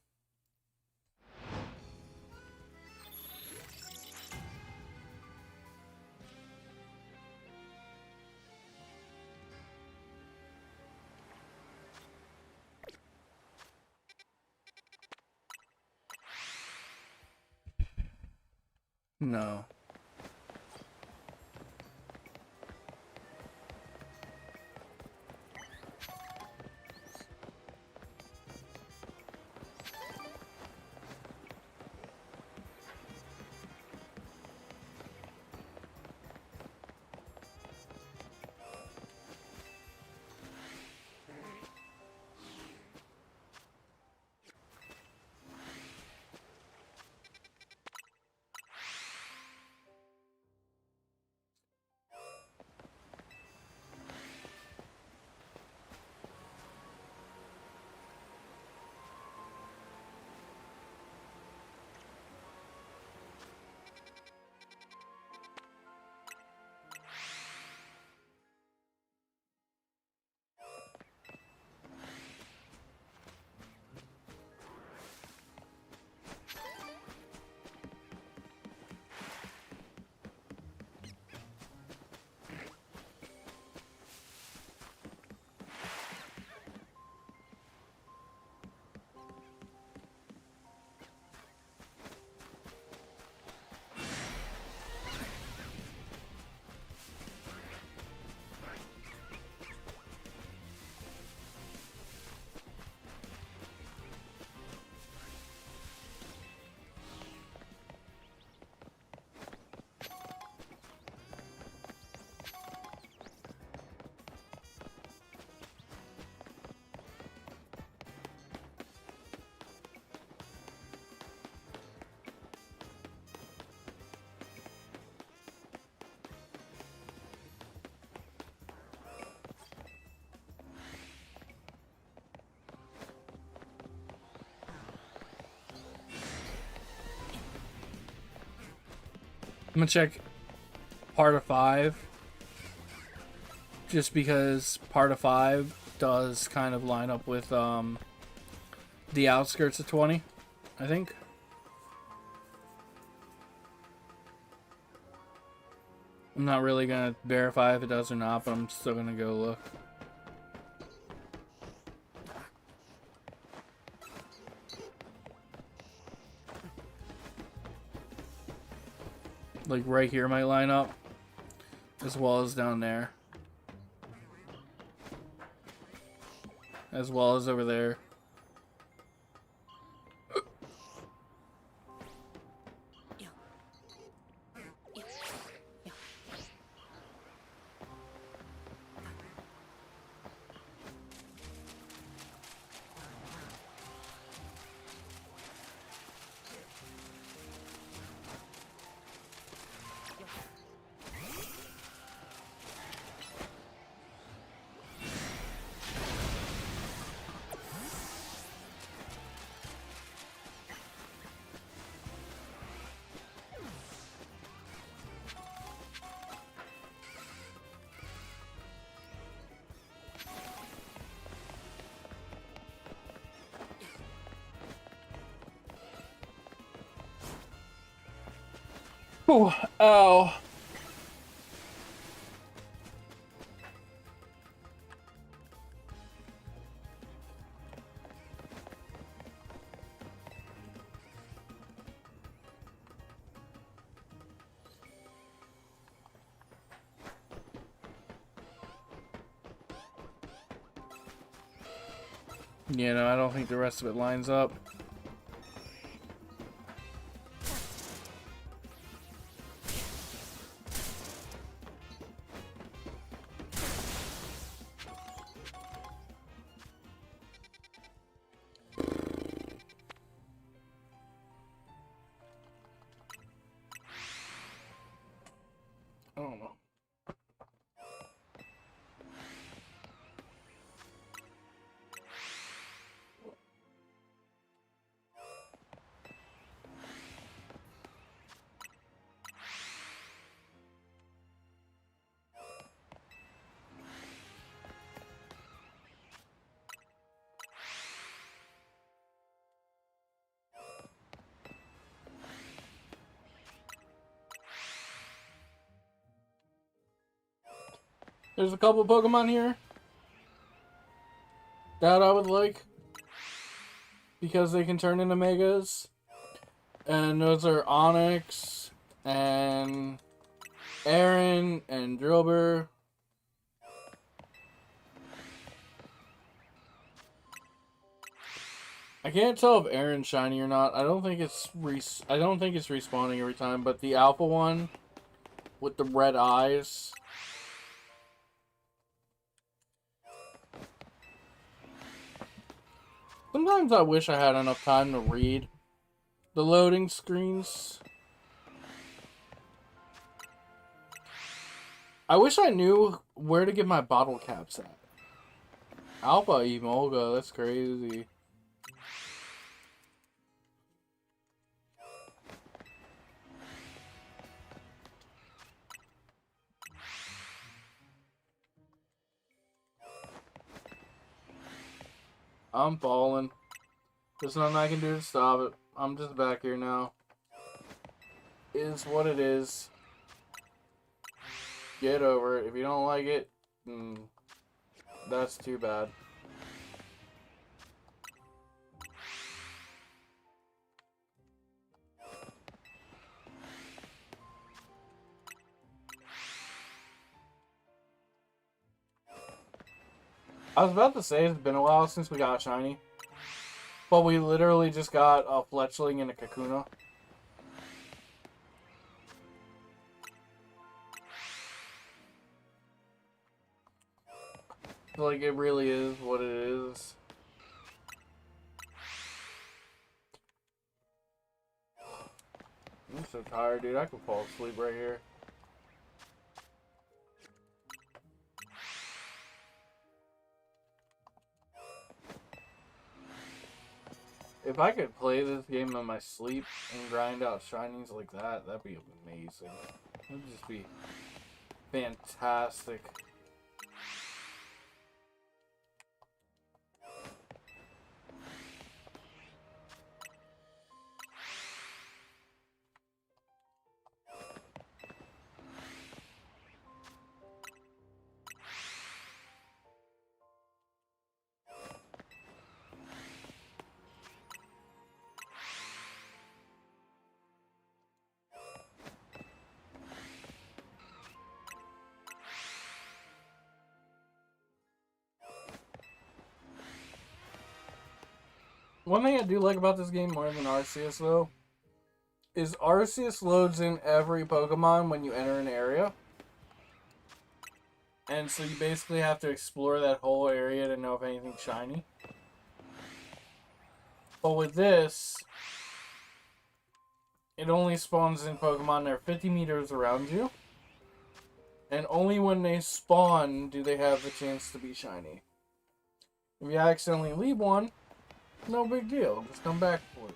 No. I'm gonna check part of 5. Just because part of 5 does kind of line up with the outskirts of 20, I think. I'm not really gonna verify if it does or not, but I'm still gonna go look. Like right here might line up, as well as down there, as well as over there. Ooh, ow. Yeah, no, I don't think the rest of it lines up. There's a couple Pokemon here that I would like because they can turn into Megas. And those are Onyx and Aaron and Drilbur. I can't tell if Aaron's shiny or not. I don't think it's respawning every time, but the alpha one with the red eyes. Sometimes I wish I had enough time to read the loading screens. I wish I knew where to get my bottle caps at. Alpha Emolga, that's crazy. I'm falling. There's nothing I can do to stop it. I'm just back here now. Is what it is. Get over it. If you don't like it, that's too bad. I was about to say it's been a while since we got shiny. But we literally just got a Fletchling and a Kakuna. Like, it really is what it is. I'm so tired, dude. I could fall asleep right here. If I could play this game in my sleep and grind out shinies like that, that'd be amazing. It'd just be fantastic. One thing I do like about this game more than Arceus, though, is Arceus loads in every Pokemon when you enter an area. And so you basically have to explore that whole area to know if anything's shiny. But with this, it only spawns in Pokemon that are 50 meters around you. And only when they spawn do they have the chance to be shiny. If you accidentally leave one, no big deal. Just come back for it.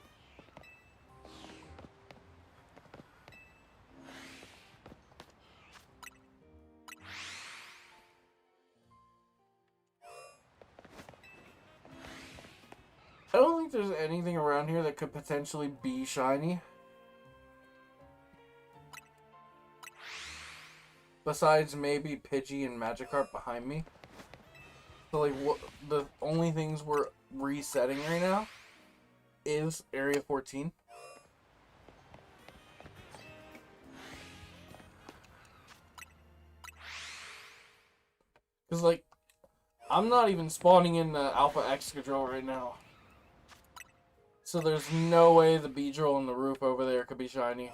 I don't think there's anything around here that could potentially be shiny. Besides maybe Pidgey and Magikarp behind me. So like, what the only things we're resetting right now is Area 14. Because like, I'm not even spawning in the Alpha Excadrill right now. So there's no way the Beedrill on the roof over there could be shiny.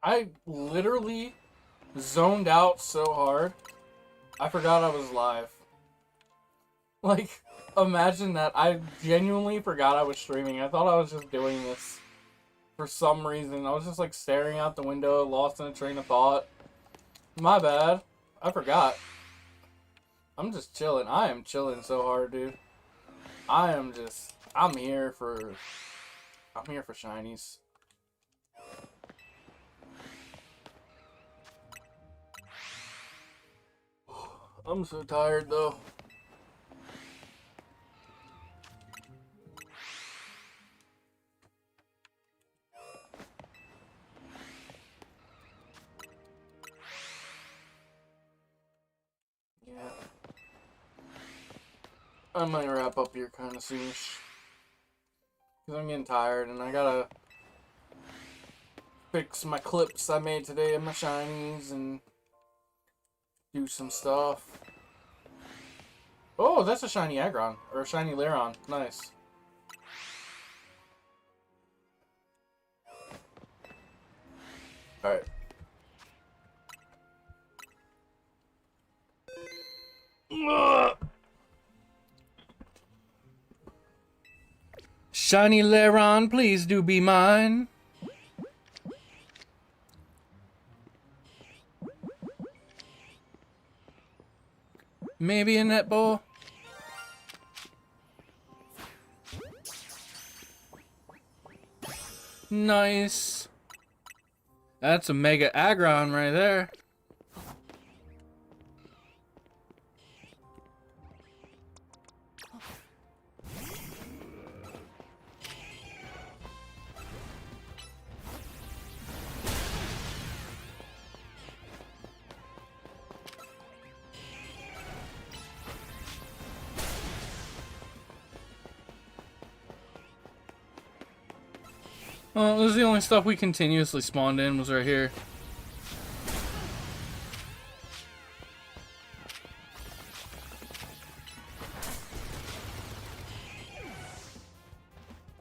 I literally zoned out so hard, I forgot I was live. Like, imagine that. I genuinely forgot I was streaming. I thought I was just doing this for some reason. I was just like staring out the window, lost in a train of thought. My bad. I forgot. I'm just chilling. I am chilling so hard, dude. I'm here for shinies. I'm so tired though. Yeah. I might wrap up here kind of soonish. Because I'm getting tired and I gotta fix my clips I made today of my shinies and do some stuff. Oh, that's a shiny Aggron. Or a shiny Lairon. Nice. Alright. Shiny Lairon, please do be mine. Maybe a netball. Nice. That's a Mega Aggron right there. Well, this is the only stuff we continuously spawned in was right here.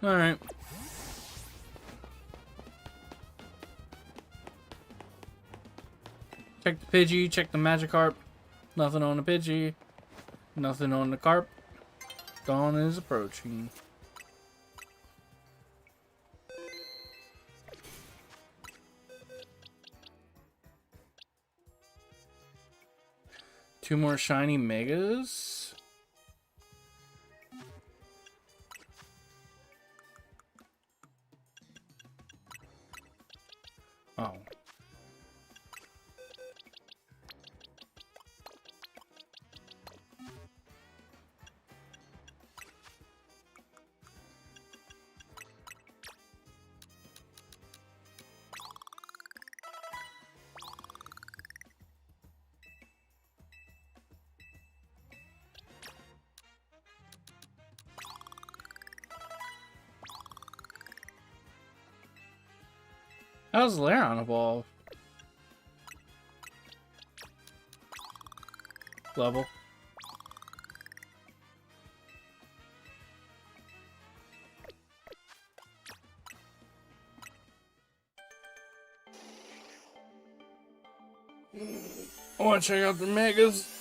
Alright. Check the Pidgey, check the Magikarp. Nothing on the Pidgey. Nothing on the Carp. Dawn is approaching. Two more shiny Megas. Oh. How's Lairon evolve? Level. I want to check out the Megas.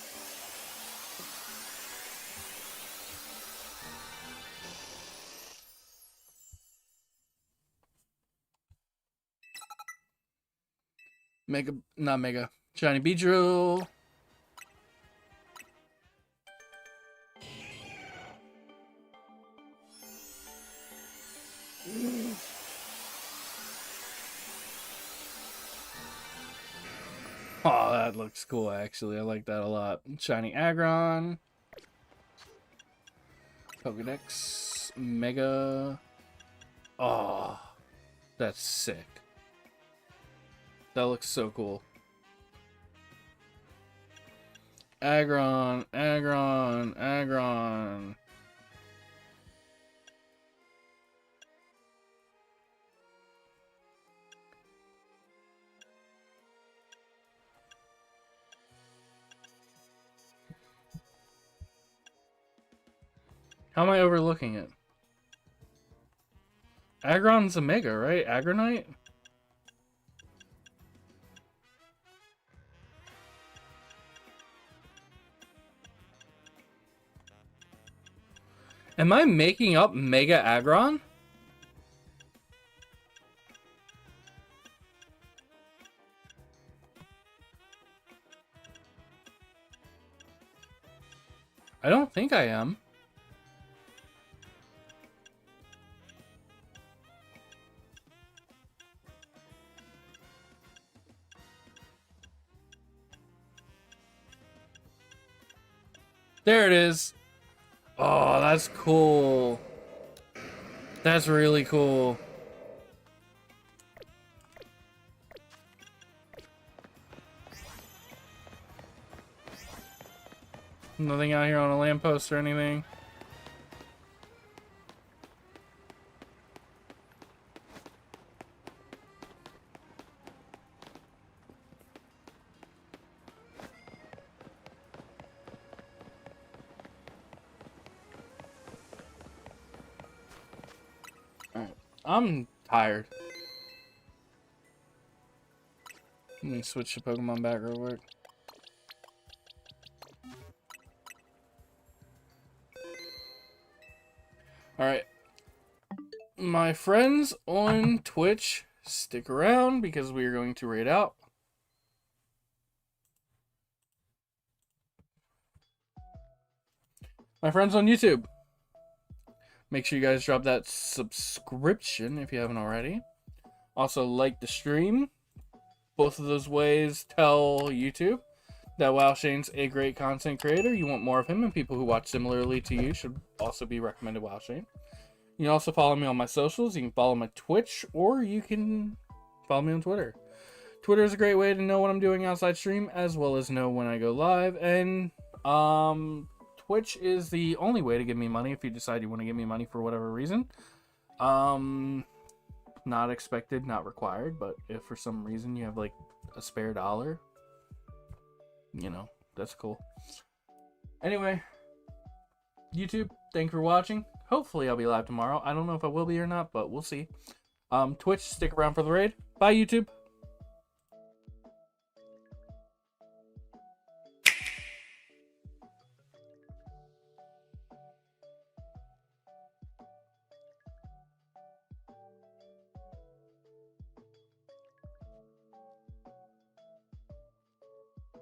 Mega, not Mega. Shiny Beedrill. Oh, that looks cool, actually. I like that a lot. Shiny Aggron. Pokedex. Mega. Oh, that's sick. That looks so cool. Aggron, Aggron, Aggron. How am I overlooking it? Aggron's a Mega, right? Aggronite? Am I making up Mega Aggron? I don't think I am. There it is. Oh, that's cool. That's really cool. Nothing out here on a lamppost or anything. I'm tired. Let me switch the Pokemon back real quick. Alright. My friends on Twitch, stick around because we are going to raid out. My friends on YouTube, make sure you guys drop that subscription if you haven't already. Also, like the stream. Both of those ways tell YouTube that WowShane's a great content creator. You want more of him, and people who watch similarly to you should also be recommended WowShane. You can also follow me on my socials. You can follow my Twitch, or you can follow me on Twitter. Twitter is a great way to know what I'm doing outside stream, as well as know when I go live. And Twitch is the only way to give me money if you decide you want to give me money for whatever reason. Not expected, not required, but if for some reason you have like a spare dollar, you know, that's cool. Anyway, YouTube, thank you for watching. Hopefully I'll be live tomorrow. I don't know if I will be or not, but we'll see. Twitch, stick around for the raid. Bye, YouTube.